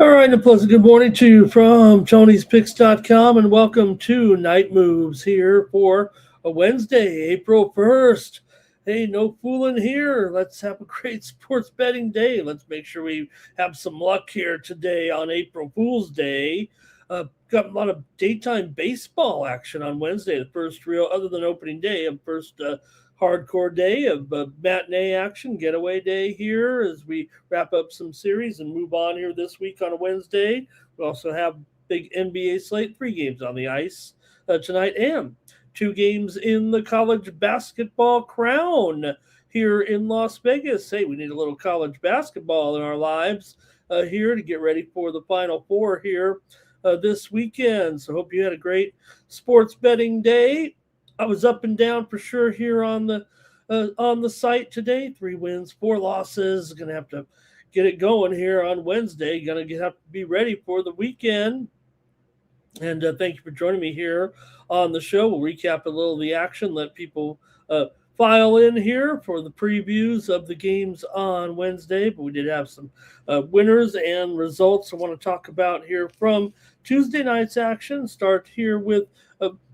All right, and a pleasant good morning to you from Tony'sPicks.com, and welcome to Night Moves here for a Wednesday, April 1st. Hey, no fooling here. Let's have a great sports betting day. Let's make sure we have some luck here today on April Fool's Day. Got a lot of daytime baseball action on Wednesday, the first real, other than opening day, of first hardcore day of matinee action, getaway day here as we wrap up some series and move on here this week on a Wednesday. We also have big NBA slate, 3 games on the ice tonight and 2 games in the college basketball crown here in Las Vegas. Hey, we need a little college basketball in our lives here to get ready for the Final Four here this weekend. So hope you had a great sports betting day. I was up and down for sure here on the site today. 3 wins, 4 losses. Going to have to get it going here on Wednesday. Going to have to be ready for the weekend. And thank you for joining me here on the show. We'll recap a little of the action, let people file in here for the previews of the games on Wednesday. But we did have some winners and results I want to talk about here from Tuesday night's action. Start here with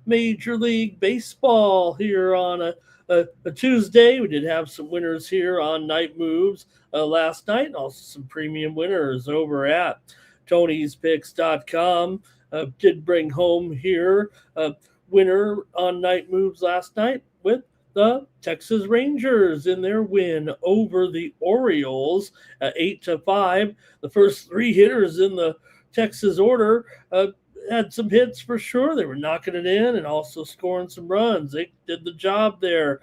Major League Baseball here on a Tuesday. We did have some winners here on Night Moves last night, and also some premium winners over at Tony'sPicks.com. Did bring home here a winner on Night Moves last night with the Texas Rangers in their win over the Orioles 8-5. The first 3 hitters in the Texas order had some hits for sure. They were knocking it in and also scoring some runs. They did the job there.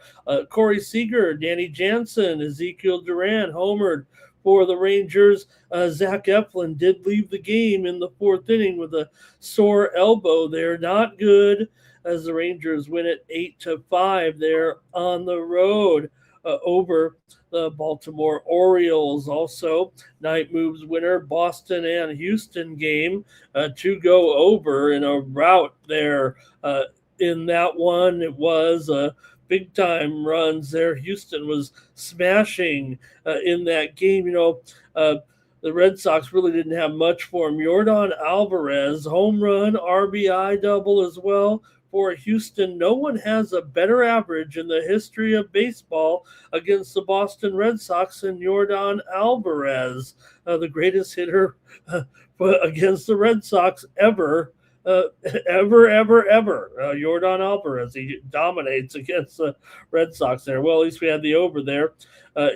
Corey Seager, Danny Jansen, Ezekiel Duran homered for the Rangers. Zach Eflin did leave the game in the 4th inning with a sore elbow there. Not good as the Rangers win it 8-5 there on the road over the Baltimore Orioles. Also, Night Moves winner, Boston and Houston game to go over in a rout there. In that one, it was big time runs there. Houston was smashing in that game. The Red Sox really didn't have much for him. Yordan Alvarez, home run, RBI double as well. For Houston, no one has a better average in the history of baseball against the Boston Red Sox than Yordan Alvarez, the greatest hitter against the Red Sox ever. Yordan Alvarez, he dominates against the Red Sox there. Well, at least we had the over there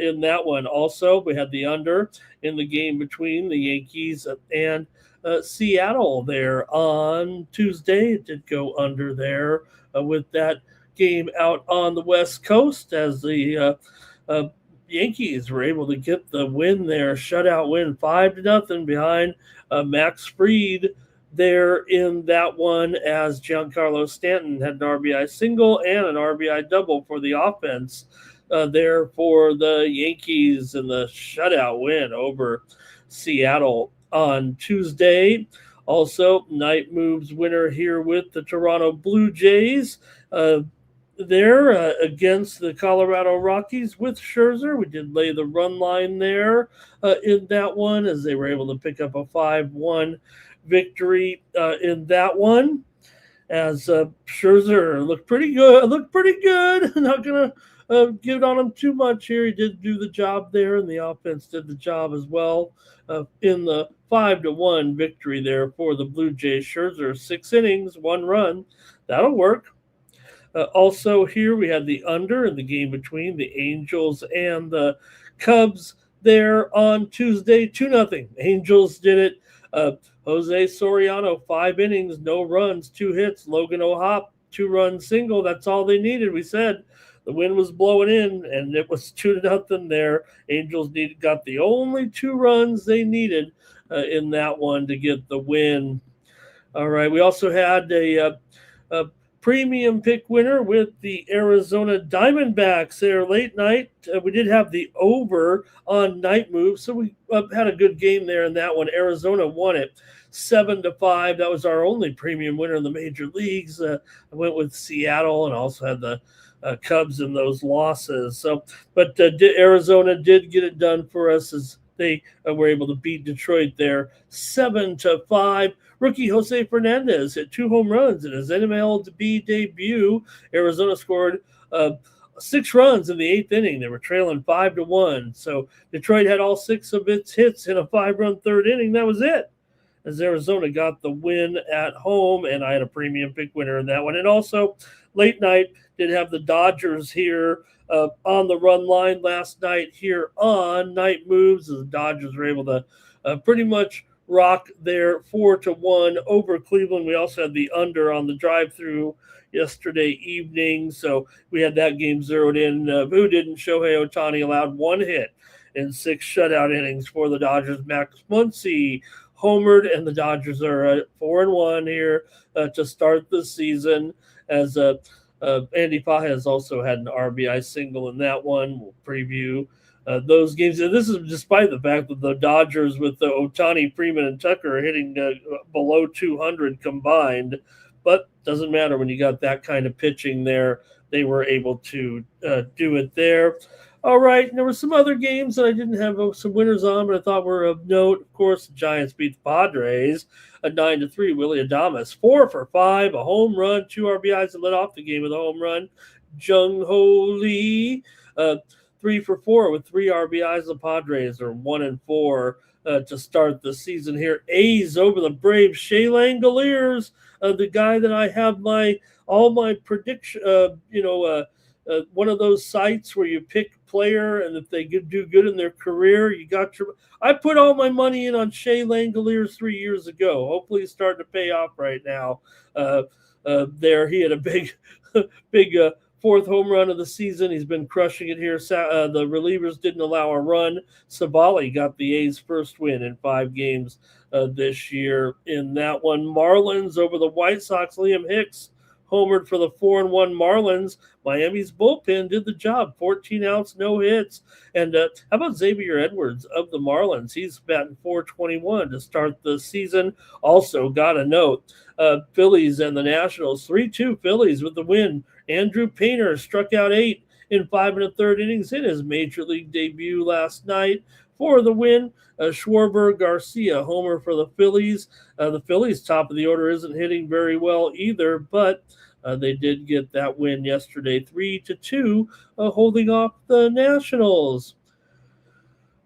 in that one. Also, we had the under in the game between the Yankees and Seattle there on Tuesday. It did go under there with that game out on the West Coast as the Yankees were able to get the win there, shutout win 5-0 behind Max Fried there in that one, as Giancarlo Stanton had an RBI single and an RBI double for the offense there for the Yankees in the shutout win over Seattle on Tuesday. Also, Night Moves winner here with the Toronto Blue Jays there against the Colorado Rockies with Scherzer. We did lay the run line there in that one as they were able to pick up a 5-1 victory in that one. As Scherzer looked pretty good. Not going to give it on him too much here. He did do the job there, and the offense did the job as well in the 5-1 victory there for the Blue Jays. Scherzer, 6 innings, 1 run. That'll work. Also, here we had the under in the game between the Angels and the Cubs there on Tuesday, 2-0. Angels did it. Jose Soriano, 5 innings, no runs, 2 hits. Logan O'Hoppe, 2-run single. That's all they needed. We said the wind was blowing in, and it was 2-0 there. Angels got the only 2 runs they needed in that one to get the win. All right. We also had a premium pick winner with the Arizona Diamondbacks there late night. We did have the over on night move, so we had a good game there in that one. Arizona won it 7-5. That was our only premium winner in the major leagues. I went with Seattle and also had the Cubs in those losses. But Arizona did get it done for us as they were able to beat Detroit there 7-5. Rookie Jose Fernandez hit 2 home runs in his MLB debut. Arizona scored 6 runs in the 8th inning. They were trailing 5-1. So Detroit had all 6 of its hits in a 5-run 3rd inning. That was it, as Arizona got the win at home, and I had a premium pick winner in that one. And also, late night, did have the Dodgers here on the run line last night here on Night Moves, as the Dodgers were able to pretty much rock their 4-1 over Cleveland. We also had the under on the drive-through yesterday evening, so we had that game zeroed in. Who didn't? Shohei Ohtani allowed 1 hit in 6 shutout innings for the Dodgers. Max Muncy homered, and the Dodgers are at 4-1 here to start the season, as Andy Pages also had an RBI single in that one. We'll preview those games. And this is despite the fact that the Dodgers with the Ohtani, Freeman, and Tucker are hitting below 200 combined. But doesn't matter when you got that kind of pitching there. They were able to do it there. All right, and there were some other games that I didn't have some winners on, but I thought were of note. Of course, the Giants beat the Padres 9-3. Willie Adames 4 for 5, a home run, 2 RBIs, and led off the game with a home run. Jung Ho Lee 3 for 4 with 3 RBIs. The Padres are 1-4 to start the season here. A's over the Braves. Shea Langoliers, the guy that I have all my prediction. One of those sites where you pick a player, and if they do good in their career, you got your. I put all my money in on Shea Langoliers 3 years ago. Hopefully, it's starting to pay off right now. There, he had a big 4th home run of the season. He's been crushing it here. The relievers didn't allow a run. Savali got the A's first win in 5 games this year in that one. Marlins over the White Sox. Liam Hicks homered for the 4-1 Marlins. Miami's bullpen did the job. 14 outs, no hits. And how about Xavier Edwards of the Marlins? He's batting .421 to start the season. Also got a note. Phillies and the Nationals. 3-2 Phillies with the win. Andrew Painter struck out 8 in 5 1/3 innings in his major league debut last night for the win. Schwarber Garcia homer for the Phillies. The Phillies top of the order isn't hitting very well either, but they did get that win yesterday, 3-2, holding off the Nationals.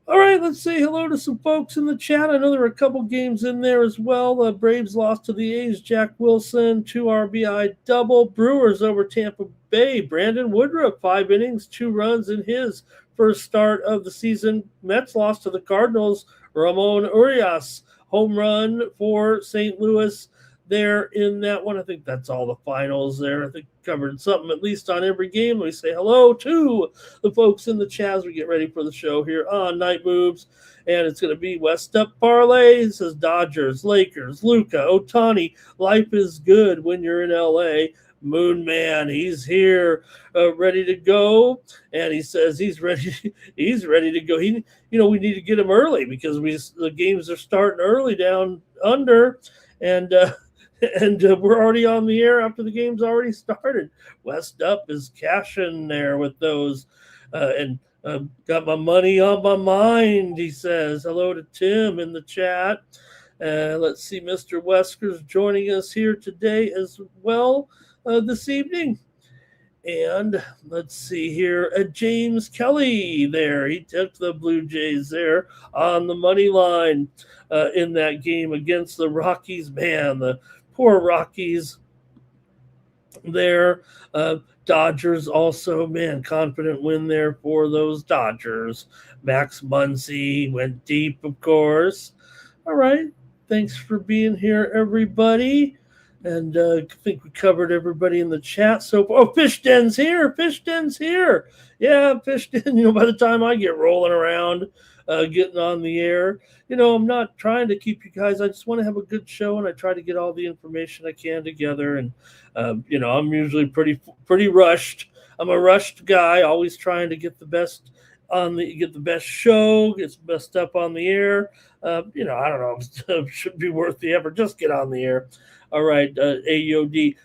All right, let's say hello to some folks in the chat. I know there were a couple games in there as well. Braves lost to the A's. Jack Wilson, 2 RBI double. Brewers over Tampa Bay. Brandon Woodruff, 5 innings, 2 runs in his first start of the season. Mets lost to the Cardinals. Ramon Urias, home run for St. Louis there in that one. I think that's all the finals there. I think covered something at least on every game. We say hello to the folks in the chat as we get ready for the show here on Night Moves. And it's going to be West Up Parlay. It says Dodgers, Lakers, Luka, Ohtani. Life is good when you're in L.A. Moon Man, he's here, ready to go, and he says he's ready. He's ready to go. We need to get him early because the games are starting early down under, and we're already on the air after the game's already started. West Up is cashing there with those, and got my money on my mind. He says hello to Tim in the chat. Let's see, Mr. Wesker's joining us here today as well. This evening. And let's see here. James Kelly there. He took the Blue Jays there on the money line in that game against the Rockies. Man, the poor Rockies. there. Dodgers also, man, confident win there for those Dodgers. Max Muncy went deep, of course. All right. Thanks for being here, everybody. And I think we covered everybody in the chat. So, oh, Fish Den's here. Fish Den's here. Yeah, Fish Den. By the time I get rolling around, getting on the air, I'm not trying to keep you guys. I just want to have a good show, and I try to get all the information I can together. And I'm usually pretty rushed. I'm a rushed guy, always trying to get the best get the best show, get the best stuff on the air. I don't know, it should be worth the effort. Just get on the air. All right, AOD.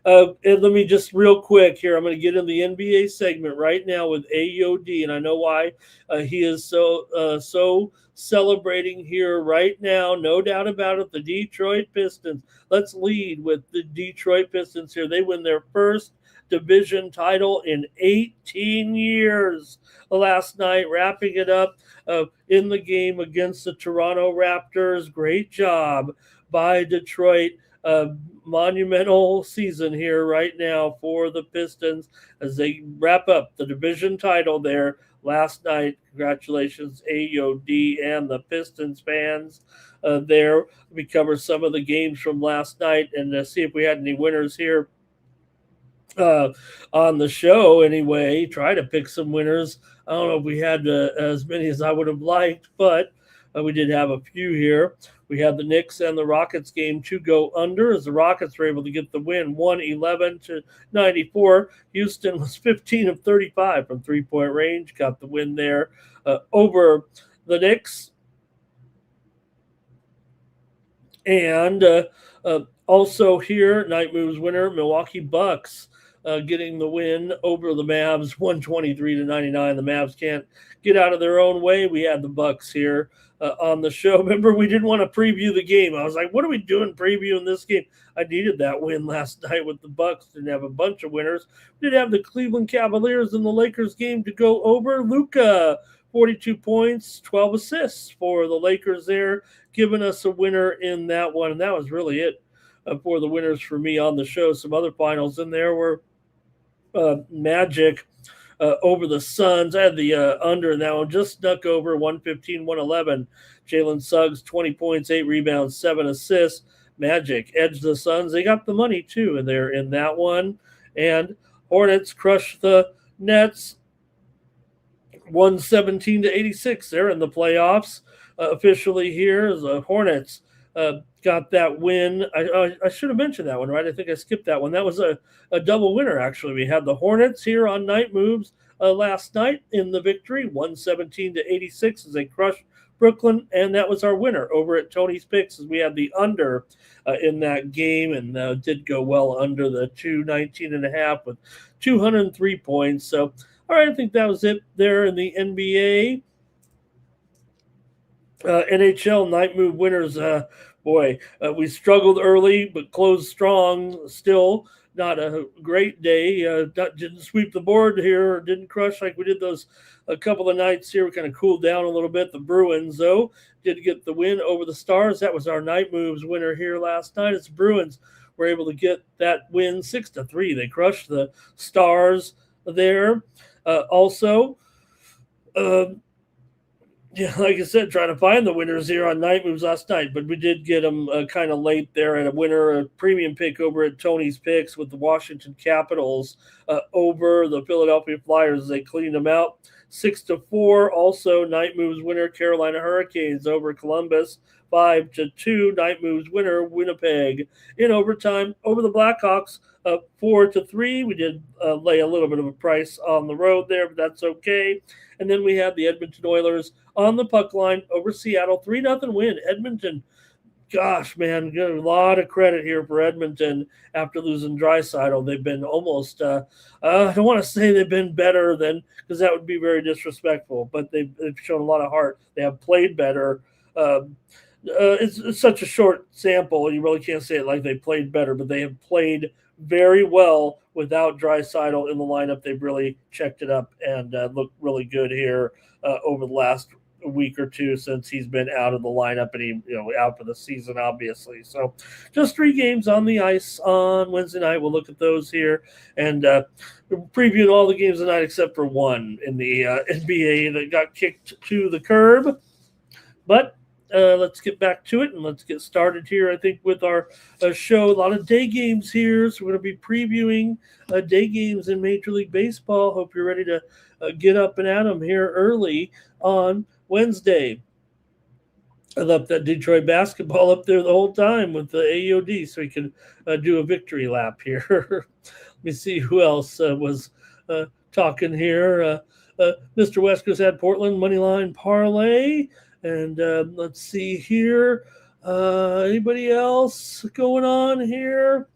And let me just real quick here. I'm going to get in the NBA segment right now with AOD, and I know why he is so celebrating here right now. No doubt about it. The Detroit Pistons. Let's lead with the Detroit Pistons here. They win their first division title in 18 years last night, wrapping it up in the game against the Toronto Raptors. Great job by Detroit. Monumental season here right now for the Pistons as they wrap up the division title there last night. Congratulations, AOD and the Pistons fans there. We cover some of the games from last night and see if we had any winners here on the show anyway. Try to pick some winners. I don't know if we had as many as I would have liked, but we did have a few here. We had the Knicks and the Rockets game to go under as the Rockets were able to get the win 111-94. Houston was 15 of 35 from three-point range, got the win there over the Knicks. And also here, Night Moves winner, Milwaukee Bucks. Getting the win over the Mavs, 123-99. The Mavs can't get out of their own way. We had the Bucks here on the show. Remember, we didn't want to preview the game. I was like, what are we doing previewing this game? I needed that win last night with the Bucks. Didn't have a bunch of winners. We did have the Cleveland Cavaliers and the Lakers game to go over. Luka, 42 points, 12 assists for the Lakers there, giving us a winner in that one. And that was really it for the winners for me on the show. Some other finals in there were Magic over the Suns. I had the under in that one, just snuck over 115-111. Jalen Suggs, 20 points, 8 rebounds, 7 assists. Magic edged the Suns. They got the money too, and they're in that one. And Hornets crushed the Nets 117-86. They're in the playoffs officially here as the Hornets got that win. I should have mentioned that one, right? I think I skipped that one. That was a double winner, actually. We had the Hornets here on Night Moves last night in the victory, 117-86 as they crushed Brooklyn, and that was our winner over at Tony's Picks as we had the under in that game and did go well under the 219.5 with 203 points. So, all right, I think that was it there in the NBA. NHL Night Move winners, we struggled early but closed strong. Still not a great day. Didn't sweep the board here, or didn't crush like we did those a couple of nights here. We kind of cooled down a little bit. The Bruins, though, did get the win over the Stars. That was our Night Moves winner here last night. It's the Bruins were able to get that win 6-3. They crushed the Stars there. Yeah, like I said, trying to find the winners here on Night Moves last night, but we did get them kind of late there at a winner, a premium pick over at Tony's Picks with the Washington Capitals over the Philadelphia Flyers. They cleaned them out 6-4. Also, Night Moves winner, Carolina Hurricanes over Columbus, 5-2. Night Moves winner, Winnipeg in overtime over the Blackhawks, 4-3. We did lay a little bit of a price on the road there, but that's okay. And then we had the Edmonton Oilers on the puck line over Seattle, 3-0 win. Edmonton, gosh, man, get a lot of credit here for Edmonton after losing Draisaitl. They've been almost, I don't want to say they've been better than, because that would be very disrespectful, but they've shown a lot of heart. They have played better. It's such a short sample. You really can't say it like they played better, but they have played very well without Draisaitl in the lineup. They've really checked it up and looked really good here over the last a week or two since he's been out of the lineup and out for the season, obviously. So just 3 games on the ice on Wednesday night. We'll look at those here and previewing all the games tonight except for one in the NBA that got kicked to the curb. But let's get back to it and let's get started here, I think, with our show. A lot of day games here, so we're going to be previewing day games in Major League Baseball. Hope you're ready to get up and at them here early on Wednesday. I left that Detroit basketball up there the whole time with the AOD so we can do a victory lap here. Let me see who else was talking here. Mr. Wesco's had Portland Moneyline Parlay. And let's see here. Anybody else going on here?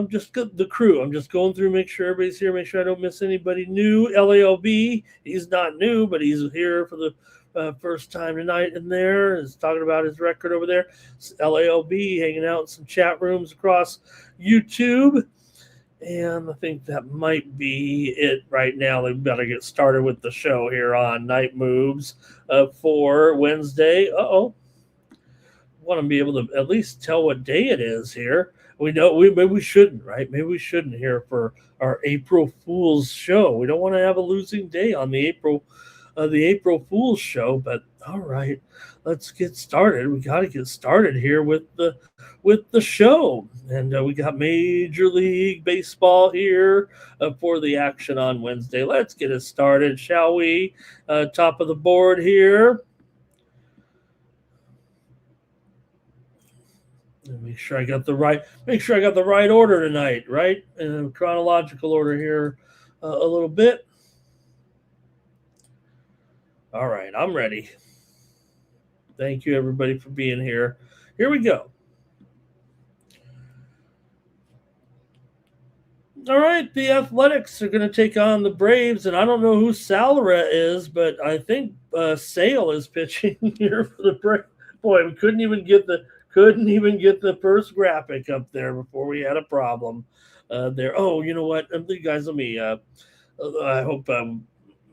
Just the crew. I'm just going through, make sure everybody's here, make sure I don't miss anybody new. LALB, he's not new, but he's here for the first time tonight in there. He's talking about his record over there. It's LALB hanging out in some chat rooms across YouTube. And I think that might be it right now. They've got to get started with the show here on Night Moves for Wednesday. Want to be able to at least tell what day it is here. We know maybe we shouldn't, right? Maybe we shouldn't here for our April Fool's show. We don't want to have a losing day on the April Fool's show, but all right, let's get started. We got to get started here with the show, and we got Major League Baseball here for the action on Wednesday. Let's get it started, shall we? Top of the board here. Make sure I got the right order tonight, right? In chronological order here, a little bit. All right, I'm ready. Thank you, everybody, for being here. Here we go. All right, the Athletics are going to take on the Braves, and I don't know who Salera is, but I think Sale is pitching here for the Braves. Boy, we couldn't even get the first graphic up there before we had a problem there. Oh, you know what, guys? Let me. I hope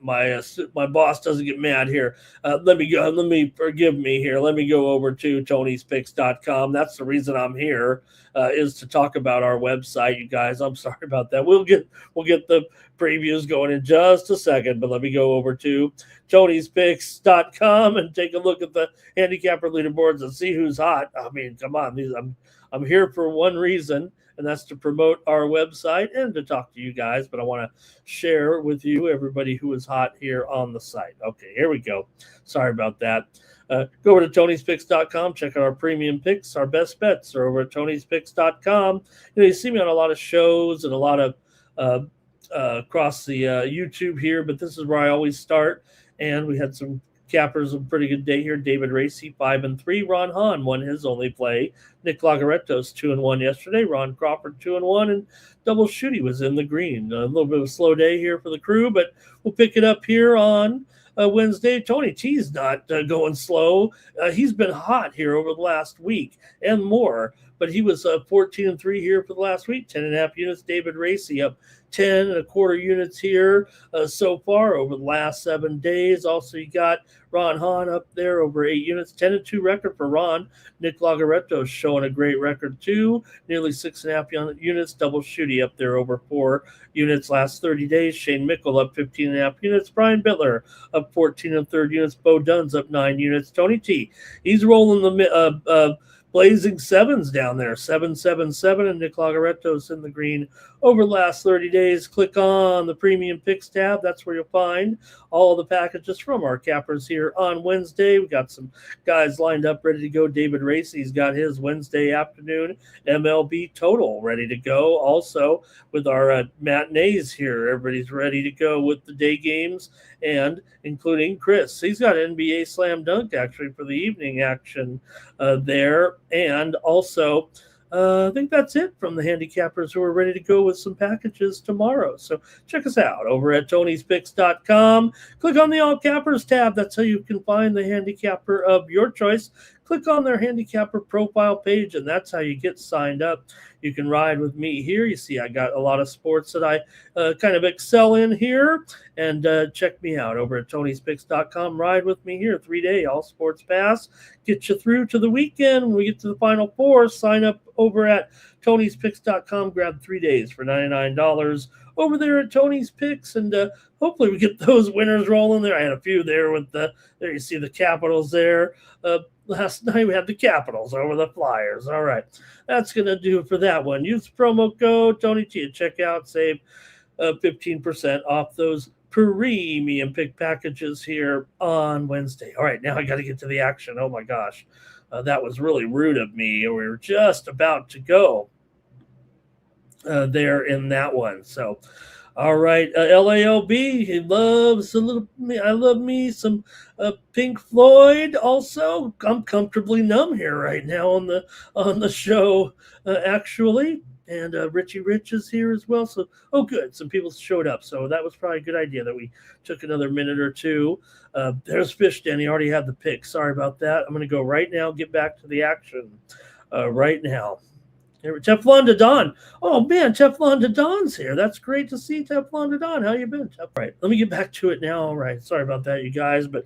my boss doesn't get mad here. Let me forgive me here. Let me go over to Tony'sPicks.com. That's the reason I'm here, is to talk about our website, you guys. I'm sorry about that. We'll get the previews going in just a second, but let me go over to Tony'sPicks.com and take a look at the handicapper leaderboards and see who's hot. I mean, come on, I'm here for one reason, and that's to promote our website and to talk to you guys. But I want to share with you everybody who is hot here on the site. Okay, here we go. Sorry about that. Go over to Tony'sPicks.com. Check out our premium picks. Our best bets are over at Tony'sPicks.com. You see me on a lot of shows and a lot of across the YouTube here, but this is where I always start. And we had some cappers, a pretty good day here. David Racy, 5-3. Ron Hahn won his only play. Nick Lagaretto's 2-1 yesterday. Ron Crawford 2-1, and Double Shooty was in the green. A little bit of a slow day here for the crew, but we'll pick it up here on Wednesday. Tony T's not going slow. He's been hot here over the last week and more, but he was 14-3 here for the last week, 10.5 units. David Racy up 10.25 units here so far over the last 7 days. Also, you got Ron Hahn up there over 8 units, 10-2 record for Ron. Nick Lagaretto showing a great record too, nearly 6.5 units. Double Shooty up there over 4 units last 30 days. Shane Mickle up 15.5 units. Brian Bittler up 14.3 units. Bo Dunn's up 9 units. Tony T, he's rolling the blazing sevens down there, 7-7-7, and Nick Lagaretto's in the green over the last 30 days. Click on the Premium Picks tab. That's where you'll find all the packages from our cappers here on Wednesday. We got some guys lined up, ready to go. David Racy's got his Wednesday afternoon MLB total ready to go. Also, with our matinees here, everybody's ready to go with the day games, and including Chris. He's got NBA Slam Dunk, actually, for the evening action there. And also, I think that's it from the handicappers who are ready to go with some packages tomorrow. So check us out over at Tony'sPicks.com. Click on the All Cappers tab. That's how you can find the handicapper of your choice. Click on their handicapper profile page, and that's how you get signed up. you can ride with me here. You see, I got a lot of sports that I kind of excel in here. And check me out over at Tony'sPicks.com. Ride with me here, 3-day all sports pass. Get you through to the weekend. When we get to the Final Four, sign up over at Tony'sPicks.com. Grab 3 days for $99 over there at Tony's Picks, and hopefully we get those winners rolling there. I had a few there with there you see the Capitals there. Last night we had the Capitals over the Flyers. All right, that's going to do it for that one. Use promo code Tony T at checkout. Save 15% off those premium pick packages here on Wednesday. All right, now I got to get to the action. Oh my gosh, that was really rude of me. We were just about to go there in that one. So, all right, LALB, he loves a little. I love me some Pink Floyd. Also, I'm comfortably numb here right now on the show, actually. And Richie Rich is here as well. So, oh, good. Some people showed up. So that was probably a good idea that we took another minute or two. There's Fish Den. He already had the pick. Sorry about that. I'm going to go right now, get back to the action right now. Teflon to Don. Oh, man, Teflon to Don's here. That's great to see Teflon to Don. How you been, Tef? Right, let me get back to it now. All right, sorry about that, you guys. But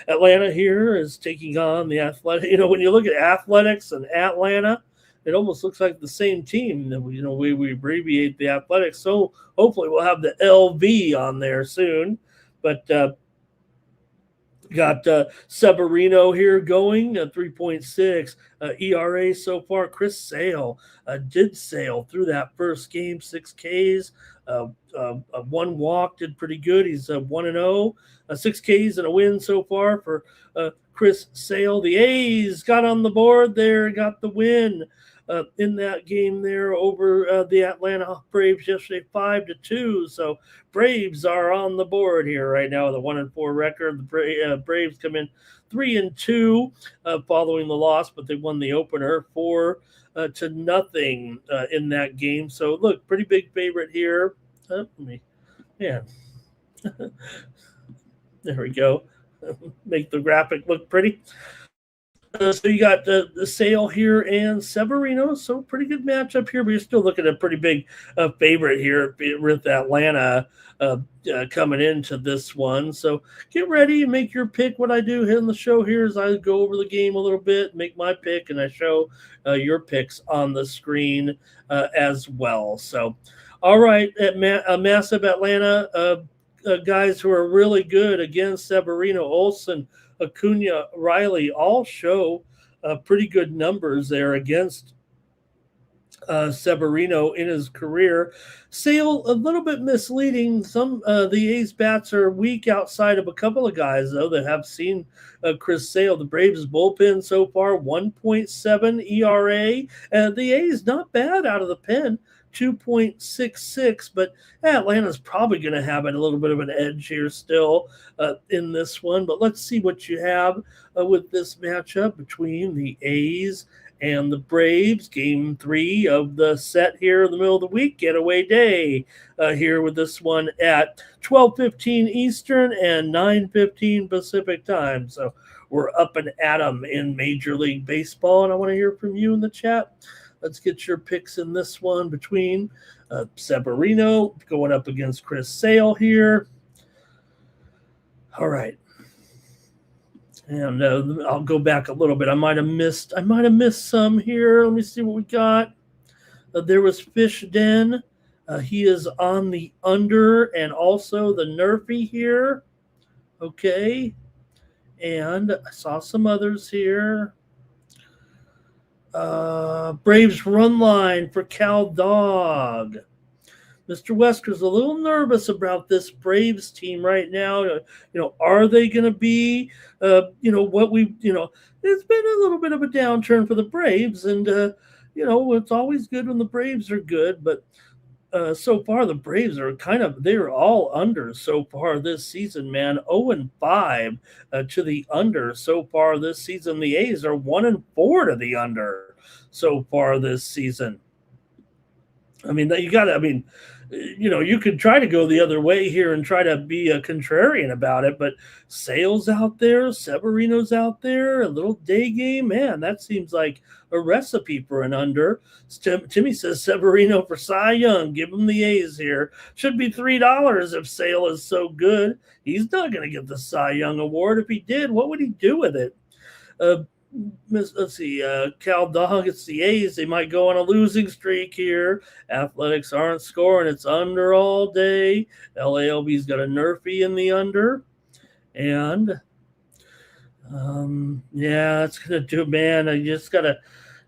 Atlanta here is taking on the Athletic. When you look at Athletics and Atlanta, it almost looks like the same team. We abbreviate the Athletics. So hopefully we'll have the LV on there soon. But got Severino here going, 3.6 ERA so far. Chris Sale did sail through that first game, 6 Ks, 1 walk, did pretty good. He's 1-0, 6 Ks and a win so far for Chris Sale. The A's got on the board there, got the win in that game there over the Atlanta Braves yesterday, 5-2. So Braves are on the board here right now with a 1-4 record. The Braves come in 3-2 following the loss, but they won the opener 4-0 in that game. So look, pretty big favorite here. There we go. Make the graphic look pretty. So you got the Sale here and Severino. So pretty good matchup here, but you're still looking at a pretty big favorite here with Atlanta coming into this one. So get ready and make your pick. What I do here in the show here is I go over the game a little bit, make my pick, and I show your picks on the screen as well. So, all right, massive Atlanta guys who are really good against Severino, Olsen, Acuna, Riley, all show pretty good numbers there against Severino in his career. Sale, a little bit misleading. Some the A's bats are weak outside of a couple of guys, though, that have seen Chris Sale. The Braves bullpen so far, 1.7 ERA. The A's not bad out of the pen. 2.66, but Atlanta's probably going to have a little bit of an edge here still in this one. But let's see what you have with this matchup between the A's and the Braves. Game 3 of the set here in the middle of the week. Getaway day here with this one at 12:15 Eastern and 9:15 Pacific time. So we're up and at 'em in Major League Baseball, and I want to hear from you in the chat. Let's get your picks in this one between Severino going up against Chris Sale here. All right. And I'll go back a little bit. I might have missed some here. Let me see what we got. There was Fish Den. He is on the under and also the Nerfy here. Okay. And I saw some others here. Braves run line for Cal Dog. Mr. Wesker's a little nervous about this Braves team right now. Are they going to be, it's been a little bit of a downturn for the Braves, and it's always good when the Braves are good, but so far the Braves are they're all under so far this season, man. 0-5 to the under so far this season. The A's are 1-4 to the under so far this season. I mean, you got to, I mean, you could try to go the other way here and try to be a contrarian about it, but Sale's out there, Severino's out there, a little day game. Man, that seems like a recipe for an under. Timmy says Severino for Cy Young. Give him the A's here. Should be $3 if Sale is so good. He's not going to get the Cy Young award. If he did, what would he do with it? Let's see, Cal Dog, it's the A's. They might go on a losing streak here. Athletics aren't scoring. It's under all day. LALB's got a Nerfy in the under. And, yeah, it's going to do, man. I just got to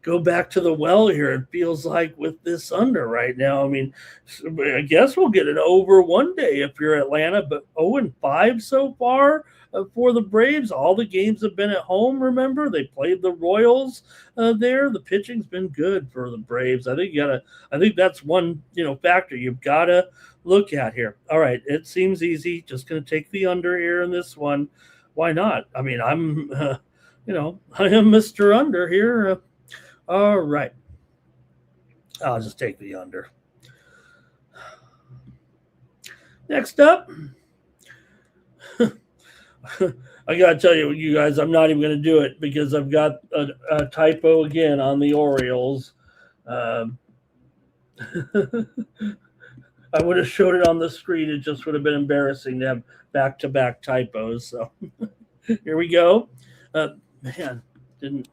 go back to the well here. It feels like with this under right now. I mean, I guess we'll get an over one day if you're Atlanta, but 0-5 so far for the Braves. All the games have been at home, remember? They played the Royals there. The pitching's been good for the Braves. I think that's one, factor you've got to look at here. All right, it seems easy. Just going to take the under here in this one. Why not? I mean, I am Mr. Under here. All right. I'll just take the under. Next up, I got to tell you guys, I'm not even going to do it because I've got a typo again on the Orioles. I would have showed it on the screen. It just would have been embarrassing to have back-to-back typos. So here we go. Didn't...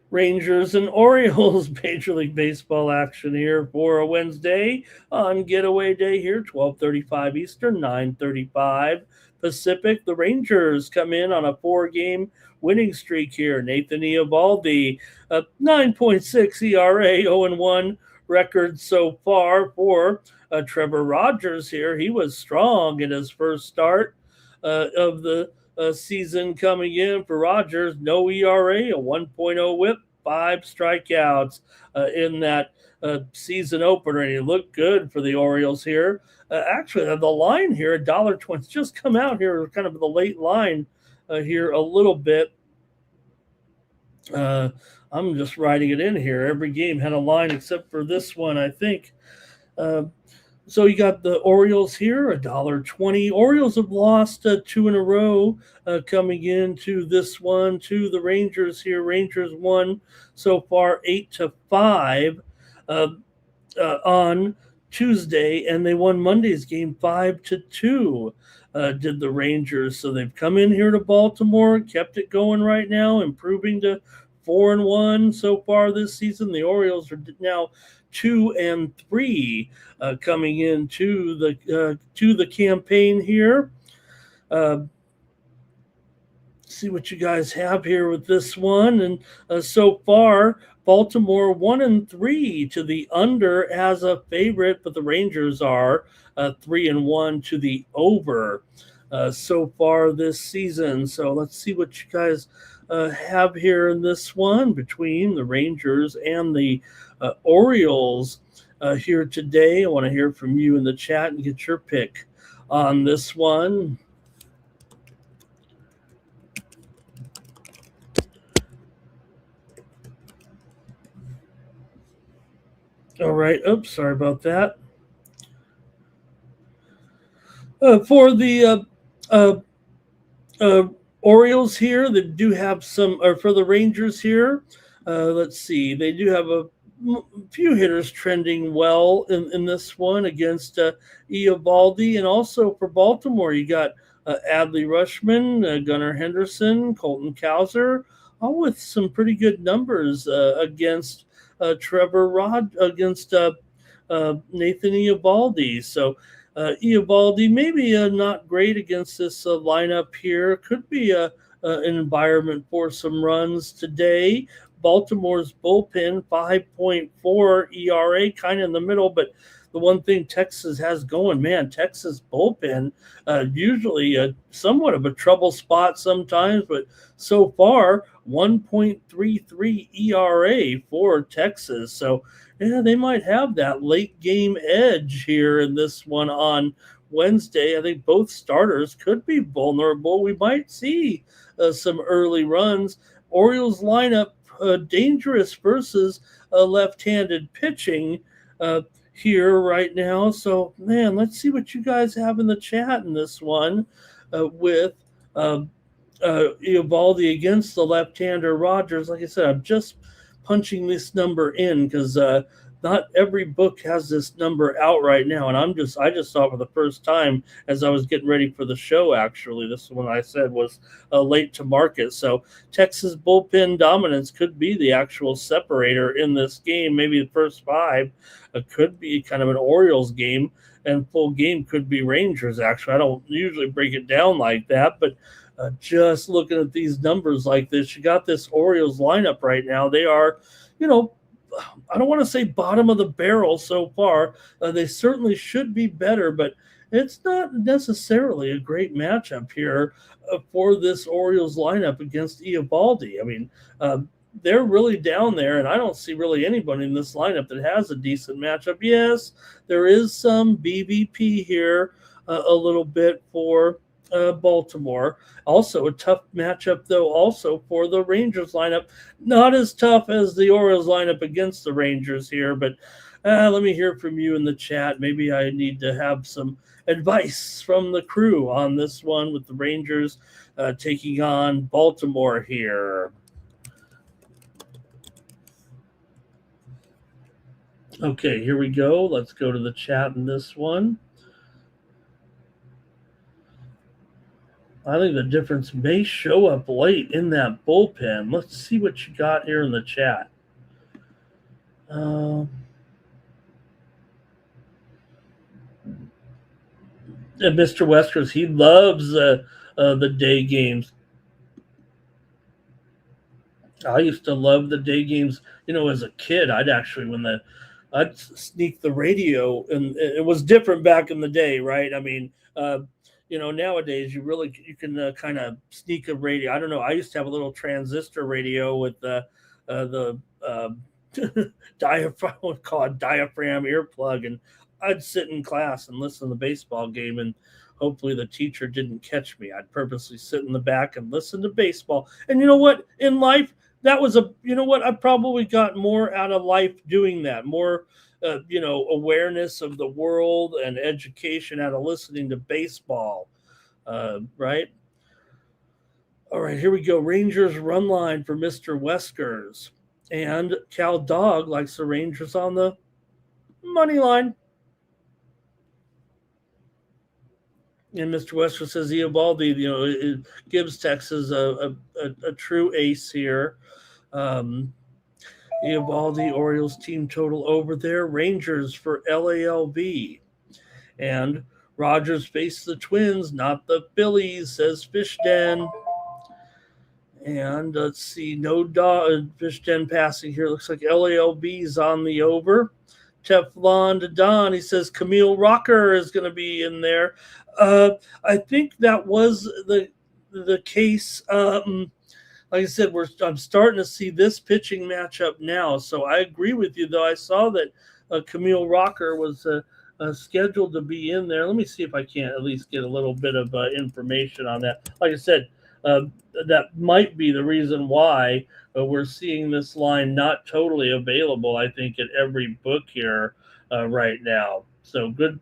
Rangers and Orioles Major League Baseball action here for a Wednesday on getaway day here, 12:35 Eastern, 9:35 Pacific. The Rangers come in on a 4-game winning streak here. Nathan Eovaldi, 9.6 ERA, 0-1 record so far for Trevor Rogers here. He was strong in his first start of the season coming in for Rogers. No ERA, a 1.0 whip, 5 strikeouts in that season opener, and he looked good for the Orioles here. Actually, the line here, $1.20, just come out here, kind of the late line here a little bit. I'm just writing it in here. Every game had a line except for this one, I think. So you got the Orioles here, $1.20. Orioles have lost 2 in a row coming into this one to the Rangers here. Rangers won so far 8-5 on Tuesday, and they won Monday's game 5-2. Did the Rangers. So they've come in here to Baltimore, kept it going right now, improving to 4-1 so far this season. The Orioles are now 2-3 coming into the campaign here. See what you guys have here with this one, and so far Baltimore 1-3 to the under as a favorite, but the Rangers are 3-1 to the over so far this season. So let's see what you guys have here in this one between the Rangers and the Orioles here today. I want to hear from you in the chat and get your pick on this one. All right. Oops, sorry about that. For the Orioles here, they do have some, or for the Rangers here, let's see, they do have a few hitters trending well in this one against Eovaldi, and also for Baltimore, you got Adley Rutschman, Gunnar Henderson, Colton Cowser, all with some pretty good numbers against against Nathan Eovaldi. So Eovaldi maybe not great against this lineup here. Could be an environment for some runs today. Baltimore's bullpen, 5.4 ERA, kind of in the middle, but the one thing Texas has going, man, Texas bullpen, usually somewhat of a trouble spot sometimes, but so far, 1.33 ERA for Texas. So, yeah, they might have that late game edge here in this one on Wednesday. I think both starters could be vulnerable. We might see some early runs. Orioles lineup dangerous versus left-handed pitching here right now. So, man, let's see what you guys have in the chat in this one with Eovaldi against the left-hander Rogers. Like I said, I'm just punching this number in because not every book has this number out right now, and I just saw it for the first time as I was getting ready for the show. Actually, this one I said was late to market, so Texas bullpen dominance could be the actual separator in this game. Maybe the first five could be kind of an Orioles game, and full game could be Rangers. Actually, I don't usually break it down like that, but just looking at these numbers like this, you got this Orioles lineup right now. They are, I don't want to say bottom of the barrel so far. They certainly should be better, but it's not necessarily a great matchup here for this Orioles lineup against Eovaldi. I mean, they're really down there, and I don't see really anybody in this lineup that has a decent matchup. Yes, there is some BVP here a little bit for Baltimore. Also a tough matchup, though, also for the Rangers lineup. Not as tough as the Orioles lineup against the Rangers here, but let me hear from you in the chat. Maybe I need to have some advice from the crew on this one with the Rangers taking on Baltimore here. Okay, here we go. Let's go to the chat in this one. I think the difference may show up late in that bullpen. Let's see what you got here in the chat. Mr. Weskers, he loves the day games. I used to love the day games. As a kid, I'd sneak the radio, and it was different back in the day, right? I mean, nowadays you can kind of sneak a radio. I don't know. I used to have a little transistor radio with the diaphragm, called diaphragm earplug, and I'd sit in class and listen to the baseball game, and hopefully the teacher didn't catch me. I'd purposely sit in the back and listen to baseball. And you know what? In life, that was I probably got more out of life doing that, more awareness of the world and education out of listening to baseball, right? All right, here we go. Rangers run line for Mr. Weskers. And Cal Dog likes the Rangers on the money line. And Mr. Weskers says Eovaldi, it gives Texas a true ace here. Eovaldi, Orioles team total over there. Rangers for LALV. And Rogers faced the Twins, not the Phillies, says Fishden. And let's see, no Fishden passing here. Looks like LALB's on the over. Teflon to Don, he says Camille Rocker is going to be in there. I think that was the case. Like I said, I'm starting to see this pitching matchup now. So I agree with you, though. I saw that Camille Rocker was scheduled to be in there. Let me see if I can at least get a little bit of information on that. Like I said, that might be the reason why we're seeing this line not totally available, I think, at every book here right now. So good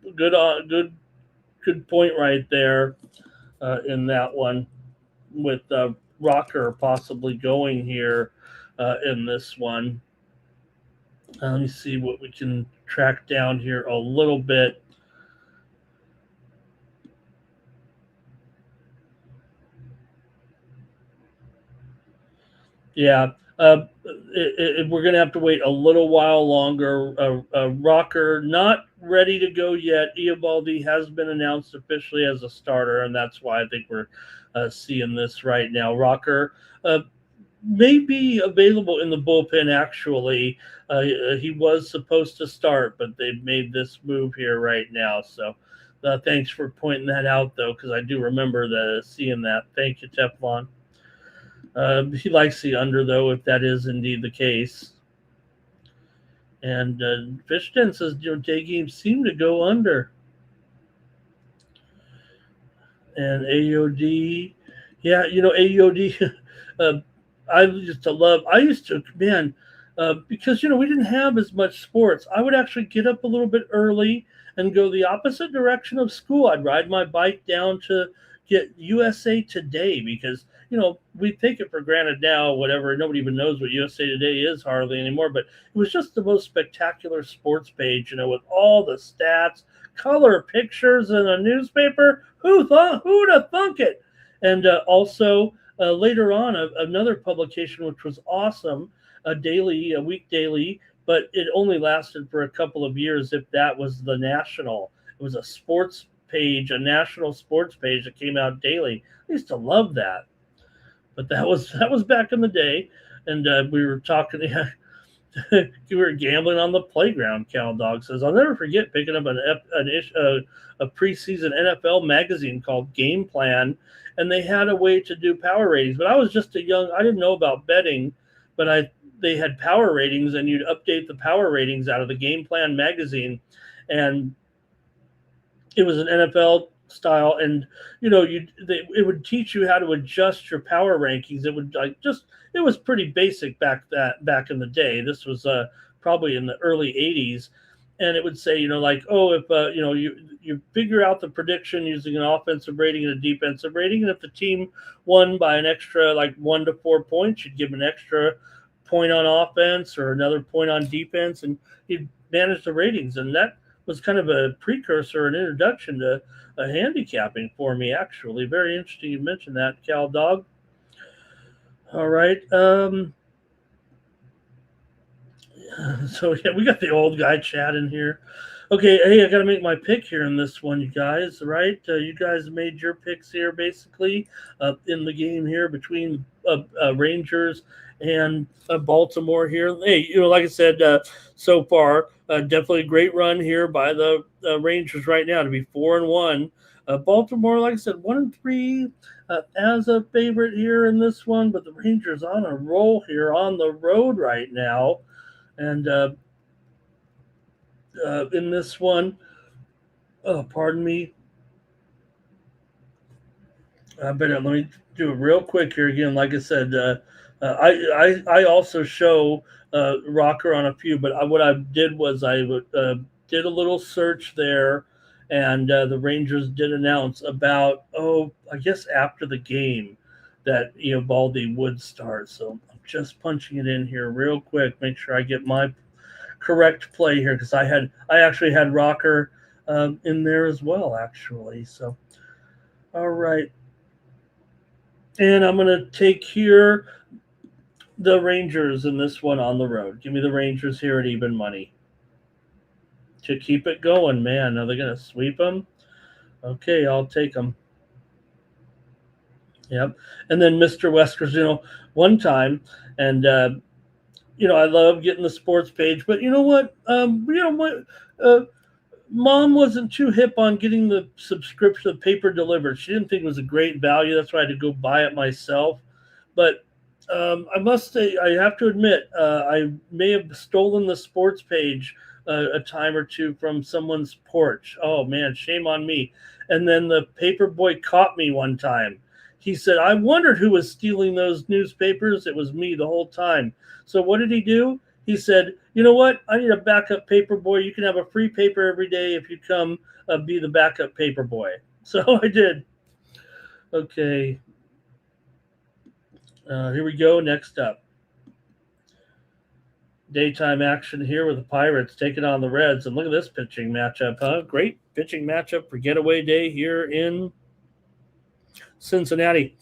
point right there in that one with Rocker possibly going here in this one. Let me see what we can track down here a little bit. Yeah, we're going to have to wait a little while longer. Rocker not ready to go yet. Eovaldi has been announced officially as a starter, and that's why I think we're seeing this right now. Rocker may be available in the bullpen, actually. He was supposed to start, but they've made this move here right now. So thanks for pointing that out, though, because I do remember seeing that. Thank you, Teflon. He likes the under, though, if that is indeed the case. And Fishden says, day games seem to go under. And AOD, Yeah, AOD. uh, I used to, man, because we didn't have as much sports. I would actually get up a little bit early and go the opposite direction of school. I'd ride my bike down to get USA Today because we take it for granted now. Whatever, nobody even knows what USA Today is hardly anymore. But it was just the most spectacular sports page, with all the stats, color pictures, in a newspaper. Who'd have thunk it? And also later on, another publication which was awesome, a week daily, but it only lasted for a couple of years. If that was the national, it was a sports page, a national sports page that came out daily. I used to love that, but that was back in the day, and we were talking. We were gambling on the playground. Cal Dog says, "I'll never forget picking up a preseason NFL magazine called Game Plan, and they had a way to do power ratings. But I was just I didn't know about betting, but they had power ratings, and you'd update the power ratings out of the Game Plan magazine, and it was an NFL style, and it would teach you how to adjust your power rankings. It would it was pretty basic back in the day. This was probably in the early '80s, and it would say like, oh, if you figure out the prediction using an offensive rating and a defensive rating, and if the team won by an extra like 1 to 4 points, you'd give an extra point on offense or another point on defense, and you'd manage the ratings, and that was kind of a precursor, an introduction to handicapping for me, actually. Very interesting you mentioned that, Cal Dog. All right. So, yeah, we got the old guy chat in here. Okay, hey, I got to make my pick here in this one, you guys, right? You guys made your picks here, basically, in the game here between Rangers and Baltimore here. Hey, like I said, so far, definitely a great run here by the Rangers right now to be 4-1. Baltimore, like I said, 1-3 as a favorite here in this one, but the Rangers on a roll here on the road right now, and in this one, oh, pardon me. But let me do it real quick here again. Like I said, I also show Rocker on a few, but what I did was I did a little search there, and the Rangers did announce about I guess after the game that Baldy would start. So I'm just punching it in here real quick. Make sure I get my correct play here because I actually had Rocker in there as well, actually. So all right. And I'm going to take here the Rangers in this one on the road. Give me the Rangers here at even money to keep it going, man. Are they going to sweep them? Okay, I'll take them. Yep. And then Mr. Weskers, one time, and I love getting the sports page, but you know what? Mom wasn't too hip on getting the subscription, the paper delivered. She didn't think it was a great value. That's why I had to go buy it myself. But I must say, I have to admit, I may have stolen the sports page a time or two from someone's porch. Oh man, shame on me. And then the paper boy caught me one time. He said, I wondered who was stealing those newspapers. It was me the whole time. So what did he do? He said, you know what? I need a backup paper boy. You can have a free paper every day if you come be the backup paper boy. So I did. Okay. Here we go. Next up. Daytime action here with the Pirates taking on the Reds. And look at this pitching matchup, huh? Great pitching matchup for getaway day here in Cincinnati.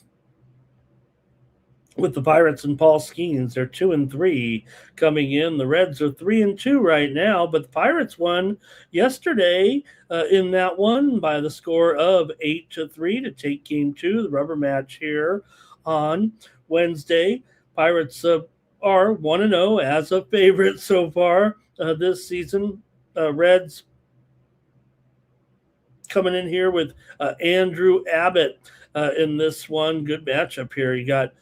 With the Pirates and Paul Skeens, they're 2-3 coming in. The Reds are 3-2 right now, but the Pirates won yesterday in that one by the score of 8-3 to take Game 2, the rubber match here on Wednesday. Pirates are 1-0 as a favorite so far this season. Reds coming in here with Andrew Abbott in this one. Good matchup here. You got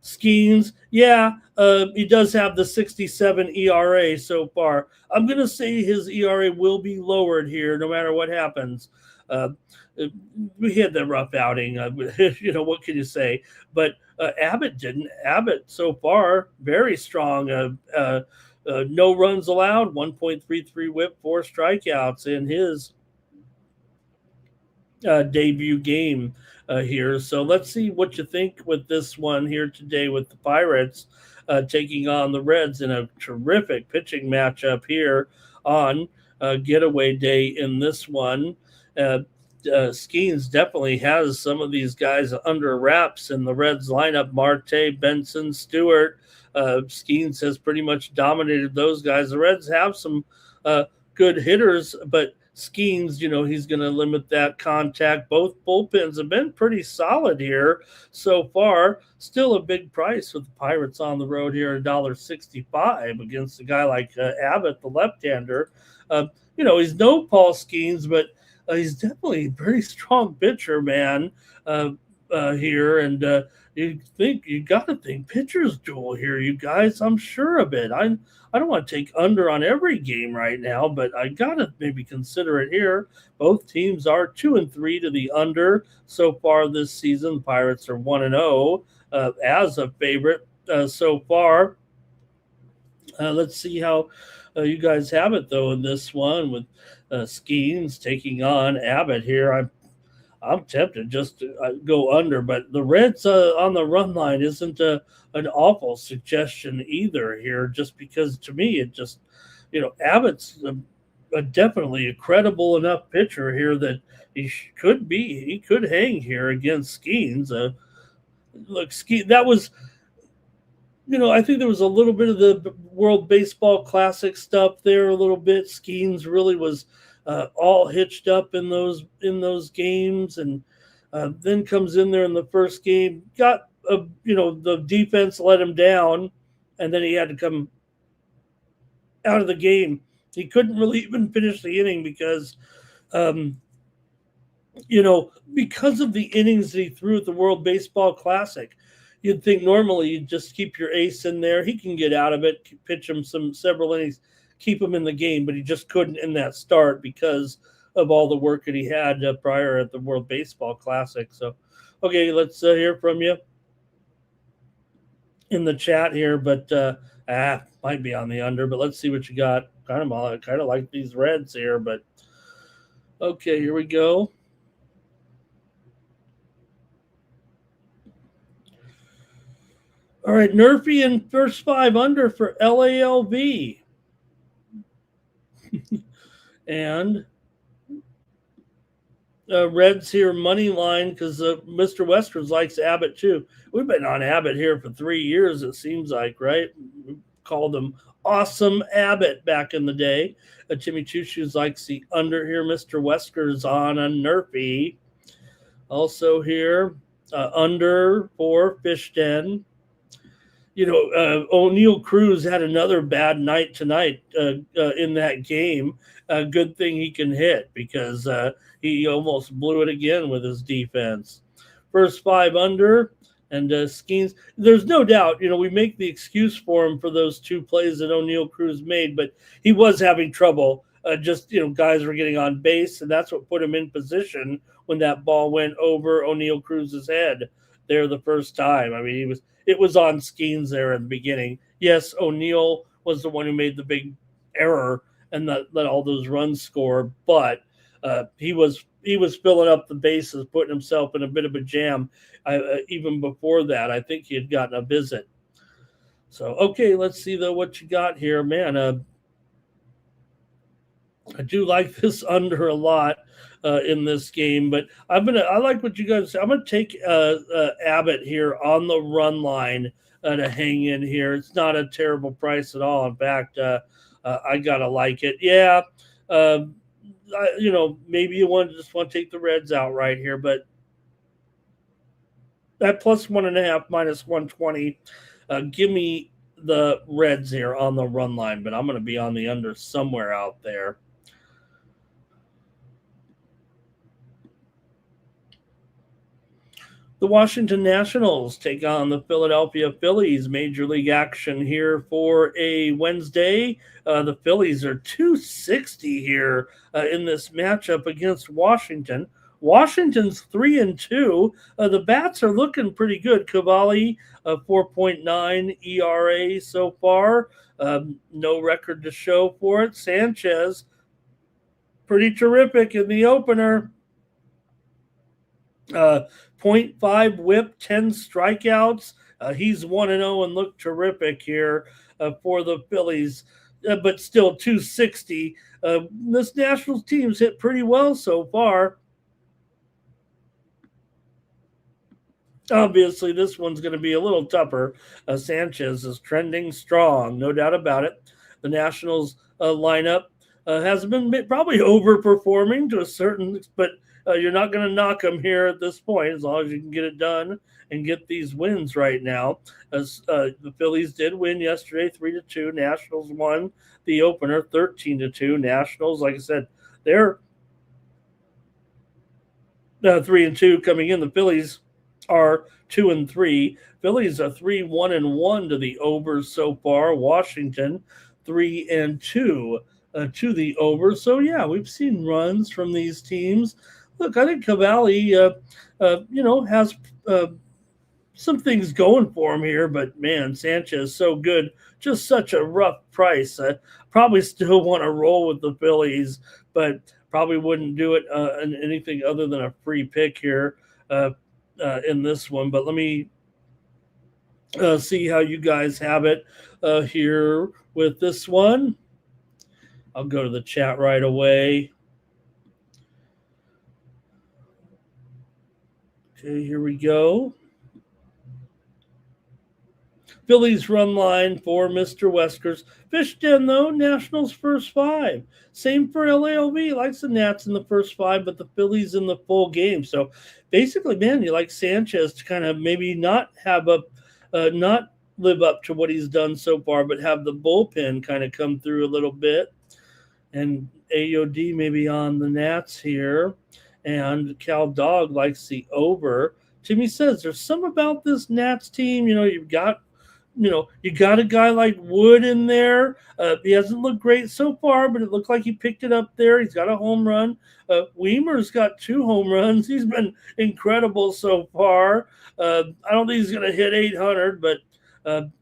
Skeens, he does have the 67 ERA so far. I'm going to say his ERA will be lowered here no matter what happens. Uh, we had the rough outing. What can you say? But Abbott didn't. Abbott so far very strong. No runs allowed, 1.33 WHIP, 4 strikeouts in his debut game here. So let's see what you think with this one here today with the Pirates taking on the Reds in a terrific pitching matchup here on getaway day in this one. Uh, Skeens definitely has some of these guys under wraps in the Reds lineup. Marte, Benson, Stewart. Skeens has pretty much dominated those guys. The Reds have some good hitters, but Skeens, he's going to limit that contact. Both bullpens have been pretty solid here so far. Still a big price with the Pirates on the road here, $1.65 against a guy like Abbott, the left-hander. He's no Paul Skeens, but he's definitely a very strong pitcher, man, here. And you got to think pitcher's duel here, you guys. I'm sure of it. I don't want to take under on every game right now, but I got to maybe consider it here. Both teams are 2-3 to the under so far this season. The Pirates are 1-0 as a favorite so far. Let's see how you guys have it, though, in this one with Skeens taking on Abbott here. I'm tempted just to go under, but the Reds on the run line isn't an awful suggestion either here, just because to me it just, Abbott's definitely a credible enough pitcher here that he could hang here against Skeens. Look, Skeens, that was, I think there was a little bit of the World Baseball Classic stuff there, a little bit. Skeens really was all hitched up in those games, and then comes in there in the first game, got the defense let him down, and then he had to come out of the game. He couldn't really even finish the inning because because of the innings that he threw at the World Baseball Classic. You'd think normally you'd just keep your ace in there. He can get out of it, pitch him several innings, keep him in the game, but he just couldn't in that start because of all the work that he had prior at the World Baseball Classic. So, okay, let's hear from you in the chat here, but might be on the under, but let's see what you got. Kind of like these Reds here, but okay, here we go. All right, Nerfy in first 5 under for LALV. And Reds here money line because Mr. Westerns likes Abbott too. We've been on Abbott here for 3 years, it seems like, right? We called him Awesome Abbott back in the day. Timmy Choo Shoes likes the under here. Mr. Wesker's on a Nerfy. Also here, under for Fish Den. O'Neill Cruz had another bad night tonight in that game. Good thing he can hit because he almost blew it again with his defense. First 5 under, and Skeens. There's no doubt, we make the excuse for him for those 2 plays that O'Neill Cruz made, but he was having trouble. Guys were getting on base, and that's what put him in position when that ball went over O'Neill Cruz's head there the first time. I mean, it was on Skeens there in the beginning. Yes, O'Neill was the one who made the big error and let all those runs score, but he was filling up the bases, putting himself in a bit of a jam. Even before that, I think he had gotten a visit. So, okay, let's see though what you got here, man. I do like this under a lot in this game, but I like what you guys say. I'm gonna take Abbott here on the run line to hang in here. It's not a terrible price at all. In fact, I gotta like it. Yeah, maybe you just want to take the Reds out right here, but that plus 1.5 minus 120. Give me the Reds here on the run line, but I'm going to be on the under somewhere out there. The Washington Nationals take on the Philadelphia Phillies. Major League action here for a Wednesday. The Phillies are 260 here in this matchup against Washington. Washington's 3-2. The bats are looking pretty good. Cavalli, 4.9 ERA so far. No record to show for it. Sanchez, pretty terrific in the opener. 0.5 whip, 10 strikeouts. He's 1-0 and looked terrific here for the Phillies, but still 260. This Nationals team's hit pretty well so far. Obviously, this one's going to be a little tougher. Sanchez is trending strong, no doubt about it. The Nationals lineup has been probably overperforming to a certain, but you're not going to knock them here at this point as long as you can get it done and get these wins right now. As the Phillies did win yesterday, 3-2. Nationals won the opener, 13-2. Nationals, like I said, they're 3-2 coming in. The Phillies are 2-3. Phillies are 3-1-1 to the overs so far. Washington 3-2 to the over. So yeah, we've seen runs from these teams. Look, I think Cavalli, has some things going for him here, but man, Sanchez so good. Just such a rough price. Probably still want to roll with the Phillies, but probably wouldn't do it in anything other than a free pick here in this one. But let me see how you guys have it here with this one. I'll go to the chat right away. Okay, here we go. Phillies run line for Mr. Weskers. Fished in, though, Nationals first five. Same for LAOV. Likes the Nats in the first five, but the Phillies in the full game. So basically, man, you like Sanchez to kind of maybe not have not live up to what he's done so far, but have the bullpen kind of come through a little bit. And AOD maybe on the Nats here. And Cal Dog likes the over. Timmy says there's some about this Nats team. You got a guy like Wood in there. He hasn't looked great so far, but it looked like he picked it up there. He's got a home run. Weimer's got 2 home runs. He's been incredible so far. I don't think he's going to hit 800, but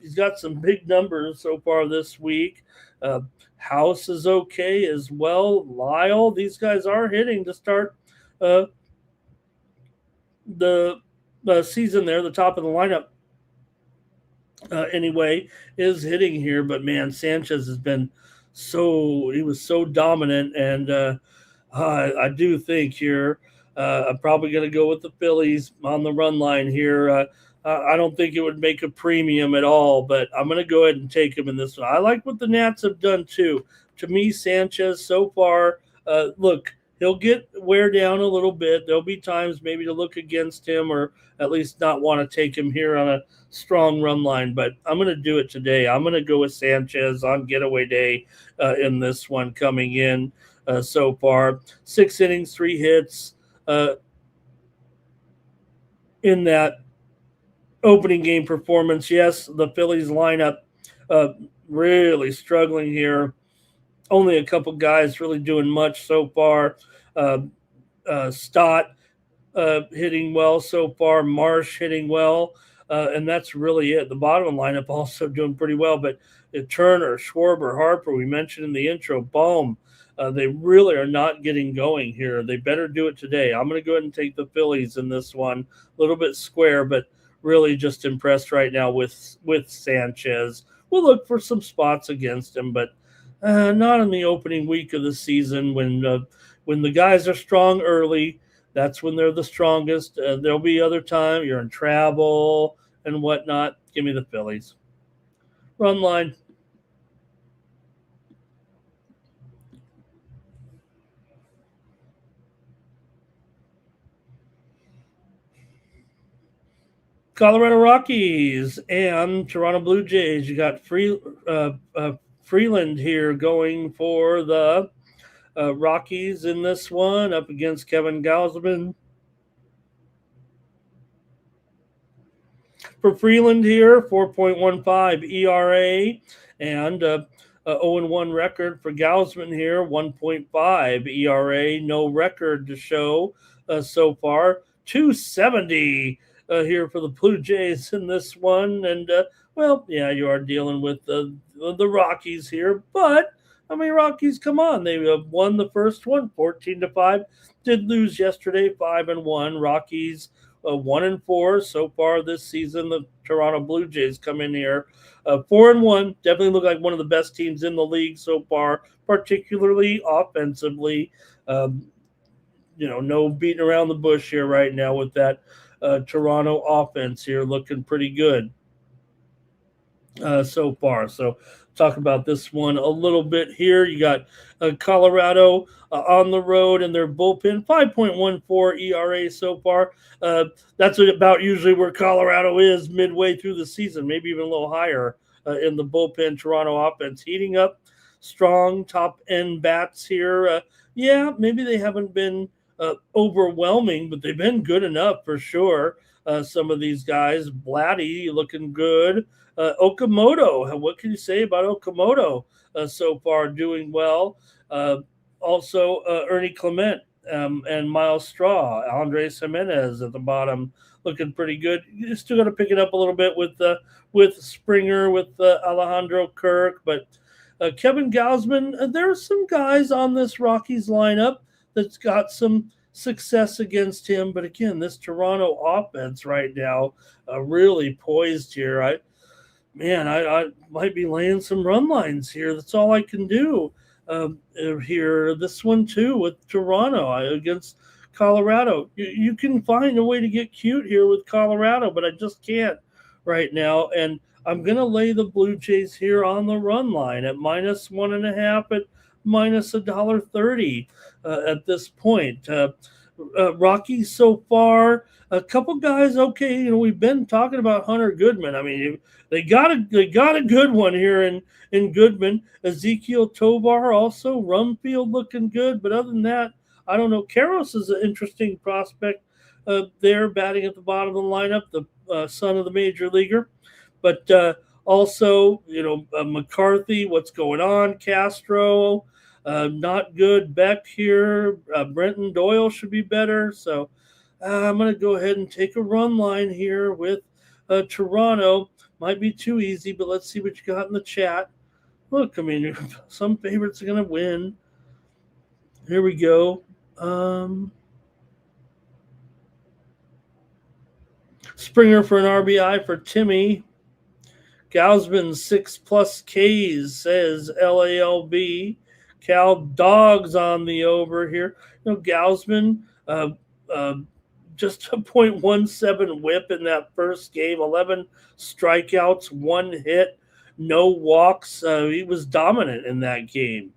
he's got some big numbers so far this week. House is okay as well. Lyle, these guys are hitting to start the season there, the top of the lineup. Anyway, is hitting here, but man, Sanchez has been he was so dominant, and I do think here I'm probably going to go with the Phillies on the run line here. I don't think it would make a premium at all, but I'm going to go ahead and take him in this one. I like what the Nats have done too. To me, Sanchez so far, look, he'll wear down a little bit. There'll be times maybe to look against him or at least not want to take him here on a strong run line, but I'm going to do it today. I'm going to go with Sanchez on getaway day in this one coming in so far. 6 innings, 3 hits in that opening game performance. Yes, the Phillies lineup really struggling here. Only a couple guys really doing much so far. Stott hitting well so far. Marsh hitting well. And that's really it. The bottom of the lineup also doing pretty well. But Turner, Schwarber, Harper, we mentioned in the intro, Bohm, they really are not getting going here. They better do it today. I'm going to go ahead and take the Phillies in this one. A little bit square, but really just impressed right now with Sanchez. We'll look for some spots against him, but not in the opening week of the season when the guys are strong early. That's when they're the strongest. There'll be other time you're in travel and whatnot. Give me the Phillies. Run line. Colorado Rockies and Toronto Blue Jays. You got Freeland here going for the Rockies in this one up against Kevin Gausman. For Freeland here, 4.15 ERA and 0-1 record for Gausman here, 1.5 ERA, no record to show so far. 270 here for the Blue Jays in this one. And, well, yeah, you are dealing with the Rockies here. But, I mean, Rockies, come on. They won the first one, 14-5. Did lose yesterday, 5-1. Rockies 1-4 so far this season. The Toronto Blue Jays come in here 4-1. Definitely look like one of the best teams in the league so far, particularly offensively. No beating around the bush here right now with that Toronto offense here looking pretty good so far. So talk about this one a little bit here. You got Colorado on the road and their bullpen, 5.14 ERA so far. That's about usually where Colorado is midway through the season, maybe even a little higher in the bullpen. Toronto offense heating up, strong top end bats here. Yeah, maybe they haven't been overwhelming, but they've been good enough for sure. Some of these guys, Blatty looking good. Okamoto, what can you say about Okamoto so far? Doing well. Also, Ernie Clement and Miles Straw, Andres Jimenez at the bottom, looking pretty good. You still got to pick it up a little bit with Springer, with Alejandro Kirk, but Kevin Gausman. There are some guys on this Rockies lineup that's got some success against him, but again, this Toronto offense right now really poised here. I might be laying some run lines here. That's all I can do here. This one too with Toronto against Colorado. You can find a way to get cute here with Colorado, but I just can't right now. And I'm going to lay the Blue Jays here on the run line at -1.5 at minus $1.30 at this point. Rockies so far, a couple guys. Okay, we've been talking about Hunter Goodman. I mean, they got a good one here in Goodman. Ezekiel Tovar also, Rumfield looking good, but other than that, I don't know. Karros is an interesting prospect there, batting at the bottom of the lineup, the son of the major leaguer. But also, McCarthy, what's going on? Castro, not good. Beck here. Brenton Doyle should be better. So I'm going to go ahead and take a run line here with Toronto. Might be too easy, but let's see what you got in the chat. Look, I mean, some favorites are going to win. Here we go. Springer for an RBI for Timmy. Gausman 6+ Ks, says LALB. Cal Dogs on the over here. Gausman, just a .17 whip in that first game, 11 strikeouts, 1 hit, no walks. He was dominant in that game.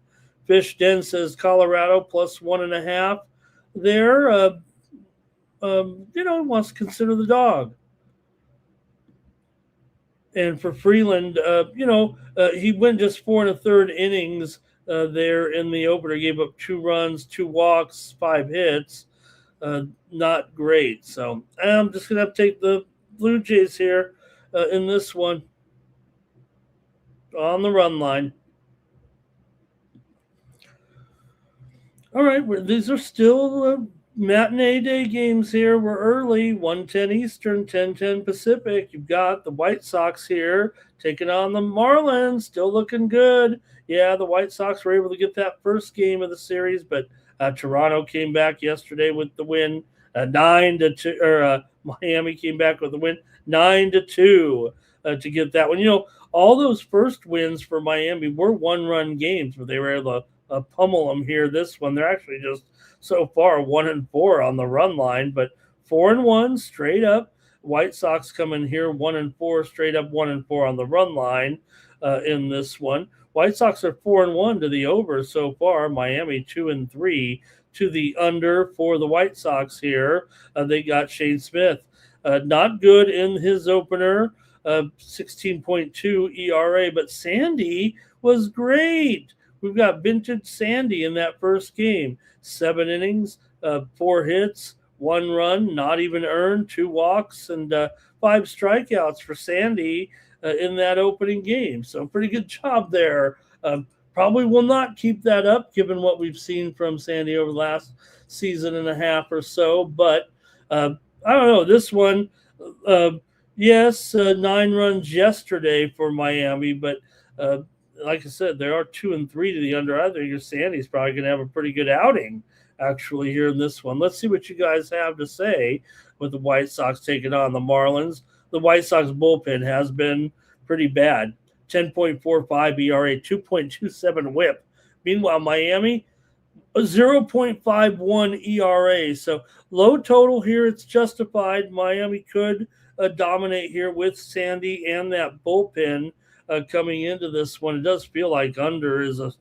Fish Den says Colorado +1.5 there. Wants to consider the dog. And for Freeland, he went just 4 1/3 innings there in the opener, gave up 2 runs, 2 walks, 5 hits. Not great. So I'm just going to have to take the Blue Jays here in this one on the run line. All right, these are still matinee day games here. We're early, 1:10 Eastern, 10:10 Pacific. You've got the White Sox here taking on the Marlins, still looking good. Yeah, the White Sox were able to get that first game of the series, but Toronto came back yesterday with the win, 9-2. Or Miami came back with the win, 9-2 to get that one. All those first wins for Miami were 1-run games, but they were able to pummel them here. This one, they're actually just so far 1-4 on the run line, but 4-1 straight up. White Sox come in here 1-4 straight up, 1-4 on the run line in this one. White Sox are 4-1 to the over so far. Miami 2-3 to the under for the White Sox here. They got Shane Smith, not good in his opener, 16.2 ERA, but Sandy was great. We've got vintage Sandy in that first game. 7 innings, 4 hits, 1 run, not even earned, 2 walks, and 5 strikeouts for Sandy in that opening game. So pretty good job there. Probably will not keep that up given what we've seen from Sandy over the last season and a half or so. But I don't know. This one, uh, yes, 9 runs yesterday for Miami, but uh, like I said, there are 2 and 3 to the under. I think Sandy's probably going to have a pretty good outing actually here in this one. Let's see what you guys have to say with the White Sox taking on the Marlins. The White Sox bullpen has been pretty bad. 10.45 ERA, 2.27 whip. Meanwhile, Miami, a 0.51 ERA. So low total here. It's justified. Miami could dominate here with Sandy and that bullpen coming into this one. It does feel like under is a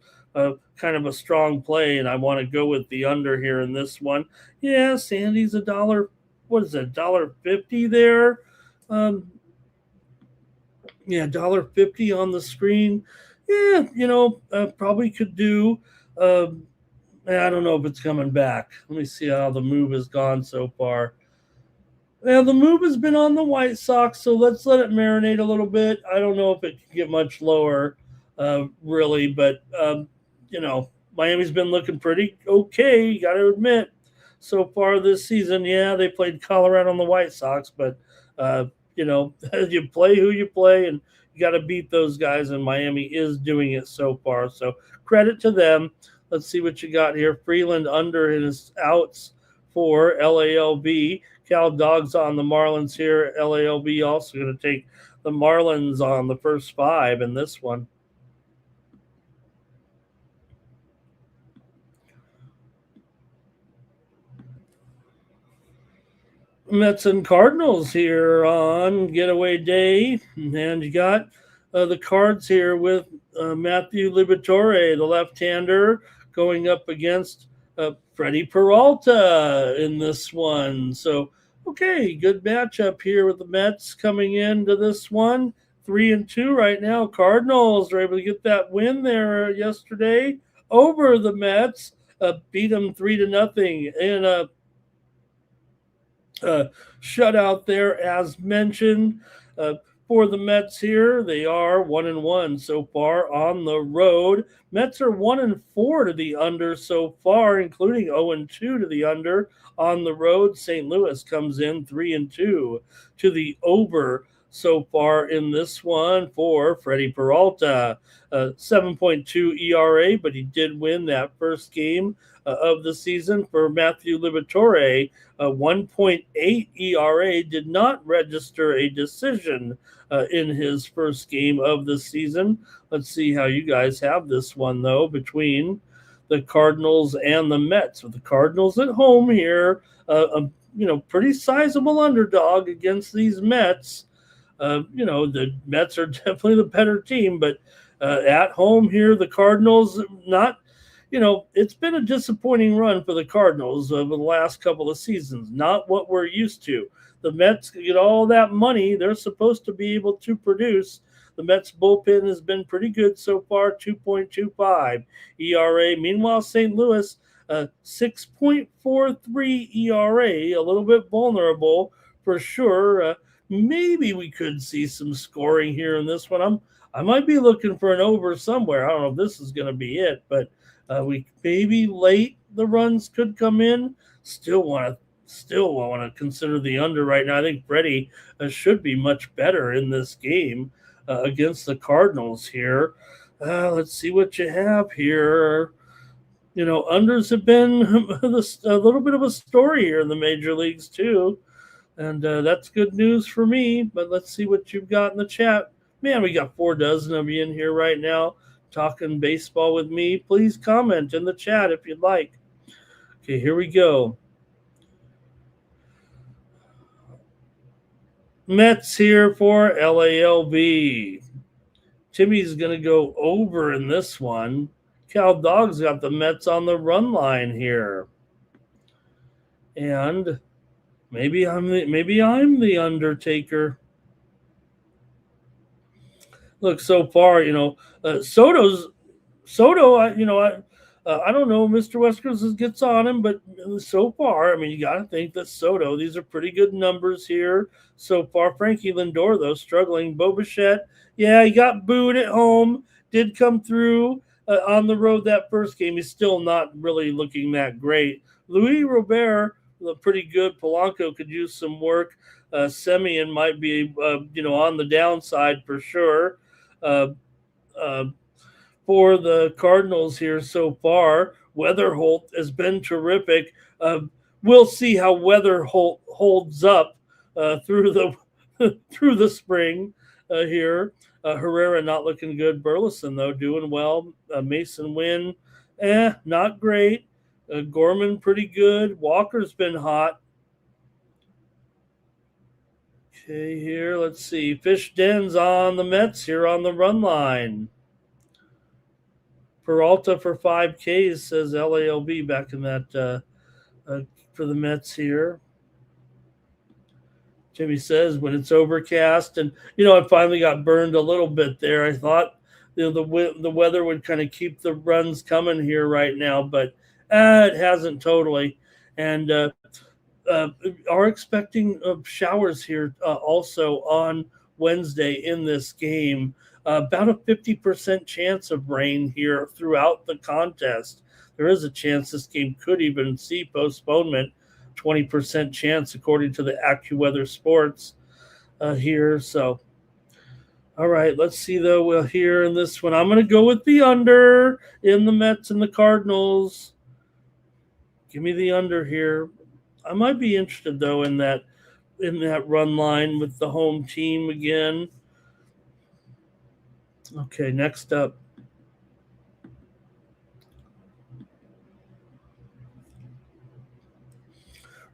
kind of a strong play, and I want to go with the under here in this one. Yeah, Sandy's a dollar. What is it? $1.50 there. Yeah, $1.50 on the screen. Yeah, probably could do. I don't know if it's coming back. Let me see how the move has gone so far. Now, the move has been on the White Sox, so let's let it marinate a little bit. I don't know if it can get much lower, really, but, Miami's been looking pretty okay, you got to admit, so far this season. Yeah, they played Colorado on the White Sox, but, you play who you play, and you got to beat those guys, and Miami is doing it so far. So credit to them. Let's see what you got here. Freeland under his outs for LALB. Cal Dogs on the Marlins here. LALB also going to take the Marlins on the first 5 in this one. Mets and Cardinals here on getaway day. And you got the Cards here with Matthew Liberatore, the left-hander, going up against Freddie Peralta in this one. So, okay, good matchup here with the Mets coming into this one. 3-2 right now. Cardinals are able to get that win there yesterday over the Mets. Beat them 3-0 in a shutout there, as mentioned. For the Mets here, they are 1-1 so far on the road. Mets are 1-4 to the under so far, including 0-2 to the under on the road. St. Louis comes in 3-2 to the over so far in this one for Freddie Peralta. 7.2 ERA, but he did win that first game of the season. For Matthew Liberatore, 1.8 ERA, did not register a decision in his first game of the season. Let's see how you guys have this one, though, between the Cardinals and the Mets. With the Cardinals at home here, pretty sizable underdog against these Mets. The Mets are definitely the better team, but at home here, the Cardinals not, it's been a disappointing run for the Cardinals over the last couple of seasons. Not what we're used to. The Mets get all that money. They're supposed to be able to produce. The Mets bullpen has been pretty good so far, 2.25 ERA. Meanwhile, St. Louis, 6.43 ERA, a little bit vulnerable for sure. Maybe we could see some scoring here in this one. I might be looking for an over somewhere. I don't know if this is going to be it, but we maybe late the runs could come in. Still want to consider the under right now. I think Freddie should be much better in this game against the Cardinals here. Let's see what you have here. Unders have been a little bit of a story here in the major leagues too. And that's good news for me. But let's see what you've got in the chat. Man, we got 4 dozen of you in here right now talking baseball with me. Please comment in the chat if you'd like. Okay, here we go. Mets here for LALB. Timmy's going to go over in this one. Cal Dog's got the Mets on the run line here. And maybe I'm the Undertaker. Look, so far, Soto. I don't know. Mr. Weskers gets on him, but so far, I mean, you got to think that Soto, these are pretty good numbers here so far. Frankie Lindor, though, struggling. Bo Bichette, yeah, he got booed at home, did come through on the road that first game. He's still not really looking that great. Luis Robert, pretty good. Polanco could use some work. Semien might be, on the downside for sure. Uh, uh, for the Cardinals here so far. Weatherholt has been terrific. We'll see how Weatherholt holds up through the through the spring here. Herrera not looking good. Burleson though doing well. Mason Wynn, not great. Gorman pretty good. Walker's been hot. Okay, here let's see. Fish Dens on the Mets here on the run line. Peralta for 5Ks, says LALB back in that for the Mets here. Jimmy says when it's overcast, and I finally got burned a little bit there. I thought the weather would kind of keep the runs coming here right now, but it hasn't totally. And are expecting showers here also on Wednesday in this game. About a 50% chance of rain here throughout the contest. There is a chance this game could even see postponement. 20% chance according to the AccuWeather Sports here. So, all right, let's see though. Well, here in this one, I'm going to go with the under in the Mets and the Cardinals. Give me the under here. I might be interested though in that run line with the home team again. Okay, next up.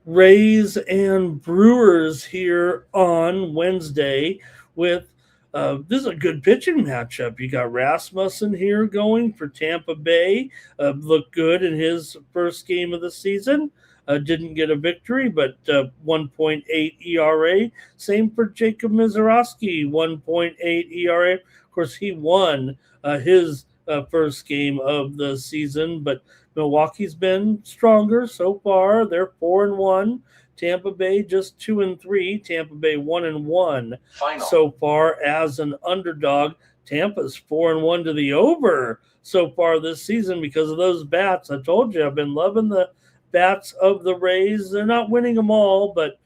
Rays and Brewers here on Wednesday with this is a good pitching matchup. You got Rasmussen here going for Tampa Bay. Looked good in his first game of the season. Didn't get a victory, but 1.8 ERA. Same for Jacob Mizorowski, 1.8 ERA. Of course, he won his first game of the season, but Milwaukee's been stronger so far. They're 4-1. Tampa Bay just 2-3. Tampa Bay 1-1 so far as an underdog. Tampa's 4-1 to the over so far this season because of those bats. I told you I've been loving the bats of the Rays. They're not winning them all, but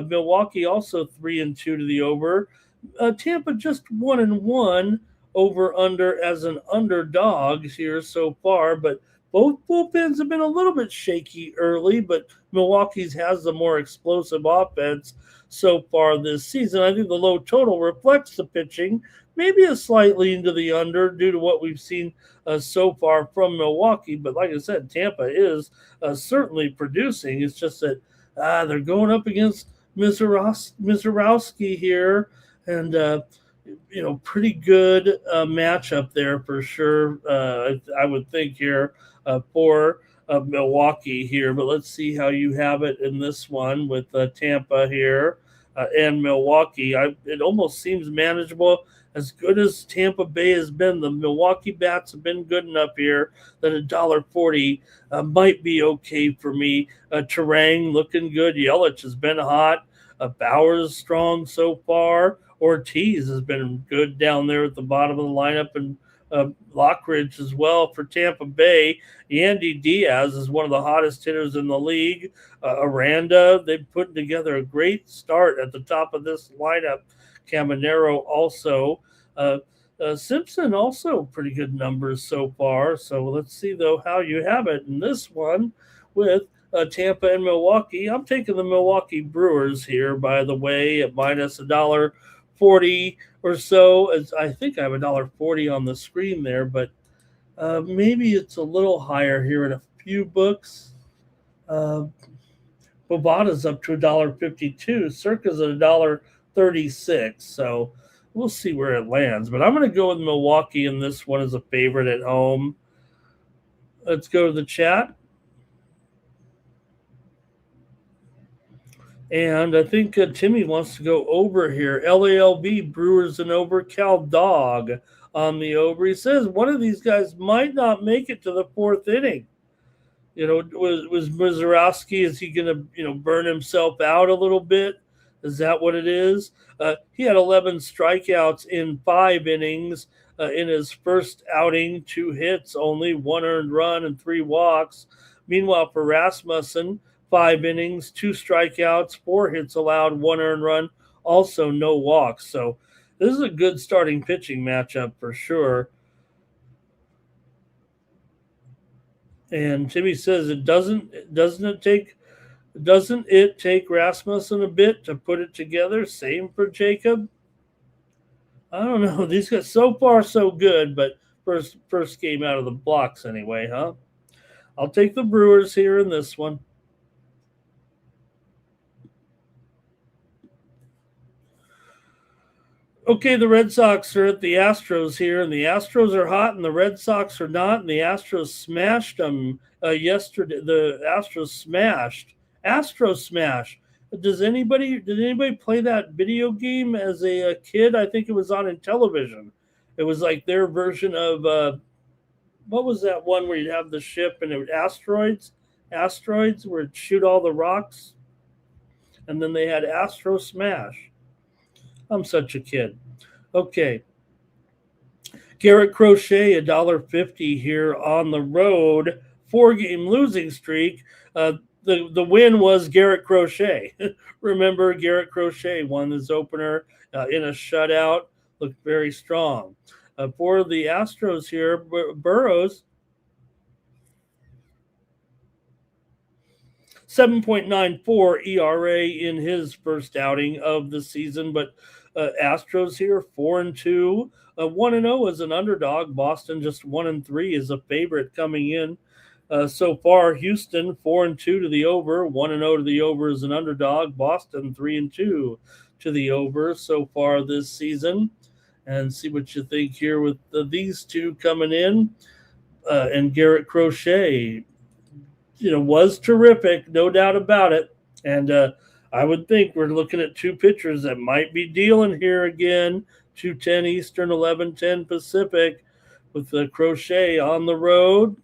Milwaukee also 3-2 to the over. Tampa just 1-1 over under as an underdog here so far, but both bullpens have been a little bit shaky early, but Milwaukee's has the more explosive offense so far this season. I think the low total reflects the pitching, maybe a slightly into the under due to what we've seen so far from Milwaukee. But like I said, Tampa is certainly producing. It's just that they're going up against Mizorowski here, and pretty good matchup there for sure. I would think here for Milwaukee here, but let's see how you have it in this one with Tampa here and Milwaukee. It almost seems manageable. As good as Tampa Bay has been, the Milwaukee bats have been good enough here that $1.40 might be okay for me. Terang looking good. Yelich has been hot. Bauer's strong so far. Ortiz has been good down there at the bottom of the lineup, and Lockridge as well for Tampa Bay. Yandy Diaz is one of the hottest hitters in the league. Aranda, they've put together a great start at the top of this lineup. Caminero also. Simpson also pretty good numbers so far. So let's see, though, how you have it in this one with Tampa and Milwaukee. I'm taking the Milwaukee Brewers here, by the way, at minus $1.40 or so. I think I have $1.40 on the screen there, but maybe it's a little higher here in a few books. Bovada's up to $1.52. Circa's at $1.36. So we'll see where it lands. But I'm going to go with Milwaukee in this one as a favorite at home. Let's go to the chat. And I think Timmy wants to go over here. LALB, Brewers and over. Cal Dog on the over. He says one of these guys might not make it to the fourth inning. Was Mizorowski, is he going to, burn himself out a little bit? Is that what it is? He had 11 strikeouts in 5 innings in his first outing, 2 hits, only 1 earned run and 3 walks. Meanwhile, for Rasmussen, 5 innings, 2 strikeouts, 4 hits allowed, 1 earned run, also no walks. So this is a good starting pitching matchup for sure. And Timmy says doesn't it take Rasmussen a bit to put it together? Same for Jacob. I don't know. These guys so far so good, but first game out of the blocks anyway, huh? I'll take the Brewers here in this one. Okay, the Red Sox are at the Astros here, and the Astros are hot, and the Red Sox are not, and the Astros smashed them yesterday. The Astros smashed. Astros smash. Did anybody play that video game as a kid? I think it was on in television. It was like their version of what was that one where you'd have the ship and it would asteroids where it'd shoot all the rocks, and then they had Astro Smash. I'm such a kid. Okay. Garrett Crochet, $1.50 here on the road. 4-game losing streak. The win was Garrett Crochet. Remember, Garrett Crochet won his opener in a shutout. Looked very strong. For the Astros here, Burrows, 7.94 ERA in his first outing of the season, but Astros here 4-2, 1-0 as an underdog. Boston just 1-3 as a favorite coming in. So far, Houston 4-2 to the over, 1-0 to the over as an underdog. Boston 3-2 to the over so far this season. And see what you think here with these two coming in. And Garrett Crochet, was terrific, no doubt about it. And I would think we're looking at two pitchers that might be dealing here again. 2:10 Eastern, 11:10 Pacific, with the Crochet on the road.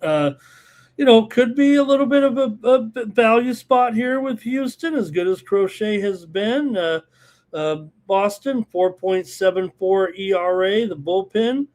Could be a little bit of a value spot here with Houston, as good as Crochet has been. Boston, 4.74 ERA, the bullpen.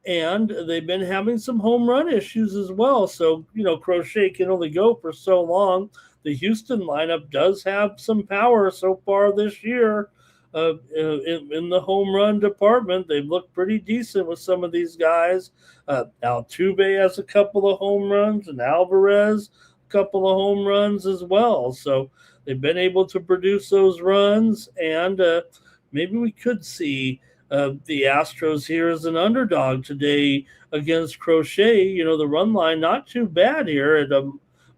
And they've been having some home run issues as well. So, Crochet can only go for so long. The Houston lineup does have some power so far this year in the home run department. They've looked pretty decent with some of these guys. Altuve has a couple of home runs, and Alvarez a couple of home runs as well. So they've been able to produce those runs, and maybe we could see the Astros here as an underdog today against Crochet. The run line not too bad here at a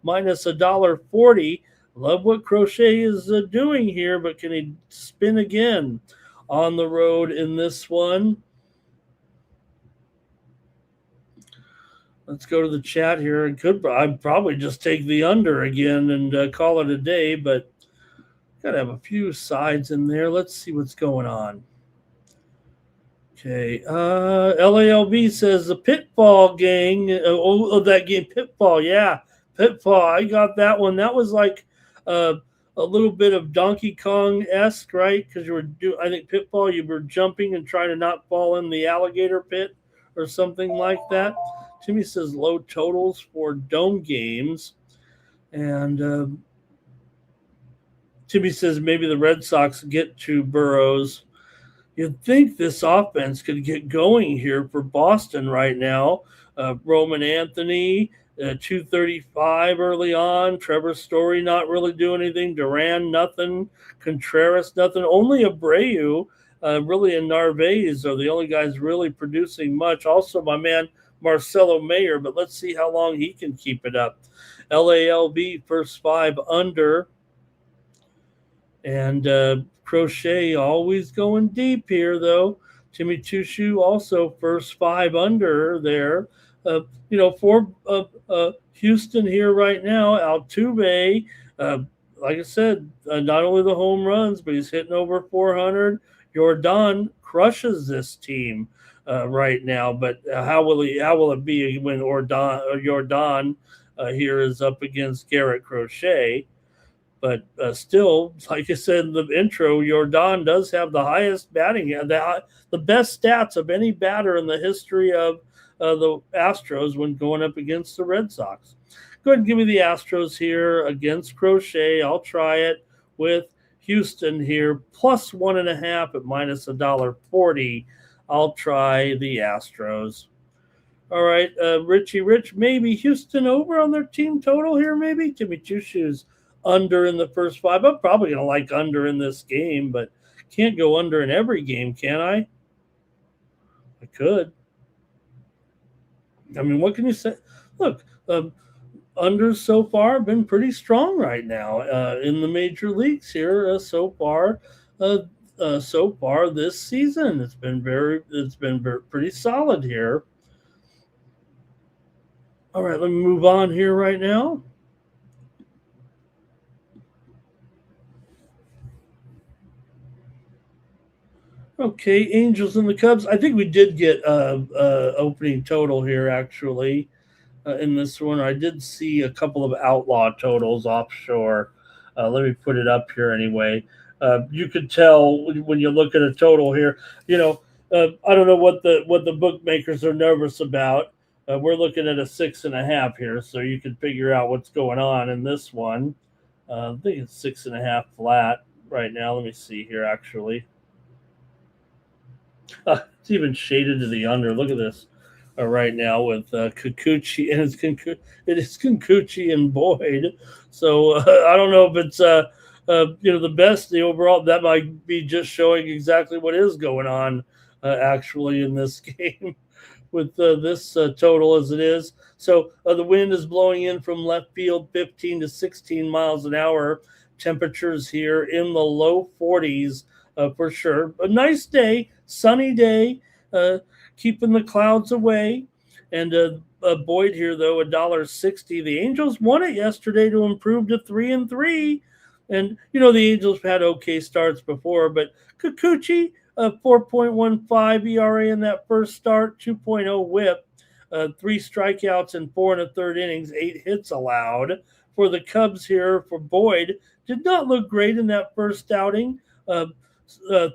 minus $1.40. Love what Crochet is doing here, but can he spin again on the road in this one? Let's go to the chat here. I'd probably just take the under again and call it a day, but got to have a few sides in there. Let's see what's going on. Okay, LALB says the Pitfall gang. That game, Pitfall, yeah, Pitfall. I got that one. That was like a little bit of Donkey Kong-esque, right? Because I think Pitfall, you were jumping and trying to not fall in the alligator pit or something like that. Timmy says low totals for dome games, and Timmy says maybe the Red Sox get to Burrows. You'd think this offense could get going here for Boston right now. Roman Anthony, 235 early on. Trevor Story not really doing anything. Duran, nothing. Contreras, nothing. Only Abreu, really, and Narvaez are the only guys really producing much. Also, my man Marcelo Mayer, but let's see how long he can keep it up. LALB, first 5 under. And Crochet always going deep here, though. Timmy Tushu also first 5 under there. For Houston here right now, Altuve, like I said, not only the home runs, but he's hitting over 400. Jordan crushes this team right now. But how will it be when Jordan here is up against Garrett Crochet? But still, like I said in the intro, Jordan does have the highest batting, the best stats of any batter in the history of the Astros when going up against the Red Sox. Go ahead and give me the Astros here against Crochet. I'll try it with Houston here, plus 1.5 at minus $1.40. I'll try the Astros. All right, Richie Rich, maybe Houston over on their team total here, maybe? Jimmy Two Shoes under in the first 5. I'm probably going to like under in this game, but can't go under in every game, can I? I could. I mean, what can you say? Look, unders so far have been pretty strong right now in the major leagues here so far this season. It's been pretty solid here. All right, let me move on here right now. Okay, Angels and the Cubs. I think we did get opening total here actually in this one. I did see a couple of outlaw totals offshore. Let me put it up here anyway. You could tell when you look at a total here. I don't know what the bookmakers are nervous about. We're looking at a 6.5 here, so you can figure out what's going on in this one. I think it's 6.5 flat right now. Let me see here actually. It's even shaded to the under. Look at this right now with Kikuchi, and it is Kikuchi and Boyd. So I don't know if it's the best. The overall that might be just showing exactly what is going on actually in this game with this total as it is. So the wind is blowing in from left field, 15 to 16 miles an hour. Temperatures here in the low 40s. For sure. A nice day, sunny day, keeping the clouds away. And Boyd here, though, $1.60. The Angels won it yesterday to improve to 3-3. And, the Angels have had okay starts before, but Kikuchi, 4.15 ERA in that first start, 2.0 whip, 3 strikeouts in 4 1/3 innings, 8 hits allowed. For the Cubs here, for Boyd, did not look great in that first outing. 7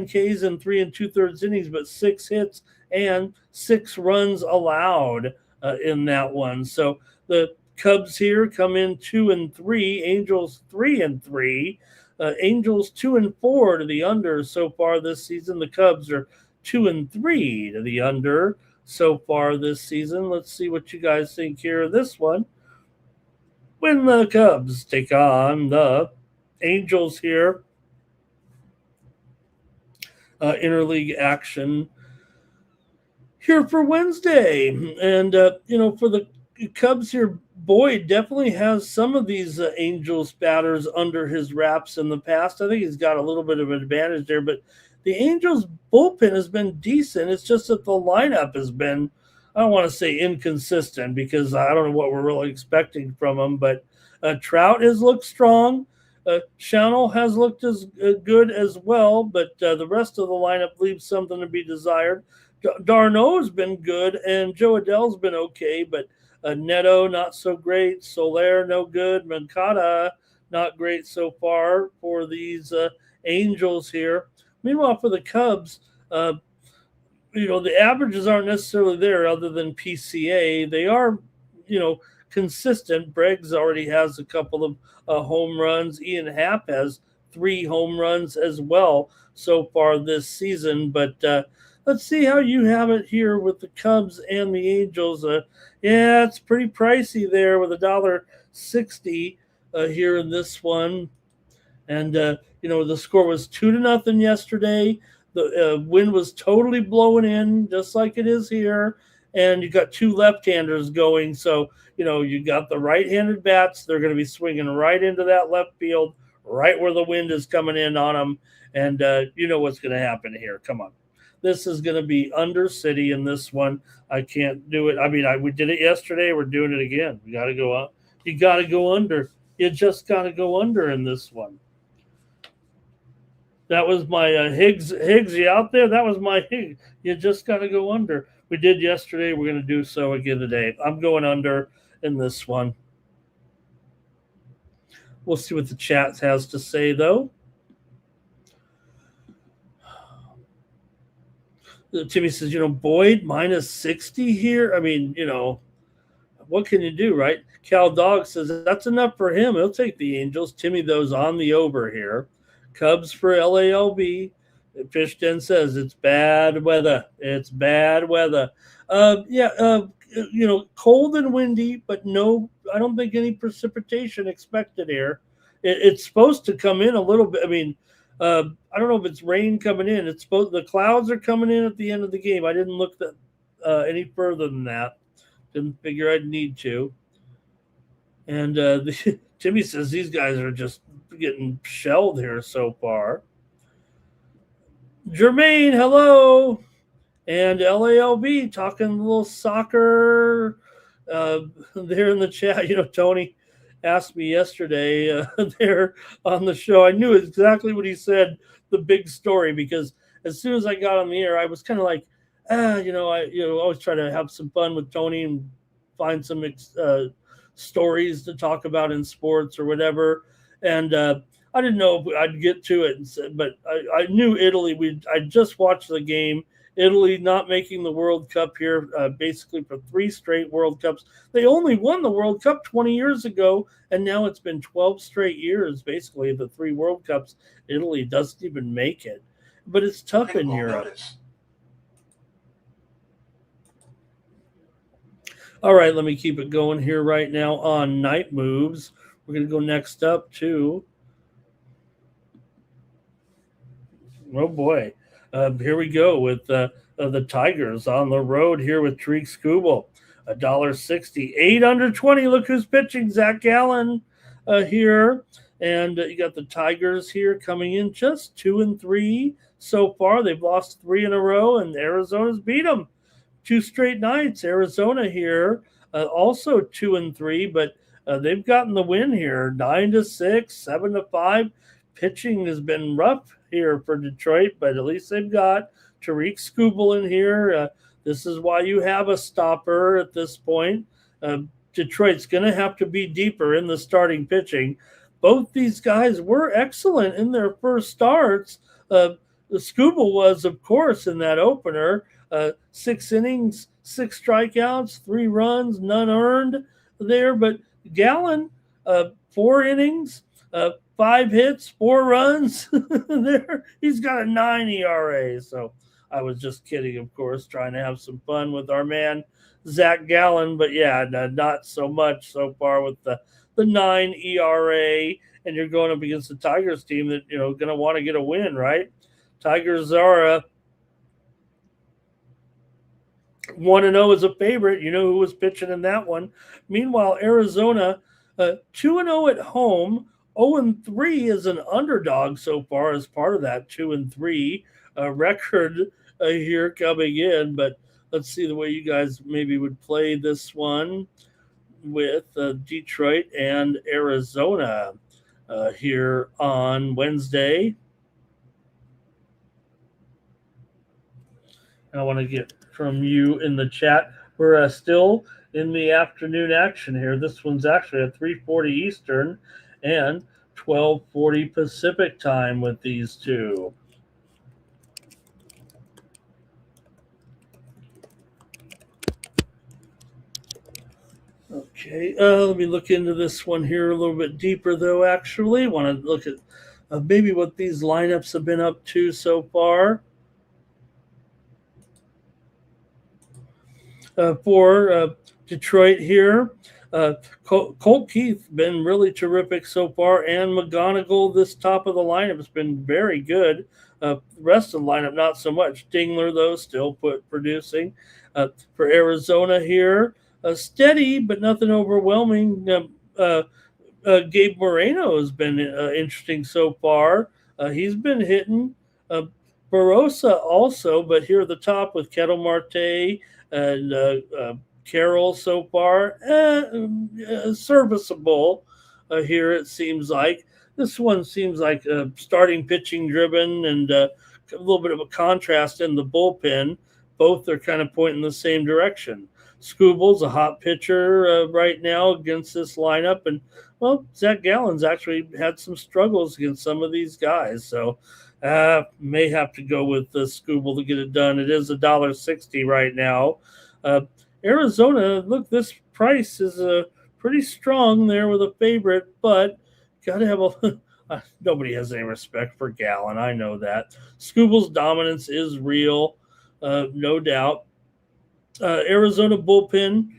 Ks in 3 2/3 innings, but 6 hits and 6 runs allowed in that one. So the Cubs here come in 2-3, Angels 3-3, Angels 2-4 to the under so far this season. The Cubs are 2-3 to the under so far this season. Let's see what you guys think here of this one. When the Cubs take on the Angels here. Interleague action here for Wednesday. And, for the Cubs here, Boyd definitely has some of these Angels batters under his wraps in the past. I think he's got a little bit of an advantage there, but the Angels bullpen has been decent. It's just that the lineup has been, I don't want to say inconsistent because I don't know what we're really expecting from them, but Trout has looked strong. Shannell has looked as good as well, but the rest of the lineup leaves something to be desired. Darno's been good, and Joe Adell's been okay, but Neto not so great. Soler no good. Mancada not great so far for these Angels here. Meanwhile, for the Cubs, the averages aren't necessarily there other than PCA. They are, consistent. Breggs already has a couple of home runs. Ian Happ has 3 home runs as well so far this season. But let's see how you have it here with the Cubs and the Angels. It's pretty pricey there with $1.60 here in this one. And, the score was 2-0 yesterday. The wind was totally blowing in just like it is here. And you got 2 left-handers going. So, you got the right-handed bats. They're going to be swinging right into that left field, right where the wind is coming in on them. And you know what's going to happen here. Come on. This is going to be under City in this one. I can't do it. I mean, we did it yesterday. We're doing it again. We got to go up. You got to go under. You just got to go under in this one. That was my Higgs. Higgs, you out there? That was my Higgs. You just got to go under. We did yesterday. We're going to do so again today. I'm going under in this one. We'll see what the chat has to say, though. Timmy says, Boyd minus 60 here. I mean, what can you do, right? Cal Dog says that's enough for him. He'll take the Angels. Timmy, those on the over here. Cubs for LALB. Fishden says it's bad weather. It's bad weather. Cold and windy, but no, I don't think any precipitation expected here. It's supposed to come in a little bit. I mean, I don't know if it's rain coming in. The clouds are coming in at the end of the game. I didn't look any further than that. Didn't figure I'd need to. And Timmy says these guys are just getting shelled here so far. Jermaine, hello. And LALB talking a little soccer there in the chat. Tony asked me yesterday there on the show. I knew exactly what he said, the big story, because as soon as I got on the air, I was kind of like, I always try to have some fun with Tony and find some stories to talk about in sports or whatever. And I didn't know if I'd get to it, but I knew Italy. I just watched the game. Italy not making the World Cup here, basically for 3 straight World Cups. They only won the World Cup 20 years ago, and now it's been 12 straight years, basically, the 3 World Cups. Italy doesn't even make it. But it's tough in Europe. All right, let me keep it going here right now on Night Moves. We're going to go next up to... Oh, boy. Here we go with the Tigers on the road here with Tariq Skubal. $1.60. 8 under 20. Look who's pitching. Zach Gallen here. And you got the Tigers here coming in just 2-3 so far. They've lost 3 in a row, and Arizona's beat them 2 straight nights. Arizona here also 2-3, but they've gotten the win here 9-6, 7-5. Pitching has been rough here for Detroit, but at least they've got Tariq Skubal in here. This is why you have a stopper at this point. Detroit's going to have to be deeper in the starting pitching. Both these guys were excellent in their first starts. Skubal was, of course, in that opener. 6 innings, 6 strikeouts, 3 runs, none earned there. But Gallen, 4 innings, 5 hits, 4 runs there. He's got a 9 ERA. So I was just kidding, of course, trying to have some fun with our man, Zach Gallen. But yeah, not so much so far with the 9 ERA. And you're going up against the Tigers team that, going to want to get a win, right? Tigers are 1-0 as a favorite. You know who was pitching in that one. Meanwhile, Arizona 2-0 at home. 0-3 as an underdog so far as part of that 2-3 record here coming in. But let's see the way you guys maybe would play this one with Detroit and Arizona here on Wednesday. I want to get from you in the chat. We're still in the afternoon action here. This one's actually at 3:40 Eastern and 12:40 Pacific time with these two. Okay, let me look into this one here a little bit deeper, though, actually. Want to look at maybe what these lineups have been up to so far. For Detroit here, Colt Keith been really terrific so far, and McGonigal, this top of the lineup, has been very good. The rest of the lineup, not so much. Dingler, though, still producing. For Arizona here, steady, but nothing overwhelming. Gabe Moreno has been interesting so far. He's been hitting. Barossa also, but here at the top with Kettle Marte and Carroll so far, serviceable here it seems like. This one seems like starting pitching driven and a little bit of a contrast in the bullpen. Both are kind of pointing the same direction. Skubal's a hot pitcher right now against this lineup, and well, Zach Gallen's actually had some struggles against some of these guys, so may have to go with Skubal to get it done. It is $1.60 right now. Uh, Arizona, look, this price is pretty strong there with a favorite, but got to have a nobody has any respect for Gallen. I know that. Skubal's dominance is real, no doubt. Arizona bullpen,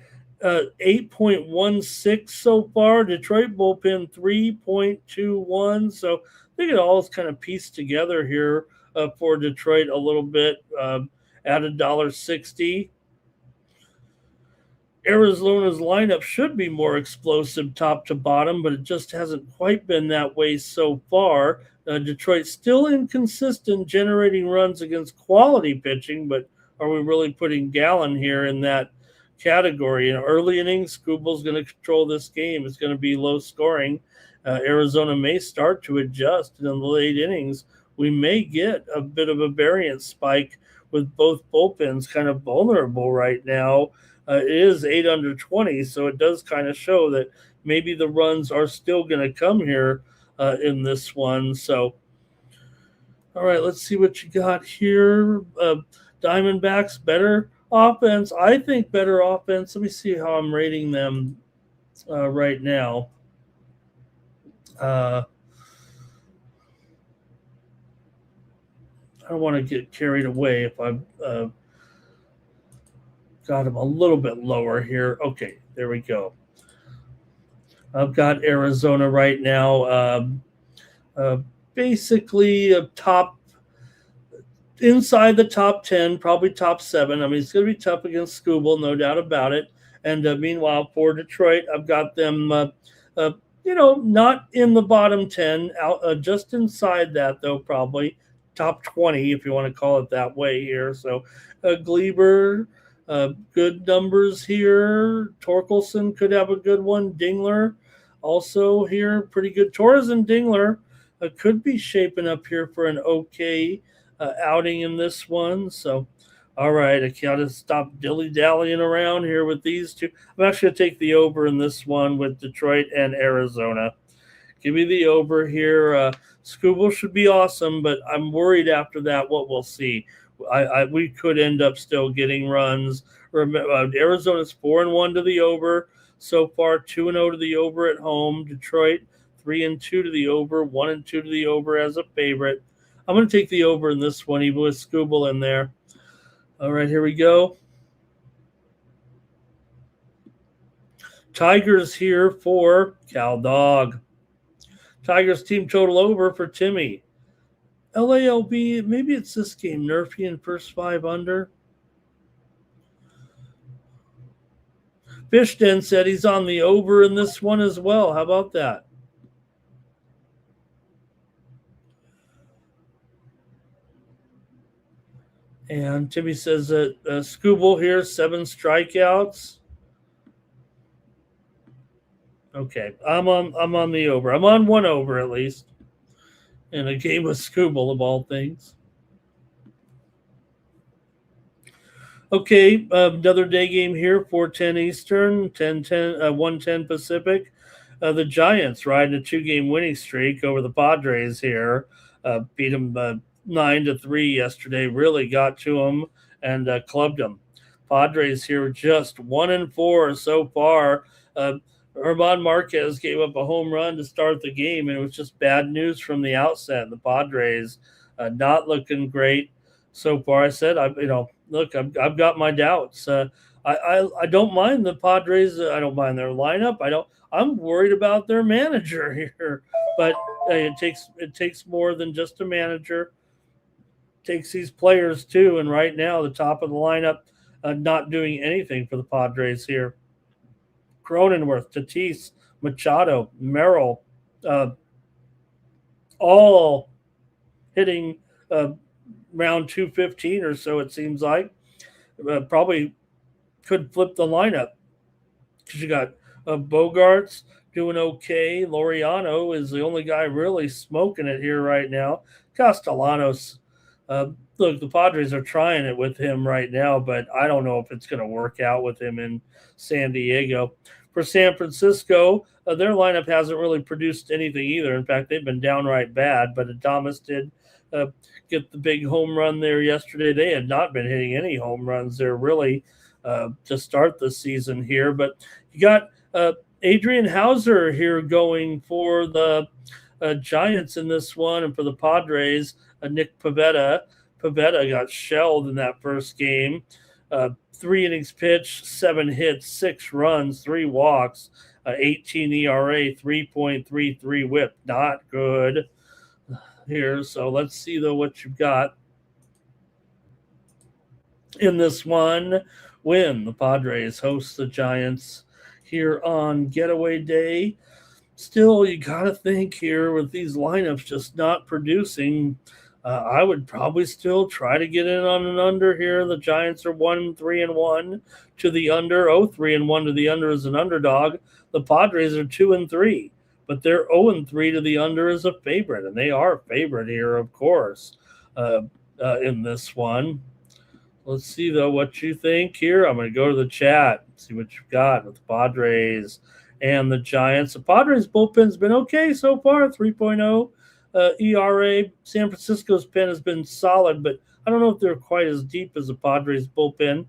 8.16 so far. Detroit bullpen, 3.21. So I think it all is kind of pieced together here for Detroit a little bit at $1.60. Arizona's lineup should be more explosive top to bottom, but it just hasn't quite been that way so far. Detroit still inconsistent, generating runs against quality pitching, but are we really putting Gallen here in that category? In early innings, Skubal's going to control this game. It's going to be low scoring. Arizona may start to adjust in the late innings. We may get a bit of a variance spike with both bullpens kind of vulnerable right now. It is 8 under 20, so it does kind of show that maybe the runs are still going to come here in this one. So, all right, let's see what you got here. Diamondbacks, better offense. I think better offense. Let me see how I'm rating them right now. I don't want to get carried away if I've got them a little bit lower here. Okay, there we go. I've got Arizona right now basically a top inside the top 10, probably top 7. I mean, it's going to be tough against Skubal, no doubt about it. And meanwhile, for Detroit, I've got them, not in the bottom 10, out just inside that, though, probably top 20, if you want to call it that way here. So Gleber, good numbers here. Torkelson could have a good one. Dingler also here, pretty good. Torres and Dingler could be shaping up here for an okay outing in this one. So, all right, I got to stop dilly-dallying around here with these two. I'm actually going to take the over in this one with Detroit and Arizona. Give me the over here. Skubal should be awesome, but I'm worried after that what we'll see. We could end up still getting runs. Arizona's 4-1 to the over so far, 2-0 to the over at home. Detroit 3-2 to the over, 1-2 to the over as a favorite. I'm going to take the over in this one, even with Skubal in there. All right, here we go. Tigers here for Cal Dog. Tigers team total over for Timmy. LALB, maybe it's this game. Nerfian first 5 under. Fishden said he's on the over in this one as well. How about that? And Timmy says that Skubal here, 7 strikeouts. Okay, I'm on the over. I'm on 1 over at least. In a game with Skubal of all things. Okay, another day game here, 4:10 Eastern, 1:10 Pacific. The Giants riding a 2-game winning streak over the Padres here. Beat them 9-3 yesterday. Really got to them and clubbed them. Padres here just 1-4 so far. Herman Marquez gave up a home run to start the game, and it was just bad news from the outset. The Padres not looking great so far. I said, look, I've got my doubts. I don't mind the Padres. I don't mind their lineup. I'm worried about their manager here, but it takes more than just a manager. It takes these players too, and right now the top of the lineup not doing anything for the Padres here. Cronenworth, Tatis, Machado, Merrill, all hitting round 215 or so, it seems like. Probably could flip the lineup because you got Bogarts, doing okay. Laureano is the only guy really smoking it here right now. Castellanos, uh, look, the Padres are trying it with him right now, but I don't know if it's going to work out with him in San Diego. For San Francisco, their lineup hasn't really produced anything either. In fact, they've been downright bad, but Adames did uh, get the big home run there yesterday. They had not been hitting any home runs there really to start the season here, but you got Adrian Hauser here going for the Giants in this one, and for the Padres, Nick Pivetta. Pivetta got shelled in that first game. 3 innings pitched, 7 hits, 6 runs, 3 walks, 18 ERA, 3.33 WHIP. Not good here. So let's see though what you've got in this one. When the Padres host the Giants here on Getaway Day. Still, you got to think here with these lineups just not producing. I would probably still try to get in on an under here. The Giants are 1-3-1 to the under, 0-3-1 to the under as an underdog. The Padres are 2-3, but they're 0-3 to the under as a favorite, and they are a favorite here, of course, in this one. Let's see, though, what you think here. I'm going to go to the chat, see what you've got with the Padres and the Giants. The Padres bullpen's been okay so far, 3.0 ERA. San Francisco's pen has been solid, but I don't know if they're quite as deep as the Padres bullpen.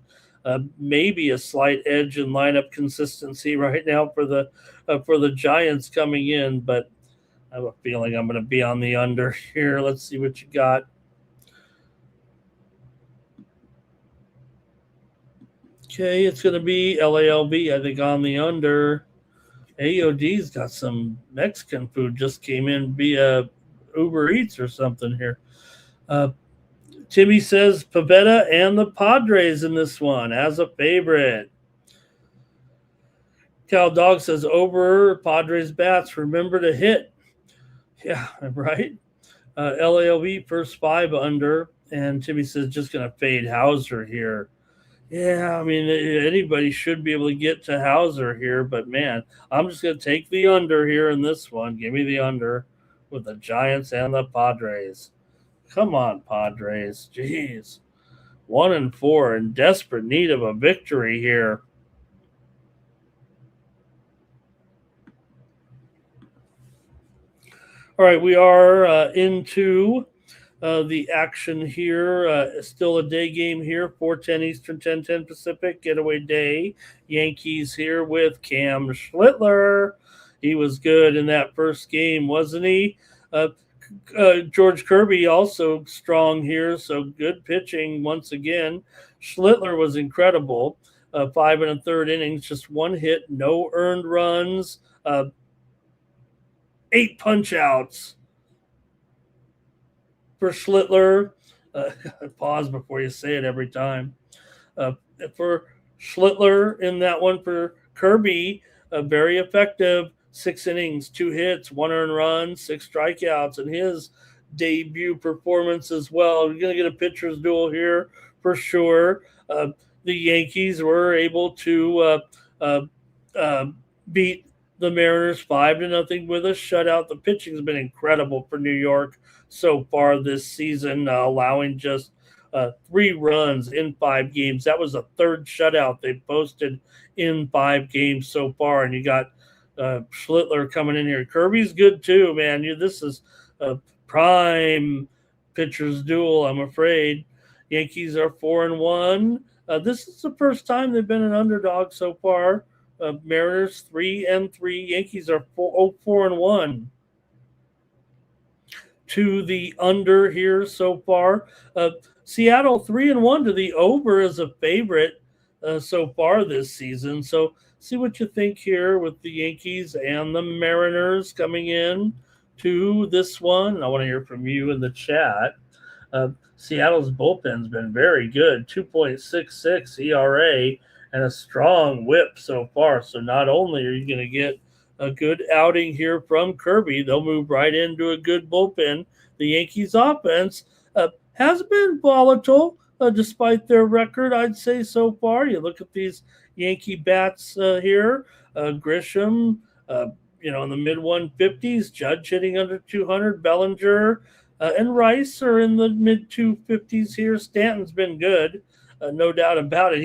Maybe a slight edge in lineup consistency right now for the Giants coming in, but I have a feeling I'm going to be on the under here. Let's see what you got. Okay, it's going to be LALB, I think, on the under. AOD's got some Mexican food just came in via Uber Eats or something here. Timmy says Pivetta and the Padres in this one as a favorite. Cal Dog says over Padres bats. Remember to hit. Yeah, right. LALB first 5 under. And Timmy says just going to fade Hauser here. Yeah, I mean, anybody should be able to get to Hauser here, but man, I'm just going to take the under here in this one. Give me the under with the Giants and the Padres. Come on, Padres. Jeez. 1-4 in desperate need of a victory here. All right, we are into the action here. Still a day game here, 4:10 Eastern, 10:10 Pacific, getaway day. Yankees here with Cam Schlittler. He was good in that first game, wasn't he? George Kirby also strong here, so good pitching once again. Schlittler was incredible. 5 1/3 innings, just 1 hit, no earned runs, 8 punch outs for Schlittler. Pause before you say it every time. For Schlittler in that one. For Kirby, very effective. 6 innings, 2 hits, 1 earned run, 6 strikeouts in his debut performance as well. We're going to get a pitcher's duel here for sure. The Yankees were able to beat the Mariners 5-0 with a shutout. The pitching has been incredible for New York so far this season, allowing just 3 runs in 5 games. That was the 3rd shutout they've posted in 5 games so far. And you got Schlittler coming in here. Kirby's good too, man. This is a prime pitcher's duel, I'm afraid. Yankees are 4-1. This is the first time they've been an underdog so far. Mariners 3-3. Yankees are 4-1 to the under here so far. Seattle 3-1 to the over as a favorite so far this season. So see what you think here with the Yankees and the Mariners coming in to this one. I want to hear from you in the chat. Seattle's bullpen's been very good, 2.66 ERA and a strong whip so far. So not only are you going to get a good outing here from Kirby, they'll move right into a good bullpen. The Yankees offense has been volatile despite their record, I'd say, so far. You look at these Yankee bats here, Grisham, in the mid 150s. Judge hitting under 200. Bellinger and Rice are in the mid 250s here. Stanton's been good, no doubt about it.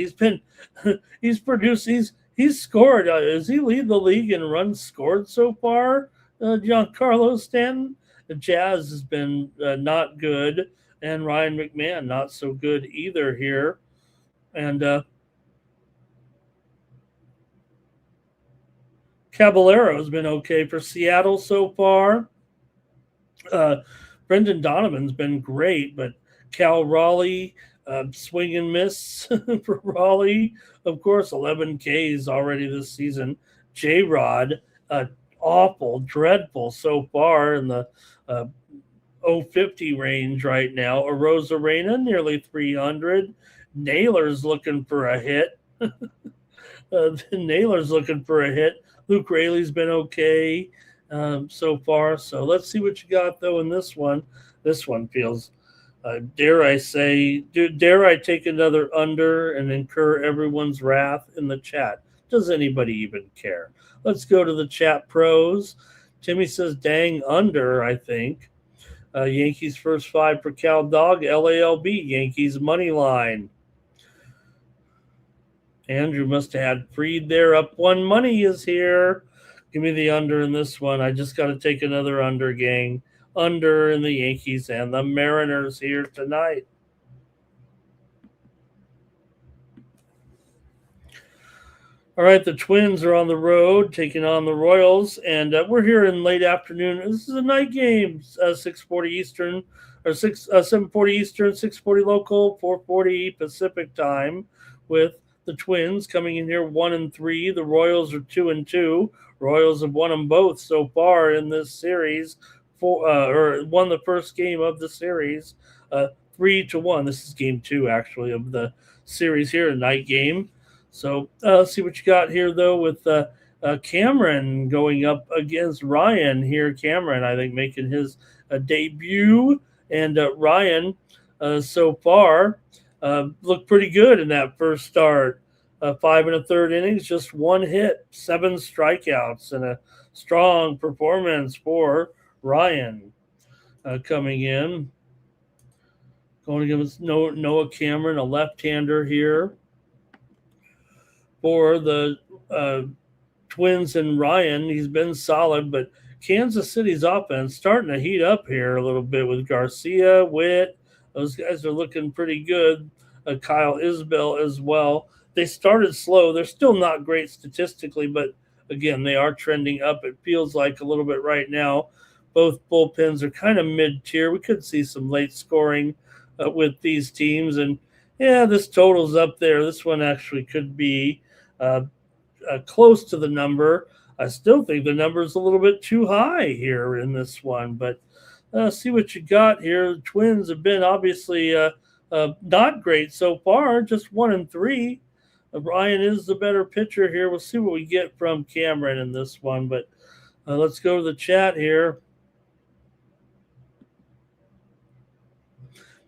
He's produced. He's scored. Does he lead the league in runs scored so far? Giancarlo Stanton. The Jazz has been not good, and Ryan McMahon not so good either here. And Caballero's been okay for Seattle so far. Brendan Donovan's been great, but Cal Raleigh, swing and miss for Raleigh. Of course, 11 Ks already this season. J-Rod, awful, dreadful so far in the 050 range right now. Arozarena, nearly 300. Naylor's looking for a hit. Naylor's looking for a hit. Luke Rayleigh's been okay so far. So let's see what you got, though, in this one. This one feels, dare I take another under and incur everyone's wrath in the chat? Does anybody even care? Let's go to the chat pros. Timmy says, dang under, I think. Yankees first five for Cal Dog. LALB, Yankees money line. Andrew must have had Freed there. Up one money is here. Give me the under in this one. I just got to take another under, gang. Under in the Yankees and the Mariners here tonight. All right, the Twins are on the road taking on the Royals, and we're here in late afternoon. This is a night game, 6:40 Eastern, or 7:40 Eastern, 6:40 local, 4:40 Pacific time, with the Twins coming in here 1-3. The Royals are 2-2. Royals have won them both so far in this series, or won the first game of the series, 3-1. This is game 2 actually of the series here, a night game. So let's see what you got here, though, with Cameron going up against Ryan here. Cameron, I think, making his debut. And Ryan, so far, looked pretty good in that first start. 5 1/3 innings, just one hit, 7 strikeouts, and a strong performance for Ryan coming in. Going against Noah Cameron, a left-hander here. For the Twins and Ryan, he's been solid, but Kansas City's offense starting to heat up here a little bit with Garcia, Witt. Those guys are looking pretty good. Kyle Isbell as well. They started slow. They're still not great statistically, but again, they are trending up. It feels like a little bit right now. Both bullpens are kind of mid-tier. We could see some late scoring with these teams, and yeah, this total's up there. This one actually could be close to the number. I still think the number is a little bit too high here in this one, but see what you got here. The Twins have been obviously not great so far, just 1-3. Ryan is the better pitcher here. We'll see what we get from Cameron in this one, but let's go to the chat here.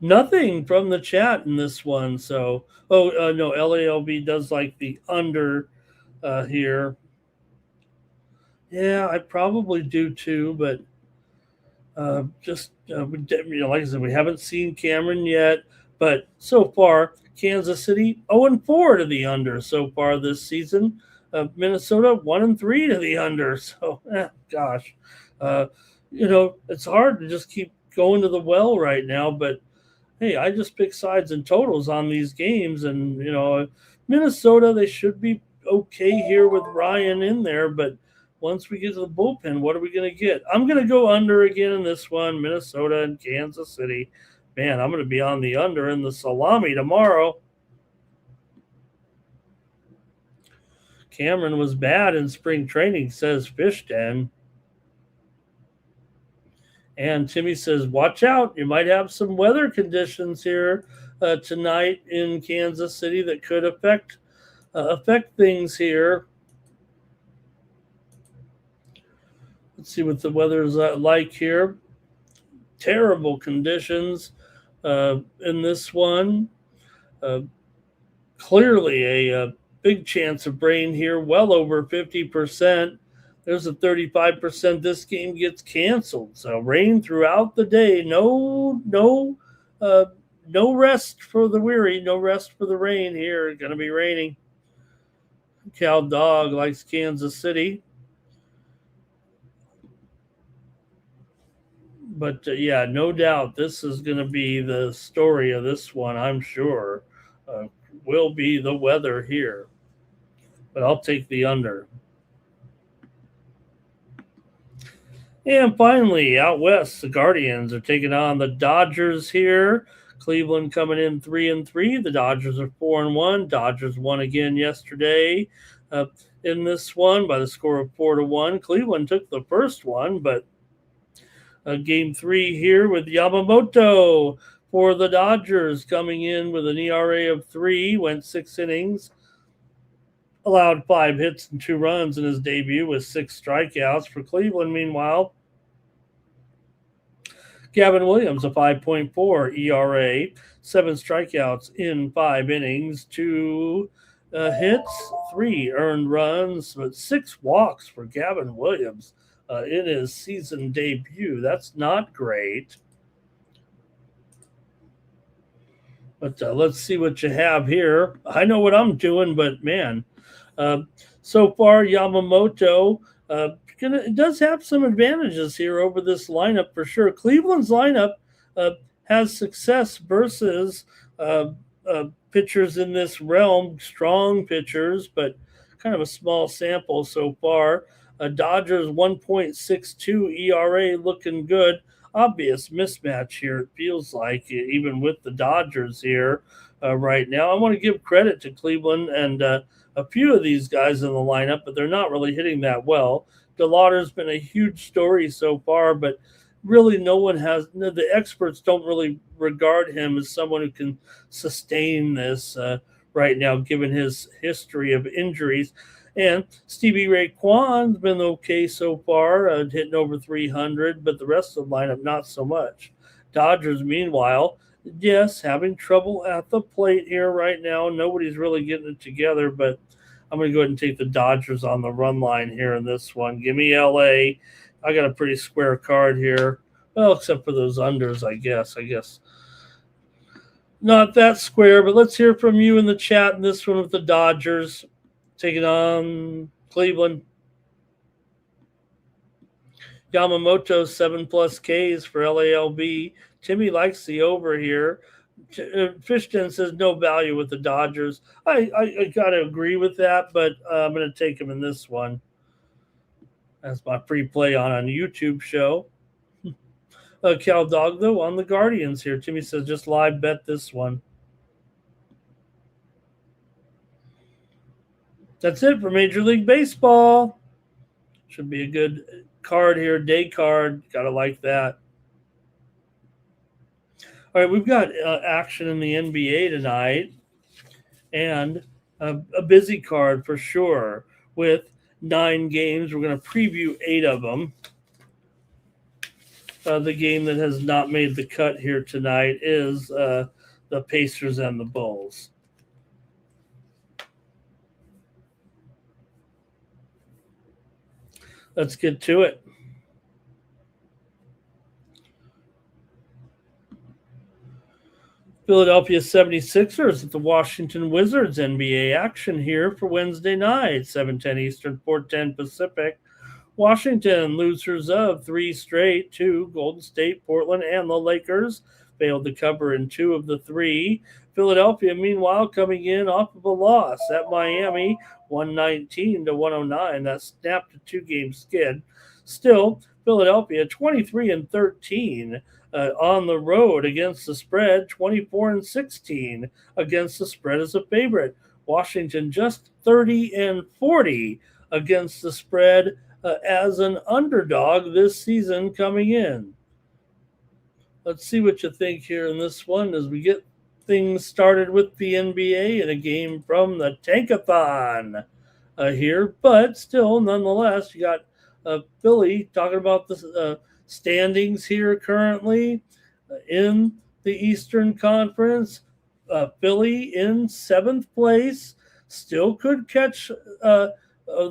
Nothing from the chat in this one. So, no, LALB does like the under here. Yeah, I probably do too, but like I said, we haven't seen Cameron yet. But so far, Kansas City 0-4 to the under so far this season. Minnesota 1-3 to the under. So, gosh, it's hard to just keep going to the well right now, but hey, I just pick sides and totals on these games. And, Minnesota, they should be okay here with Ryan in there. But once we get to the bullpen, what are we going to get? I'm going to go under again in this one, Minnesota and Kansas City. Man, I'm going to be on the under in the salami tomorrow. Cameron was bad in spring training, says Fish Den. And Timmy says, watch out. You might have some weather conditions here tonight in Kansas City that could affect things here. Let's see what the weather is like here. Terrible conditions in this one. Clearly a big chance of rain here, well over 50%. There's a 35% this game gets canceled. So rain throughout the day. No rest for the weary. No rest for the rain here. Going to be raining. Cal Dog likes Kansas City. But yeah, no doubt this is going to be the story of this one, I'm sure. Will be the weather here. But I'll take the under. And finally, out west, the Guardians are taking on the Dodgers here. Cleveland coming in 3-3. The Dodgers are 4-1. Dodgers won again yesterday in this one by the score of 4-1. Cleveland took the first one, but game 3 here with Yamamoto for the Dodgers coming in with an ERA of 3, went 6 innings, allowed 5 hits and 2 runs in his debut with 6 strikeouts. For Cleveland, meanwhile, Gavin Williams, a 5.4 ERA, 7 strikeouts in 5 innings, 2 hits, 3 earned runs, but 6 walks for Gavin Williams in his season debut. That's not great. But let's see what you have here. I know what I'm doing, but man, so far Yamamoto does have some advantages here over this lineup for sure. Cleveland's lineup has success versus pitchers in this realm, strong pitchers, but kind of a small sample so far. Dodgers 1.62 ERA looking good. Obvious mismatch here, it feels like, even with the Dodgers here right now. I want to give credit to Cleveland and a few of these guys in the lineup, but they're not really hitting that well. DeLauder's been a huge story so far, but really the experts don't really regard him as someone who can sustain this right now, given his history of injuries. And Stevie Ray Kwan's been okay so far, hitting over 300, but the rest of the lineup, not so much. Dodgers, meanwhile, yes, having trouble at the plate here right now. Nobody's really getting it together, but I'm going to go ahead and take the Dodgers on the run line here in this one. Give me LA. I got a pretty square card here. Well, except for those unders, I guess. Not that square, but let's hear from you in the chat in this one with the Dodgers taking on Cleveland. Yamamoto 7+ Ks for LALB. Timmy likes the over here. Fishton says no value with the Dodgers. I got to agree with that, but I'm going to take him in this one. That's my free play on a YouTube show. Cal Dog, though, on the Guardians here. Timmy says just live bet this one. That's it for Major League Baseball. Should be a good card here, day card. Got to like that. All right, we've got action in the NBA tonight, and a busy card for sure with 9 games. We're going to preview 8 of them. The game that has not made the cut here tonight is the Pacers and the Bulls. Let's get to it. Philadelphia 76ers at the Washington Wizards. NBA action here for Wednesday night, 7:10 Eastern, 4:10 Pacific. Washington, losers of 3 straight to Golden State, Portland, and the Lakers. Failed to cover in 2 of the 3. Philadelphia, meanwhile, coming in off of a loss at Miami, 119-109. That snapped a 2-game skid. Still, Philadelphia 23-13 on the road against the spread, 24-16 against the spread as a favorite. Washington just 30-40 against the spread as an underdog this season coming in. Let's see what you think here in this one as we get things started with the NBA and a game from the Tankathon here. But still, nonetheless, you got Philly talking about the standings here currently in the Eastern Conference. Philly in 7th place, still could catch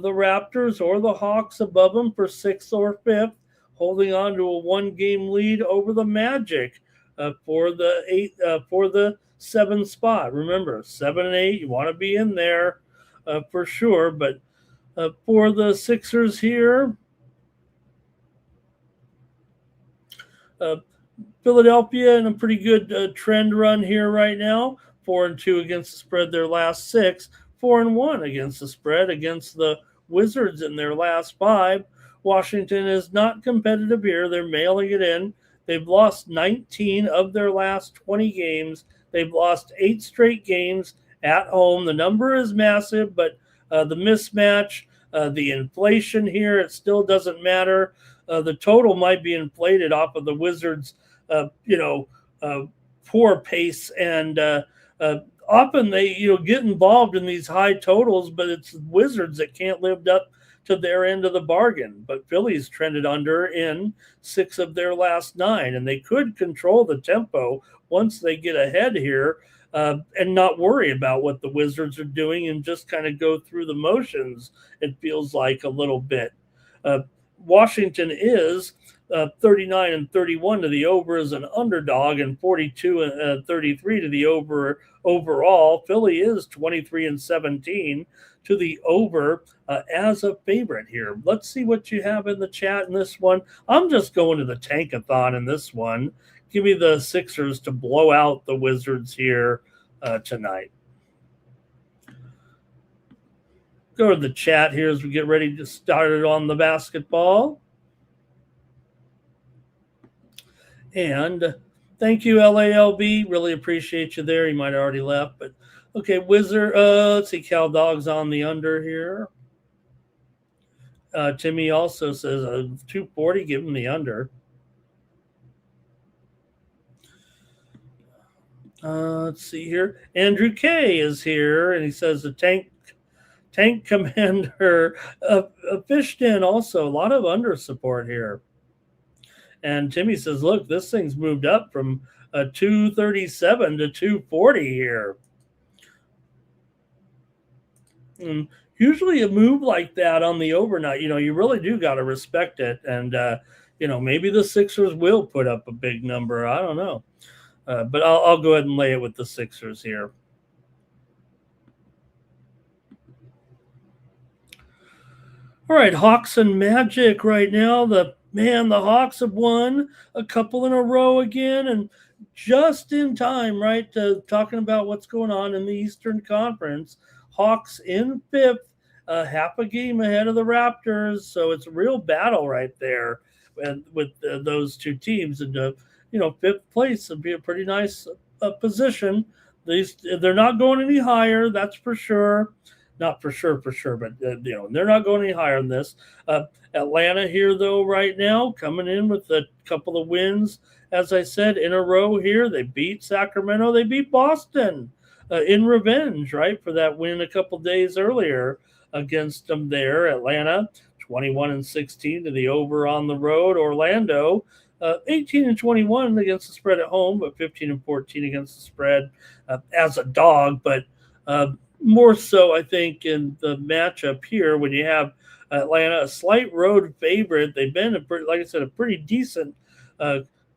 the Raptors or the Hawks above them for sixth or fifth, holding on to a one-game lead over the Magic for the seventh spot. Remember, 7 and 8, you want to be in there for sure. But for the Sixers here, Philadelphia in a pretty good trend run here right now. 4-2 against the spread their last six. 4-1 against the spread against the Wizards in their last five. Washington is not competitive here. They're mailing it in. They've lost 19 of their last 20 games. They've lost 8 straight games at home. The number is massive, but the mismatch, the inflation here, it still doesn't matter. The total might be inflated off of the Wizards' poor pace, and often they get involved in these high totals, but it's Wizards that can't live up to their end of the bargain. But Philly's trended under in 6 of their last 9, and they could control the tempo once they get ahead here and not worry about what the Wizards are doing and just kind of go through the motions, it feels like a little bit. Washington is 39-31 to the over as an underdog and 42-33 to the over overall. Philly is 23-17 to the over as a favorite here. Let's see what you have in the chat in this one. I'm just going to the tankathon in this one. Give me the Sixers to blow out the Wizards here tonight. Go to the chat here as we get ready to start it on the basketball. And thank you, LALB. Really appreciate you there. You might have already left, but okay, Wizard. Let's see, Cal Dog's on the under here. Timmy also says 240. Give him the under. Let's see here. Andrew K is here, and he says the tank commander fished in also. A lot of under support here. And Timmy says, look, this thing's moved up from 237 to 240 here. And usually a move like that on the overnight, you really do got to respect it. And, maybe the Sixers will put up a big number. I don't know. But I'll go ahead and lay it with the Sixers here. All right, Hawks and Magic right now. The Hawks have won a couple in a row again, and just in time, right, talking about what's going on in the Eastern Conference. Hawks in fifth, half a game ahead of the Raptors, so it's a real battle right there with those two teams. And, fifth place would be a pretty nice position. They're not going any higher, that's for sure. Not for sure, but they're not going any higher than this. Atlanta here, though, right now, coming in with a couple of wins, as I said, in a row here. They beat Sacramento. They beat Boston in revenge, right, for that win a couple days earlier against them there. Atlanta, 21-16 to the over on the road. Orlando, 18-21 against the spread at home, but 15-14 against the spread as a dog. But more so, I think, in the matchup here when you have Atlanta, a slight road favorite. They've been, like I said, a pretty decent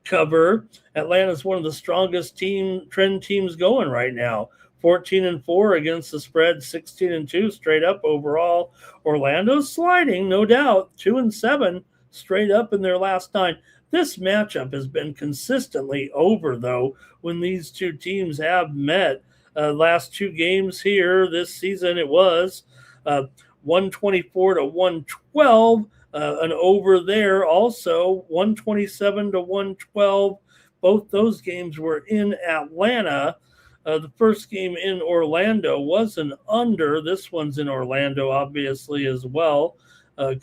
cover. Atlanta's one of the strongest trend teams going right now. 14-4 against the spread, 16-2 straight up overall. Orlando's sliding, no doubt, 2-7 straight up in their last 9. This matchup has been consistently over, though, when these two teams have met. Last 2 games here this season, it was 124 to 112, an over there also 127 to 112. Both those games were in Atlanta. The first game in Orlando was an under. This one's in Orlando, obviously, as well,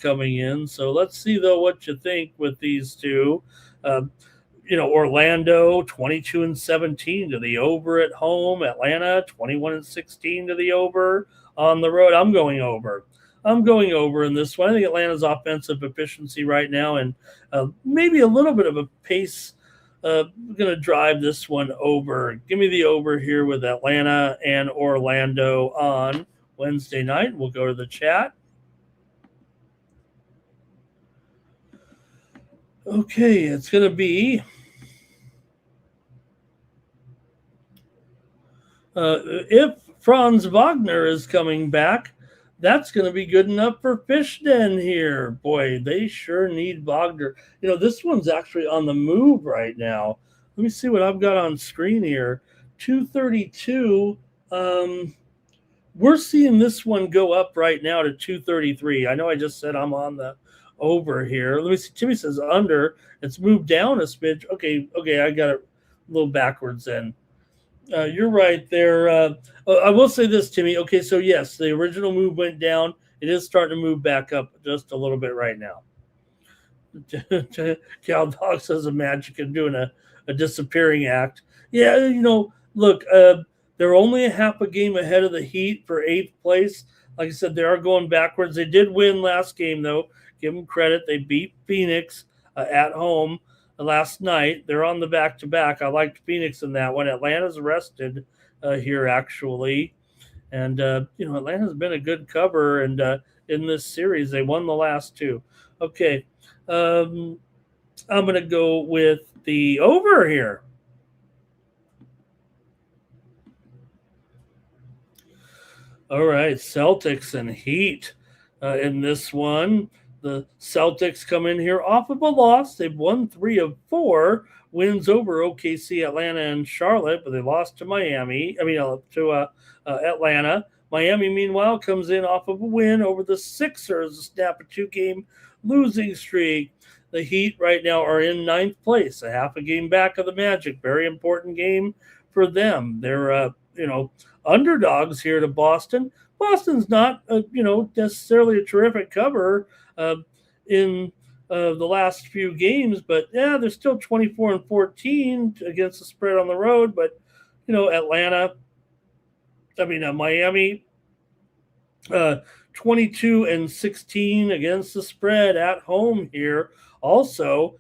coming in. So let's see, though, what you think with these two. Orlando 22-17 to the over at home. Atlanta 21-16 to the over on the road. I'm going over in this one. I think Atlanta's offensive efficiency right now and maybe a little bit of a pace going to drive this one over. Give me the over here with Atlanta and Orlando on Wednesday night. We'll go to the chat. Okay, it's going to be if Franz Wagner is coming back, that's going to be good enough for Fish Den here. Boy, they sure need Wagner. This one's actually on the move right now. Let me see what I've got on screen here. 232. We're seeing this one go up right now to 233. I know I just said I'm on the over here. Let me see. Timmy says under. It's moved down a smidge. Okay, I got it a little backwards then. You're right there. I will say this, Timmy. Okay, so yes, the original move went down. It is starting to move back up just a little bit right now. Cal Dog says a magic of doing a disappearing act. Yeah, look, they're only a half a game ahead of the Heat for eighth place. Like I said, they are going backwards. They did win last game, though. Give them credit. They beat Phoenix at home last night. They're on the back to back. I liked Phoenix in that one. Atlanta's rested here, actually. And, Atlanta's been a good cover. And in this series, they won the last two. Okay. I'm going to go with the over here. All right, Celtics and Heat in this one. The Celtics come in here off of a loss. They've won 3 of 4 wins over OKC, Atlanta, and Charlotte, but they lost to Miami. To Atlanta. Miami, meanwhile, comes in off of a win over the Sixers to snap a 2-game losing streak. The Heat right now are in ninth place, a half a game back of the Magic. Very important game for them. They're underdogs here to Boston. Boston's not necessarily a terrific cover in the last few games, but yeah, they're still 24-14 against the spread on the road. But Miami, 22-16 against the spread at home here. Also,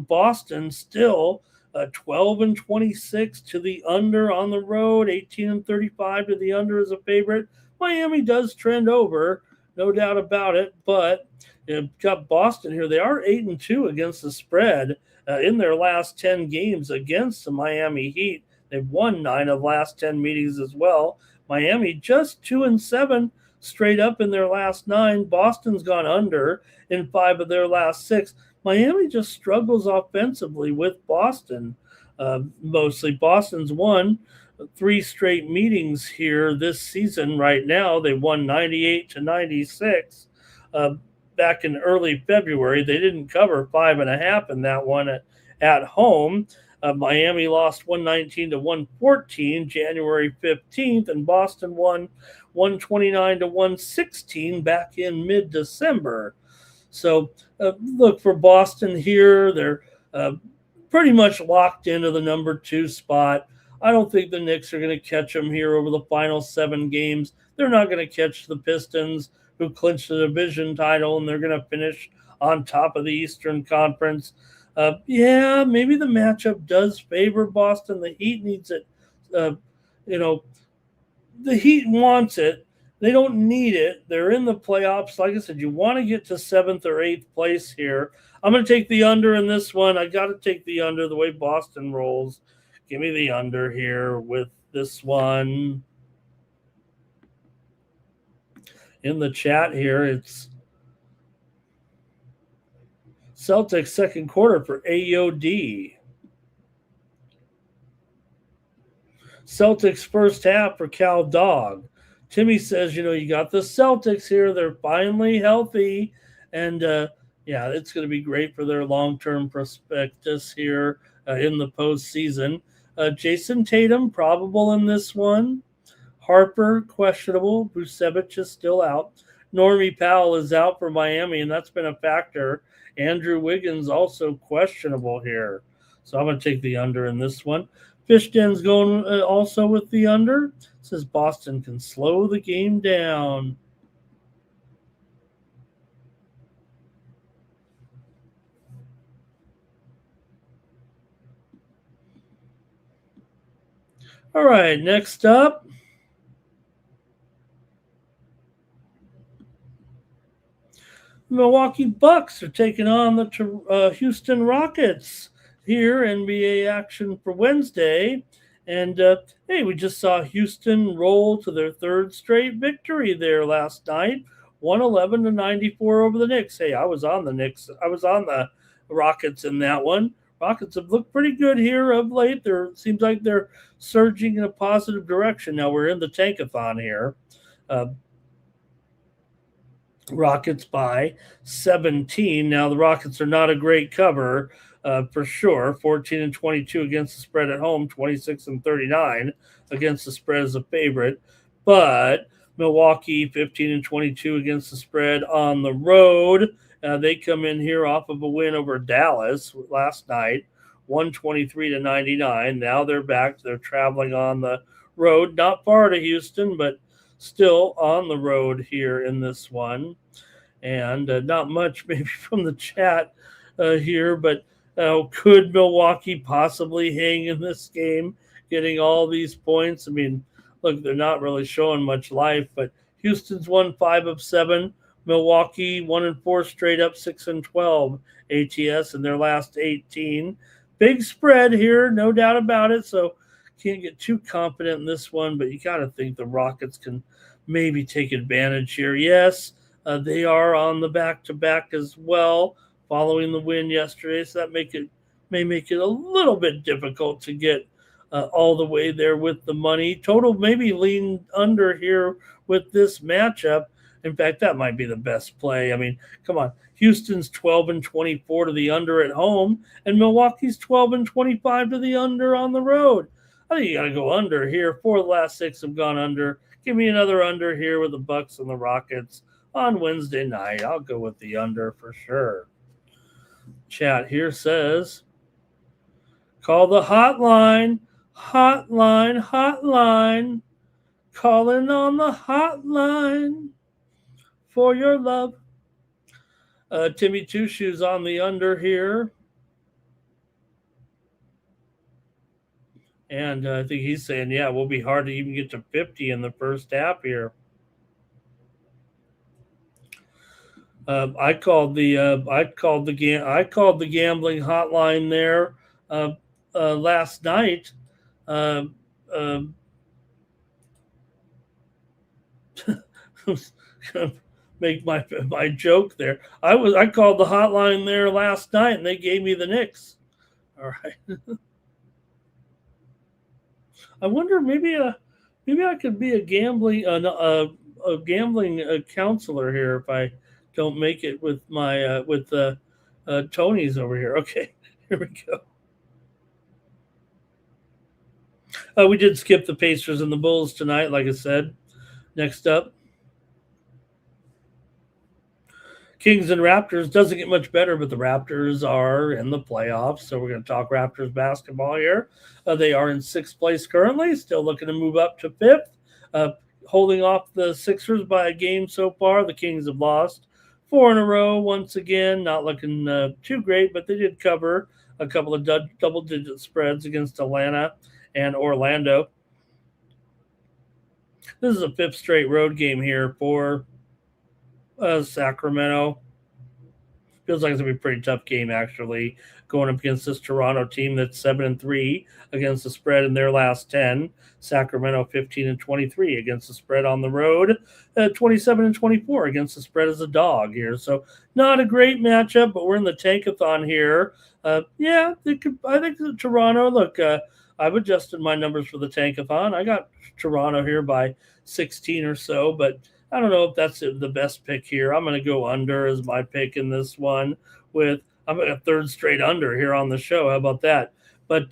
Boston still 12-26 to the under on the road, 18-35 to the under as a favorite. Miami does trend over, no doubt about it, but got Boston here. They are 8-2 against the spread in their last 10 games against the Miami Heat. They've won 9 of the last 10 meetings as well. Miami just 2-7 straight up in their last 9. Boston's gone under in 5 of their last 6. Miami just struggles offensively with Boston. Mostly Boston's won 3 straight meetings here this season. Right now, they won 98-96. Back in early February, they didn't cover 5.5 in that one at home. Miami lost 119-114 January 15th, and Boston won 129-116 back in mid-December. So look for Boston here. They're pretty much locked into the number 2 spot. I don't think the Knicks are going to catch them here over the final 7 games. They're not going to catch the Pistons, who clinched the division title, and they're going to finish on top of the Eastern Conference. Maybe the matchup does favor Boston. The Heat needs it. The Heat wants it. They don't need it. They're in the playoffs. Like I said, you want to get to 7th or 8th place here. I'm going to take the under in this one. I got to take the under the way Boston rolls. Give me the under here with this one. In the chat here, it's Celtics second quarter for AOD. Celtics first half for Cal Dog. Timmy says, you got the Celtics here. They're finally healthy. And, it's going to be great for their long-term prospectus here in the postseason. Jason Tatum, probable in this one. Harper, questionable. Vucevic is still out. Normie Powell is out for Miami, and that's been a factor. Andrew Wiggins also questionable here. So I'm going to take the under in this one. Fishden's going also with the under. Says Boston can slow the game down. All right, next up. Milwaukee Bucks are taking on the Houston Rockets here, NBA action for Wednesday. And hey, we just saw Houston roll to their third straight victory there last night, 111-94 over the Knicks. Hey, I was on the Knicks. I was on the Rockets in that one. Rockets have looked pretty good here of late. There seems like they're surging in a positive direction. Now we're in the tankathon here. Uh, Rockets by 17. Now the Rockets are not a great cover for sure. 14-22 against the spread at home, 26-39 against the spread as a favorite. But Milwaukee 15-22 against the spread on the road. They come in here off of a win over Dallas last night, 123-99. Now they're back. They're traveling on the road, not far to Houston, but still on the road here in this one. And not much maybe from the chat here, but could Milwaukee possibly hang in this game, getting all these points? I mean, look, they're not really showing much life, but Houston's won 5 of 7. Milwaukee 1-4 straight up, 6-12 ATS in their last 18. Big spread here, no doubt about it. So can't get too confident in this one, but you got to think the Rockets can maybe take advantage here. Yes, they are on the back-to-back as well, following the win yesterday, so that may make it a little bit difficult to get all the way there with the money. Total maybe lean under here with this matchup. In fact, that might be the best play. I mean, come on. Houston's 12-24 to the under at home, and Milwaukee's 12-25 to the under on the road. I think you got to go under here. 4 of the last 6 have gone under. Give me another under here with the Bucks and the Rockets on Wednesday night. I'll go with the under for sure. Chat here says, call the hotline, hotline, hotline. Calling on the hotline for your love. Timmy Two Shoes on the under here. And I think he's saying, yeah, it will be hard to even get to 50 in the first half here. I called the gambling hotline there last night. Make my joke there. I called the hotline there last night, and they gave me the Knicks. All right. I wonder maybe I could be a gambling counselor here if I don't make it with my Tony's over here. Okay, here we go. We did skip the Pacers and the Bulls tonight, like I said. Next up, Kings and Raptors. Doesn't get much better, but the Raptors are in the playoffs, so we're going to talk Raptors basketball here. They are in 6th place currently, still looking to move up to 5th. Holding off the Sixers by a game so far. The Kings have lost 4 in a row once again. Not looking too great, but they did cover a couple of double-digit spreads against Atlanta and Orlando. This is a 5th straight road game here for Sacramento. Feels like it's going to be a pretty tough game, actually, going up against this Toronto team that's 7-3 against the spread in their last 10. Sacramento 15-23 against the spread on the road. 27-24 against the spread as a dog here. So not a great matchup, but we're in the tankathon here. I think Toronto, look, I've adjusted my numbers for the tankathon. I got Toronto here by 16 or so, but I don't know if that's the best pick here. I'm going to go under as my pick in this one. I'm at a 3rd straight under here on the show. How about that? But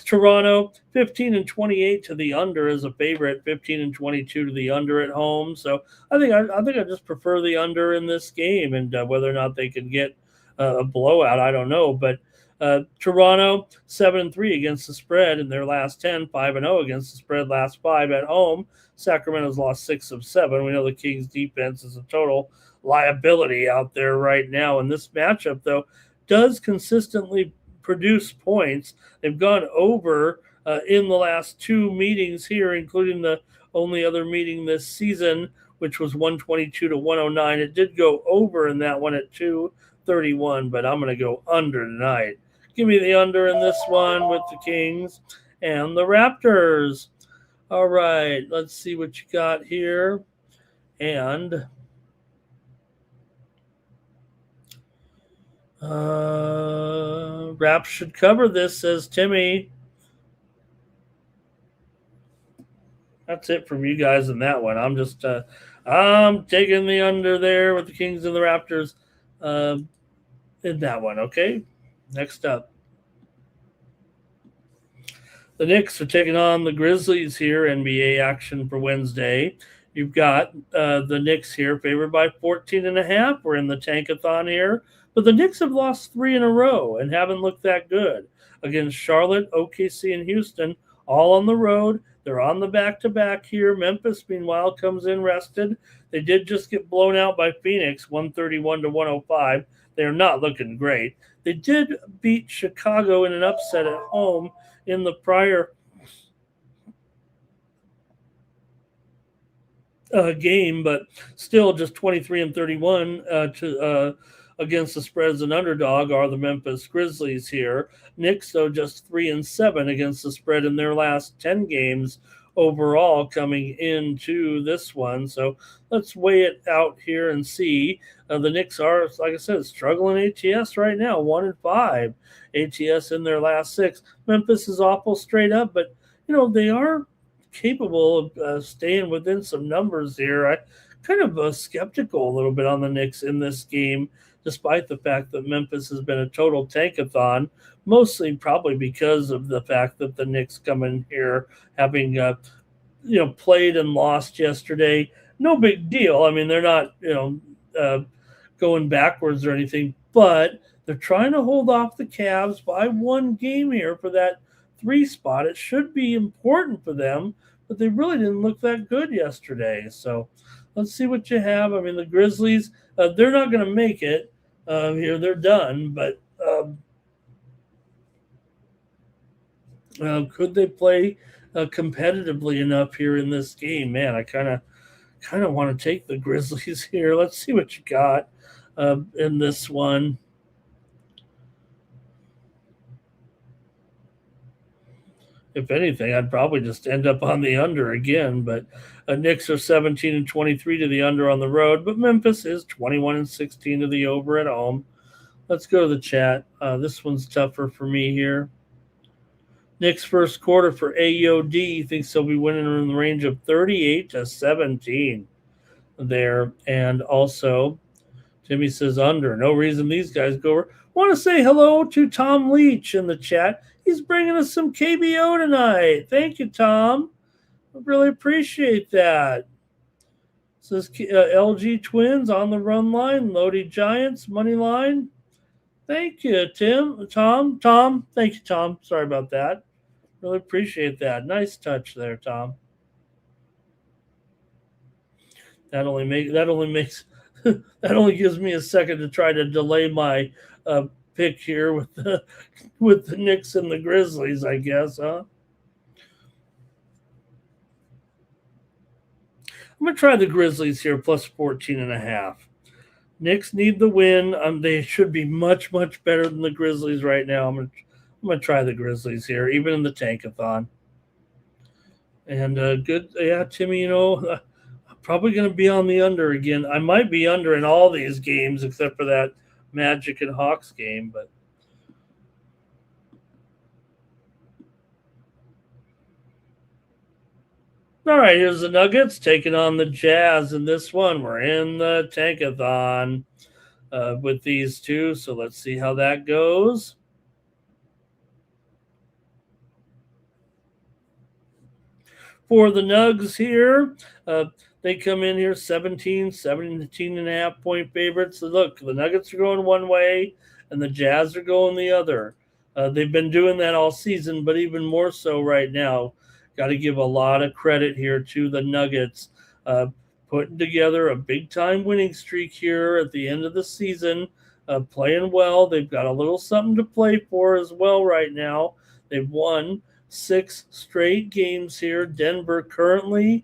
Toronto 15-28 to the under as a favorite, 15-22 to the under at home. So I think I just prefer the under in this game, and whether or not they can get a blowout, I don't know. But Toronto 7-3 against the spread in their last 10, 5-0 against the spread last 5 at home. Sacramento's lost 6 of 7. We know the Kings' defense is a total liability out there right now. And this matchup, though, does consistently produce points. They've gone over in the last 2 meetings here, including the only other meeting this season which was 122 to 109. It did go over in that one at 231, but I'm going to go under tonight. Give me the under in this one with the Kings and the Raptors. All right, let's see what you got here. And Raps should cover this, says Timmy. That's it from you guys in that one. I'm just I'm taking the under there with the Kings and the Raptors in that one. Okay, next up. The Knicks are taking on the Grizzlies here, NBA action for Wednesday. You've got the Knicks here favored by 14.5. We're in the tankathon here. But the Knicks have lost 3 in a row and haven't looked that good against Charlotte, OKC, and Houston, all on the road. They're on the back-to-back here. Memphis, meanwhile, comes in rested. They did just get blown out by Phoenix, 131 to 105. They're not looking great. They did beat Chicago in an upset at home in the prior game, but still just 23 and 31 against the spread as an underdog are the Memphis Grizzlies here. Knicks, though, just 3 and 7 against the spread in their last 10 games overall coming into this one. So let's weigh it out here and see. The Knicks are, like I said, struggling ATS right now, 1 and 5 ATS in their last 6. Memphis is awful straight up, but they are capable of staying within some numbers here. I kind of skeptical a little bit on the Knicks in this game, despite the fact that Memphis has been a total tankathon, mostly probably because of the fact that the Knicks come in here having played and lost yesterday. No big deal. I mean, they're not going backwards or anything, but they're trying to hold off the Cavs by one game here for that 3 spot. It should be important for them, but they really didn't look that good yesterday. So let's see what you have. I mean, the Grizzlies, they're not going to make it here. They're done, but could they play competitively enough here in this game? Man, I kind of want to take the Grizzlies here. Let's see what you got in this one. If anything, I'd probably just end up on the under again. But Knicks are 17 and 23 to the under on the road, but Memphis is 21 and 16 to the over at home. Let's go to the chat. This one's tougher for me here. Knicks first quarter for AOD thinks they'll be winning in the range of 38 to 17 there. And also, Jimmy says under. No reason these guys go over. Want to say hello to Tom Leach in the chat. He's bringing us some KBO tonight. Thank you, Tom. I really appreciate that. Says LG Twins on the run line. Lodi Giants, money line. Thank you, Tom. Thank you, Tom. Sorry about that. Really appreciate that. Nice touch there, Tom. That only makes that only gives me a second to try to delay my pick here with the Knicks and the Grizzlies, I guess, huh? I'm going to try the Grizzlies here, plus 14.5. Knicks need the win. They should be much, much better than the Grizzlies right now. I'm going to try the Grizzlies here, even in the tankathon. And good. Yeah, Timmy, I'm probably going to be on the under again. I might be under in all these games except for that Magic and Hawks game, but all right, here's the Nuggets taking on the Jazz in this one. We're in the tankathon with these two, so let's see how that goes. For the Nugs here, they come in here 17.5 point favorites. So look, the Nuggets are going one way and the Jazz are going the other. They've been doing that all season, but even more so right now. Got to give a lot of credit here to the Nuggets, putting together a big-time winning streak here at the end of the season, playing well. They've got a little something to play for as well right now. They've won 6 straight games here. Denver currently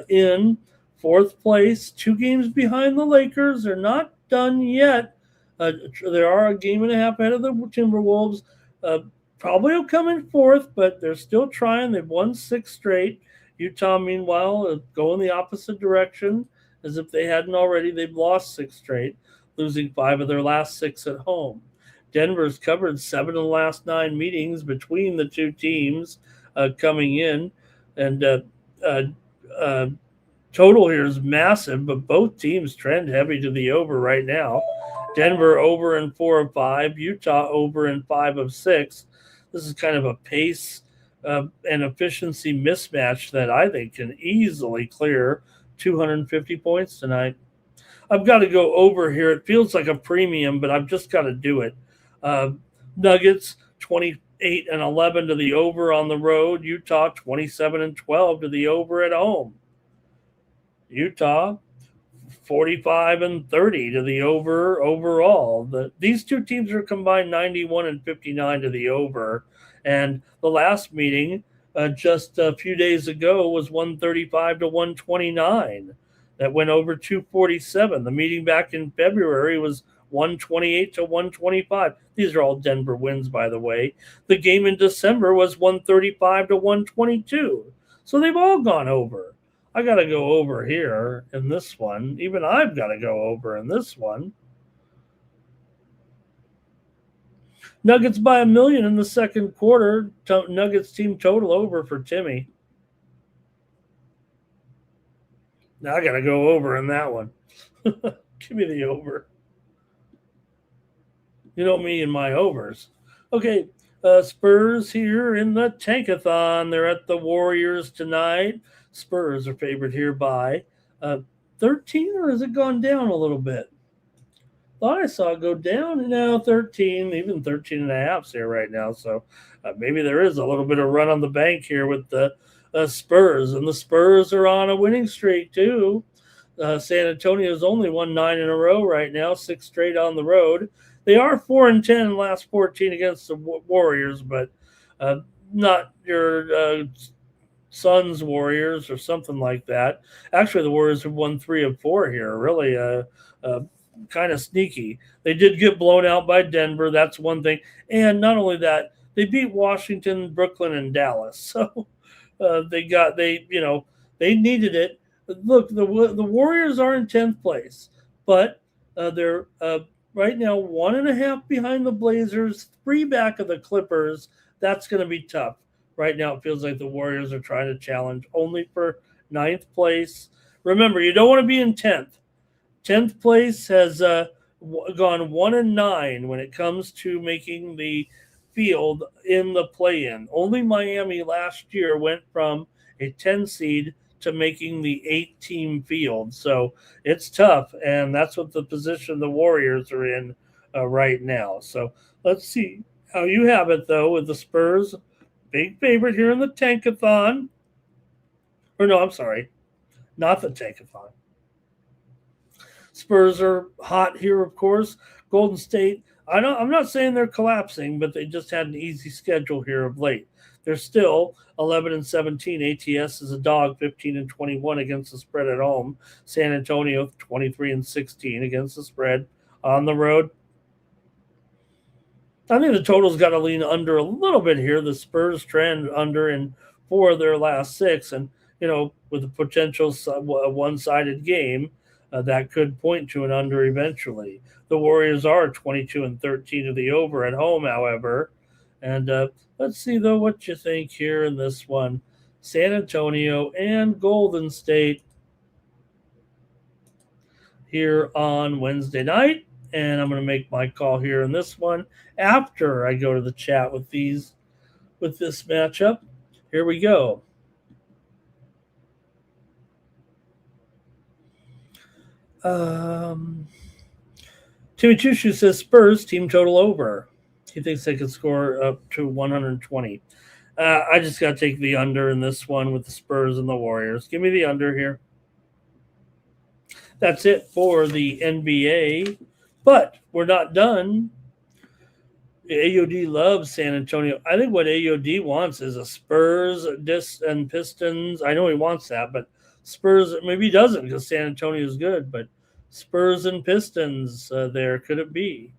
in fourth place, 2 games behind the Lakers. They're not done yet. There are a game and a half ahead of the Timberwolves. Probably will come in fourth, but they're still trying. They've won 6 straight. Utah, meanwhile, going the opposite direction as if they hadn't already. They've lost 6 straight, losing 5 of their last 6 at home. Denver's covered 7 of the last 9 meetings between the two teams coming in. And total here is massive, but both teams trend heavy to the over right now. Denver over in 4 of 5, Utah over in 5 of 6. This is kind of a pace and efficiency mismatch that I think can easily clear 250 points tonight. I've got to go over here. It feels like a premium, but I've just got to do it. Nuggets 28 and 11 to the over on the road. Utah 27 and 12 to the over at home. Utah 45 and 30 to the over overall. These two teams are combined 91 and 59 to the over. And the last meeting just a few days ago was 135 to 129. That went over 247. The meeting back in February was 128 to 125. These are all Denver wins, by the way. The game in December was 135 to 122. So they've all gone over. I got to go over here in this one. Even I've got to go over in this one. Nuggets by 1 million in the second quarter. Nuggets team total over for Timmy. Now I got to go over in that one. Give me the over. You know me and my overs. Okay, Spurs here in the Tankathon. They're at the Warriors tonight. Spurs are favored here by 13, or has it gone down a little bit? Thought I saw it go down, and now 13, even 13 and a half here right now. So maybe there is a little bit of run on the bank here with the Spurs. And the Spurs are on a winning streak too. San Antonio's only won 9 in a row right now, 6 straight on the road. They are 4 and 10 in the last 14 against the Warriors, but not your Suns Warriors or something like that. Actually, the Warriors have won 3 of 4 here. Really, kind of sneaky. They did get blown out by Denver. That's one thing. And not only that, they beat Washington, Brooklyn, and Dallas. So they needed it. Look, the Warriors are in 10th place, but they're right now 1.5 behind the Blazers, 3 back of the Clippers. That's going to be tough. Right now, it feels like the Warriors are trying to challenge only for 9th place. Remember, you don't want to be in 10th. 10th place has gone 1-9 when it comes to making the field in the play-in. Only Miami last year went from a 10 seed to making the 8-team field. So it's tough, and that's what the position the Warriors are in right now. So let's see how you have it, though, with the Spurs. Big favorite here in the Tankathon. Or no, I'm sorry. Not the Tankathon. Spurs are hot here, of course. Golden State, I'm not saying they're collapsing, but they just had an easy schedule here of late. They're still 11 and 17. ATS is a dog, 15 and 21 against the spread at home. San Antonio, 23 and 16 against the spread on the road. I think the total's got to lean under a little bit here. The Spurs trend under in 4 of their last 6. And, with a potential one-sided game, that could point to an under eventually. The Warriors are 22 and 13 to the over at home, however. And let's see, though, what you think here in this one. San Antonio and Golden State here on Wednesday night. And I'm going to make my call here in this one after I go to the chat with this matchup. Here we go. Timmy Chushu says Spurs team total over. He thinks they could score up to 120. I just got to take the under in this one with the Spurs and the Warriors. Give me the under here. That's it for the NBA. But we're not done. AOD loves San Antonio. I think what AOD wants is a Spurs and Pistons. I know he wants that, but Spurs, maybe he doesn't because San Antonio is good, but Spurs and Pistons there. Could it be?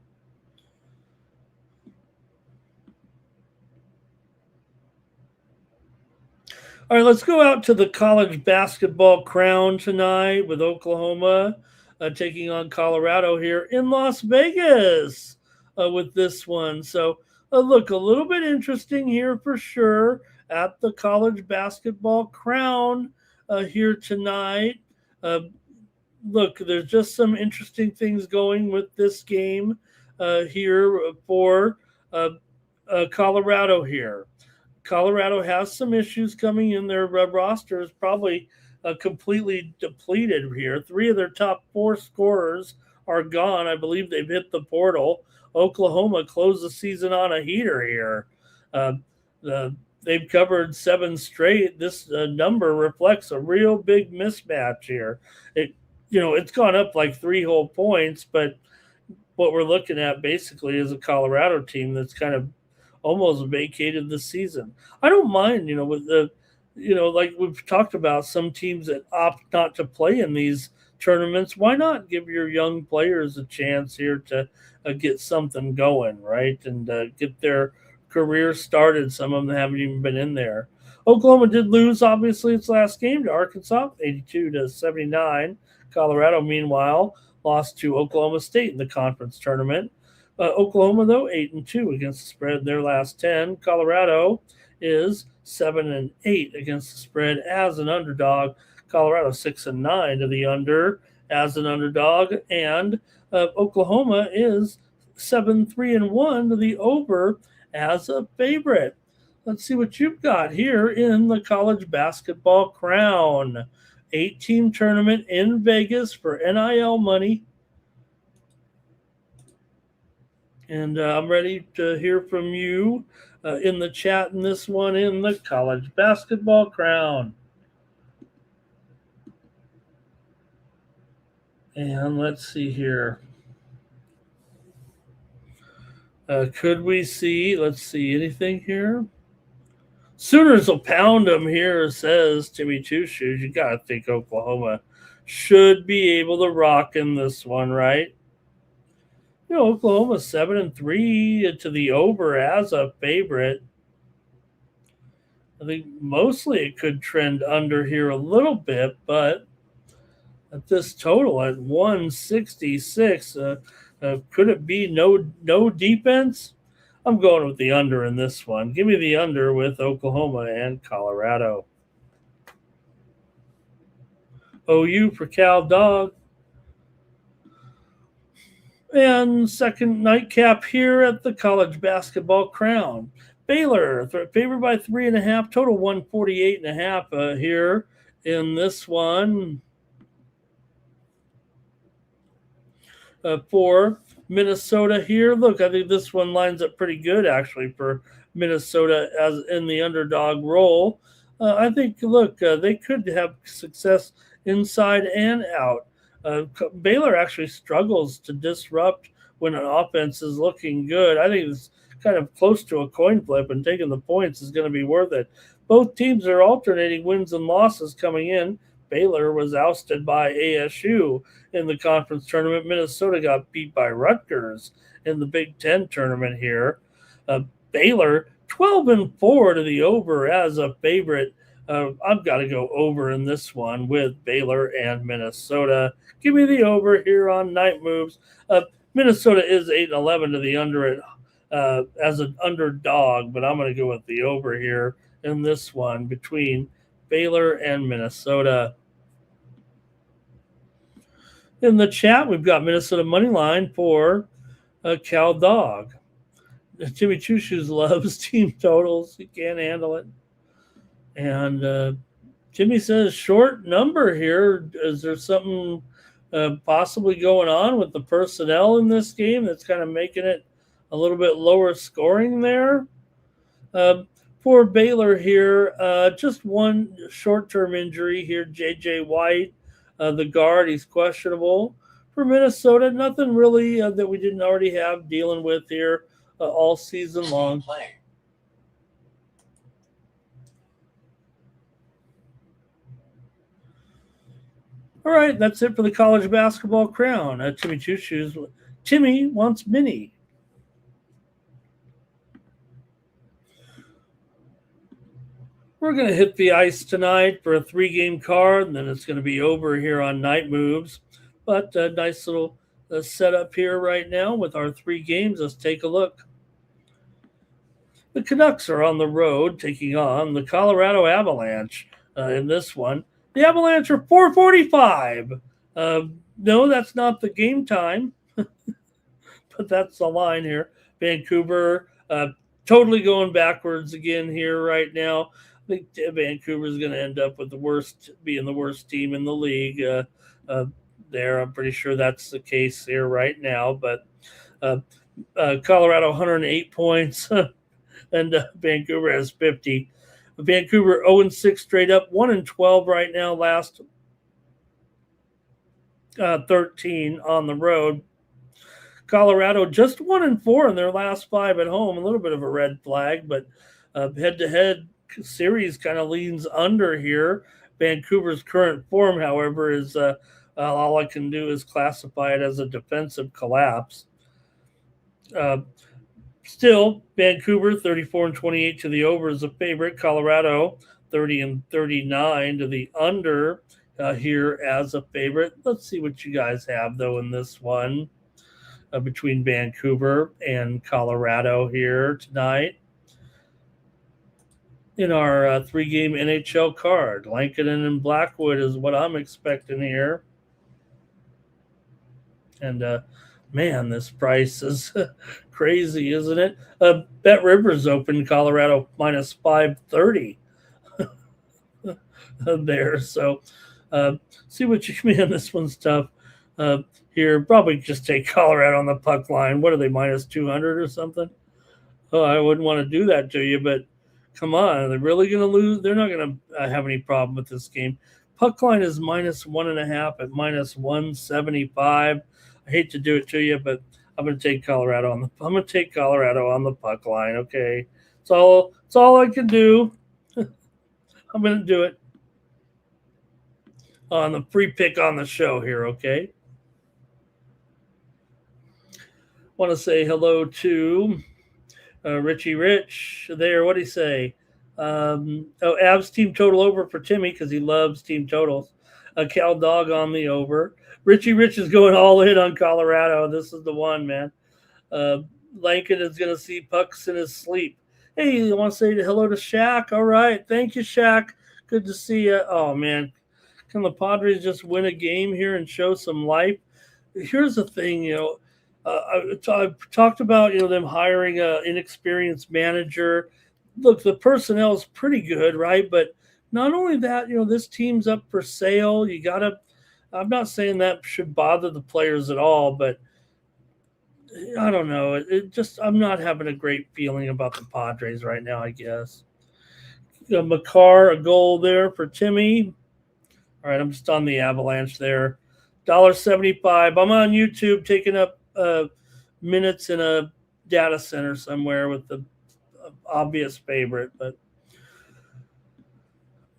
All right, let's go out to the college basketball crown tonight with Oklahoma taking on Colorado here in Las Vegas with this one. So, look, a little bit interesting here for sure at the college basketball crown here tonight. Uh, Look, there's just some interesting things going with this game here for uh, Colorado here. Colorado has some issues coming in. Their roster is probably completely depleted here. Three of their top four scorers are gone. I believe they've hit the portal. Oklahoma closed the season on a heater here. Uh, they've covered seven straight. This number reflects a real big mismatch here. It's gone up like 3 whole points, but what we're looking at basically is a Colorado team that's kind of almost vacated the season. I don't mind, with like we've talked about some teams that opt not to play in these tournaments. Why not give your young players a chance here to get something going, right? And get their career started. Some of them haven't even been in there. Oklahoma did lose, obviously, its last game to Arkansas, 82-79. Colorado, meanwhile, lost to Oklahoma State in the conference tournament. Oklahoma, though, 8-2 against the spread their last 10. Colorado is 7-8 against the spread as an underdog. Colorado 6-9 to the under as an underdog, and Oklahoma is 7-3-1 to the over as a favorite. Let's see what you've got here in the college basketball crown. 8-team tournament in Vegas for NIL money. And I'm ready to hear from you in the chat in this one in the college basketball crown. And let's see here. Could we see, let's see, anything here? Sooners will pound them here, says Timmy Two Shoes. You got to think Oklahoma should be able to rock in this one, right? Oklahoma 7-3 to the over as a favorite. I think mostly it could trend under here a little bit, but at this total at 166, could it be no defense? I'm going with the under in this one. Give me the under with Oklahoma and Colorado. OU for Cal Dog. And second nightcap here at the college basketball crown. Baylor favored by 3.5, total 148.5 here in this one. For Minnesota here. Look, I think this one lines up pretty good actually for Minnesota as in the underdog role. I think, look, they could have success inside and out. Baylor actually struggles to disrupt when an offense is looking good. I think it's kind of close to a coin flip, and taking the points is going to be worth it. Both teams are alternating wins and losses coming in. Baylor was ousted by ASU in the conference tournament. Minnesota got beat by Rutgers in the Big Ten tournament here. Baylor 12-4 to the over as a favorite. I've got to go over in this one with Baylor and Minnesota. Give me the over here on Night Moves. Minnesota is 8-11 to the under as an underdog, but I'm going to go with the over here in this one between Baylor and Minnesota. In the chat, we've got Minnesota money line for Cal Dog. Jimmy Choo Shoes loves team totals. He can't handle it. And Jimmy says short number here. Is there something possibly going on with the personnel in this game that's kind of making it a little bit lower scoring there? For Baylor here, just one short-term injury here, J.J. White, the guard, he's questionable. For Minnesota, nothing really that we didn't already have dealing with here all season long. All right, that's it for the college basketball crown. Timmy Two Shoes. Timmy wants mini. We're going to hit the ice tonight for a 3-game card, and then it's going to be over here on Night Moves. But a nice little setup here right now with our 3 games. Let's take a look. The Canucks are on the road taking on the Colorado Avalanche in this one. The Avalanche are 445. No, that's not the game time, but that's the line here. Vancouver totally going backwards again here right now. I think Vancouver is going to end up with being the worst team in the league. There, I'm pretty sure that's the case here right now. But Colorado 108 points, and Vancouver has 50. Vancouver 0-6 straight up, 1-12 right now. Last 13 on the road. Colorado just 1-4 in their last 5 at home. A little bit of a red flag, but head-to-head series kind of leans under here. Vancouver's current form, however, is all I can do is classify it as a defensive collapse. Still, Vancouver 34-28 to the over is a favorite. Colorado 30-39 to the under here as a favorite. Let's see what you guys have though in this one between Vancouver and Colorado here tonight. In our 3-game NHL card, Lankinen and Blackwood is what I'm expecting here. And man, this price is crazy, isn't it? Bet Rivers opened Colorado minus 530 there. So see what you mean. This one's tough here. Probably just take Colorado on the puck line. What are they, minus 200 or something? Oh, I wouldn't want to do that to you, but come on. Are they really going to lose? They're not going to have any problem with this game. Puck line is minus 1.5 at minus 175. I hate to do it to you, but I'm going to take Colorado on the puck line. Okay, it's all I can do. I'm going to do it on the free pick on the show here. Okay. Want to say hello to Richie Rich there. What do you say? Avs team total over for Timmy because he loves team totals. Cal Dog on the over. Richie Rich is going all in on Colorado. This is the one, man. Lankin is going to see pucks in his sleep. Hey, I want to say hello to Shaq. All right. Thank you, Shaq. Good to see you. Oh, man. Can the Padres just win a game here and show some life? Here's the thing, I've talked about, them hiring an inexperienced manager. Look, the personnel is pretty good, right? But not only that, this team's up for sale. I'm not saying that should bother the players at all, but I don't know. I'm not having a great feeling about the Padres right now, I guess. Makar, a goal there for Timmy. All right, I'm just on the Avalanche there. $1.75. I'm on YouTube taking up minutes in a data center somewhere with the obvious favorite, but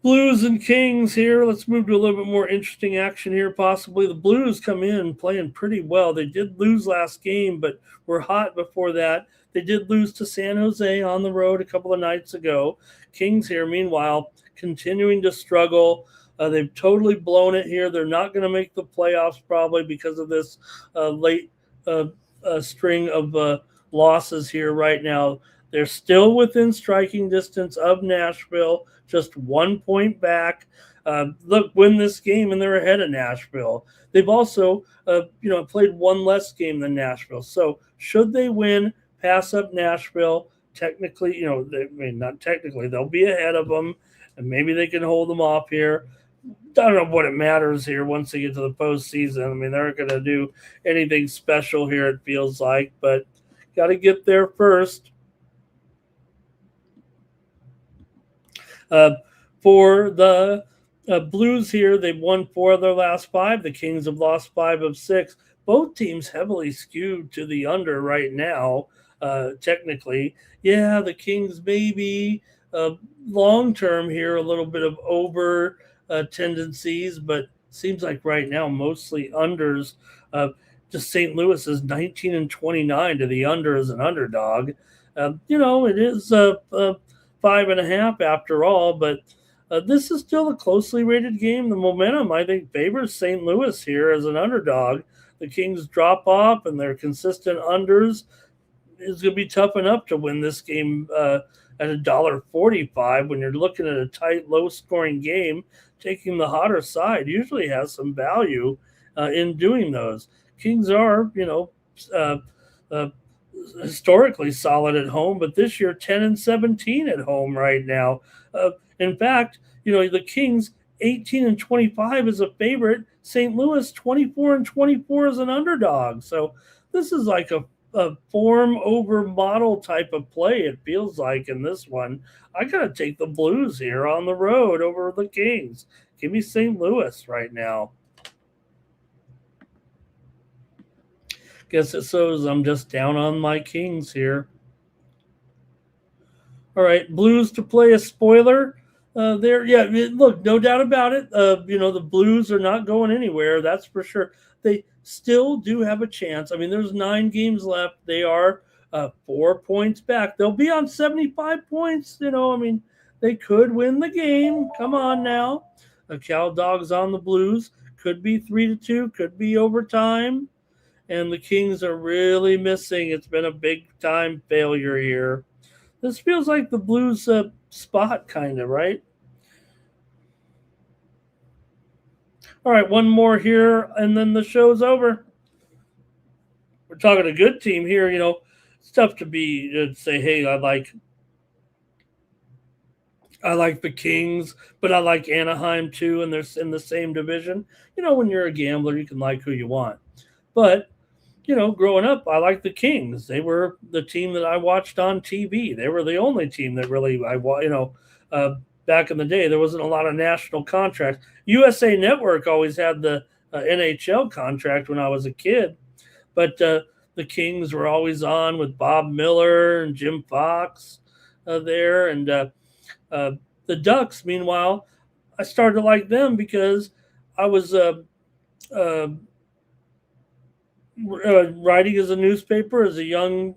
Blues and Kings here. Let's move to a little bit more interesting action here, possibly. The Blues come in playing pretty well. They did lose last game, but were hot before that. They did lose to San Jose on the road a couple of nights ago. Kings here, meanwhile, continuing to struggle. They've totally blown it here. They're not going to make the playoffs probably because of this late string of losses here right now. They're still within striking distance of Nashville, just 1 point back. Win this game, and they're ahead of Nashville. They've also, played one less game than Nashville. So should they win, pass up Nashville, technically, not technically, they'll be ahead of them, and maybe they can hold them off here. I don't know what it matters here once they get to the postseason. I mean, they're not going to do anything special here, it feels like, but got to get there first. For the Blues here, they've won 4 of their last 5. The Kings have lost 5 of 6. Both teams heavily skewed to the under right now, technically. Yeah, the Kings maybe long-term here, a little bit of over tendencies, but seems like right now mostly unders. Just St. Louis is 19-29 to the under as an underdog. It is 5.5 after all, but this is still a closely rated game. The momentum, I think, favors St. Louis here as an underdog. The Kings drop off and their consistent unders is going to be tough enough to win this game at $1.45 when you're looking at a tight, low-scoring game. Taking the hotter side usually has some value in doing those. Kings are, uh, uh, historically solid at home, but this year 10-17 at home right now. In fact, the Kings 18-25 is a favorite. St. Louis 24-24 is an underdog. So this is like a form over model type of play, it feels like in this one. I got to take the Blues here on the road over the Kings. Give me St. Louis right now. Guess it shows I'm just down on my Kings here. All right, Blues to play a spoiler. There, yeah, look, no doubt about it. The Blues are not going anywhere. That's for sure. They still do have a chance. I mean, there's 9 games left. They are 4 points back. They'll be on 75 points. They could win the game. Come on now. Cal Dogs on the Blues. Could be 3-2. Could be overtime. And the Kings are really missing. It's been a big time failure here. This feels like the Blues spot, kind of, right? All right, one more here, and then the show's over. We're talking a good team here. It's tough to say, hey, I like the Kings, but I like Anaheim too, and they're in the same division. When you're a gambler, you can like who you want. But growing up, I liked the Kings. They were the team that I watched on TV. They were the only team that really back in the day, there wasn't a lot of national contracts. USA Network always had the NHL contract when I was a kid, but the Kings were always on with Bob Miller and Jim Fox there. And the Ducks, meanwhile, I started to like them because I was writing as a newspaper as a young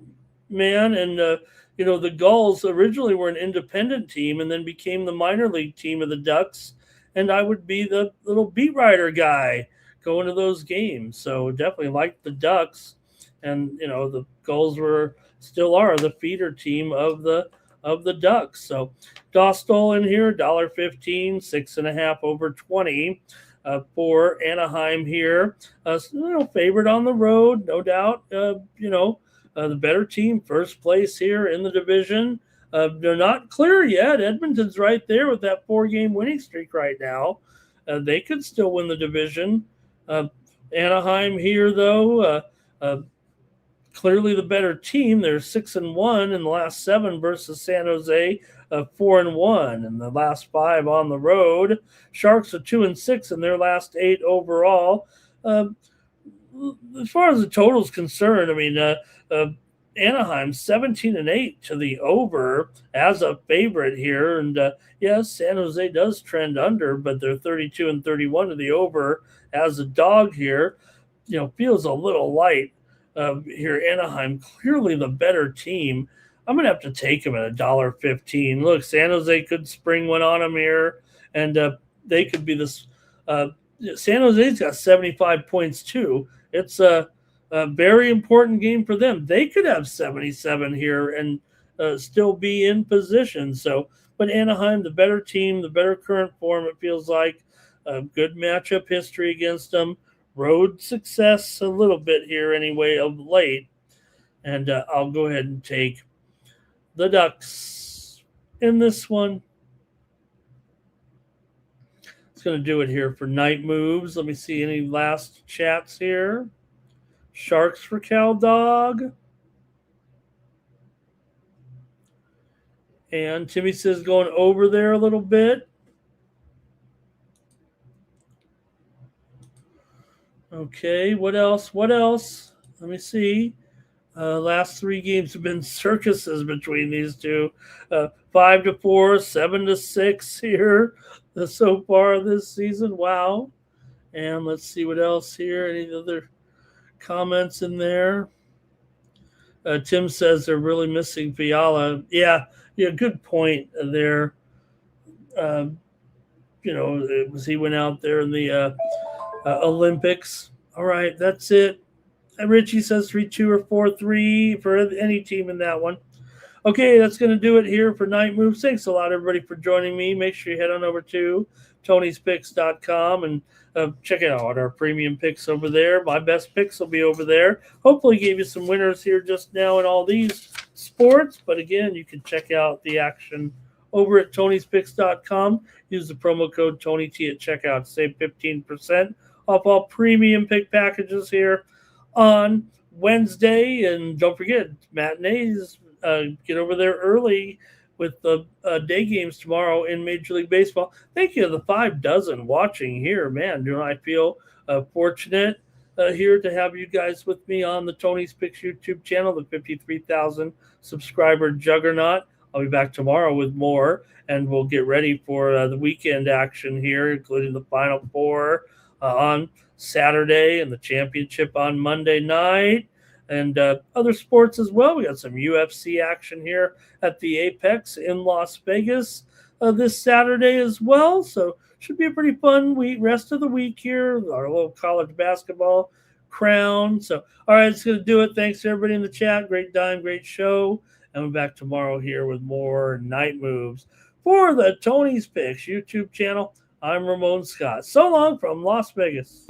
man, and the Gulls originally were an independent team and then became the minor league team of the Ducks, and I would be the little beat writer guy going to those games. So definitely liked the Ducks, and the Gulls still are the feeder team of the Ducks. So Dostal in here, $1.15, 6.5 over 20. For Anaheim here, favored on the road, no doubt. The better team, first place here in the division. They're not clear yet. Edmonton's right there with that 4-game winning streak right now. They could still win the division. Anaheim here, though, clearly the better team. They're 6-1 in the last 7 versus San Jose. 4-1 in the last 5 on the road. Sharks are 2-6 in their last 8 overall. As far as the total is concerned, Anaheim 17-8 to the over as a favorite here, and yes, San Jose does trend under, but they're 32-31 to the over as a dog here. Feels a little light here. Anaheim clearly the better team. I'm going to have to take them at $1.15. Look, San Jose could spring one on them here, and they could be this. San Jose's got 75 points too. It's a very important game for them. They could have 77 here and still be in position. So, but Anaheim, the better team, the better current form, it feels like. A good matchup history against them. Road success a little bit here anyway of late. And I'll go ahead and take the Ducks in this one. It's going to do it here for night moves. Let me see any last chats here. Sharks for Cal Dog. And Timmy says going over there a little bit. Okay, what else? Let me see. Last 3 games have been circuses between these two. 5-4, 7-6 here so far this season. Wow. And let's see what else here. Any other comments in there? Tim says they're really missing Fiala. Yeah, good point there. Was he went out there in the Olympics. All right, that's it. Richie says 3-2 or 4-3 for any team in that one. Okay, that's going to do it here for Night Moves. Thanks a lot, everybody, for joining me. Make sure you head on over to Tony'sPicks.com and check out our premium picks over there. My best picks will be over there. Hopefully, gave you some winners here just now in all these sports. But again, you can check out the action over at Tony'sPicks.com. Use the promo code TonyT at checkout. Save 15% off all premium pick packages here on Wednesday. And don't forget, matinees. Get over there early with the day games tomorrow in Major League Baseball. Thank you to the 5 dozen watching here. Man, I feel fortunate here to have you guys with me on the Tony's Picks YouTube channel, the 53,000 subscriber juggernaut. I'll be back tomorrow with more, and we'll get ready for the weekend action here, including the Final Four on Saturday and the championship on Monday night. And other sports as well. We got some UFC action here at the Apex in Las Vegas this Saturday as well. So should be a pretty fun rest of the week here. Our little college basketball crown. So, all right, it's going to do it. Thanks to everybody in the chat. Great time, great show. And we're back tomorrow here with more Night Moves for the Tony's Picks YouTube channel. I'm Ramon Scott. So long from Las Vegas.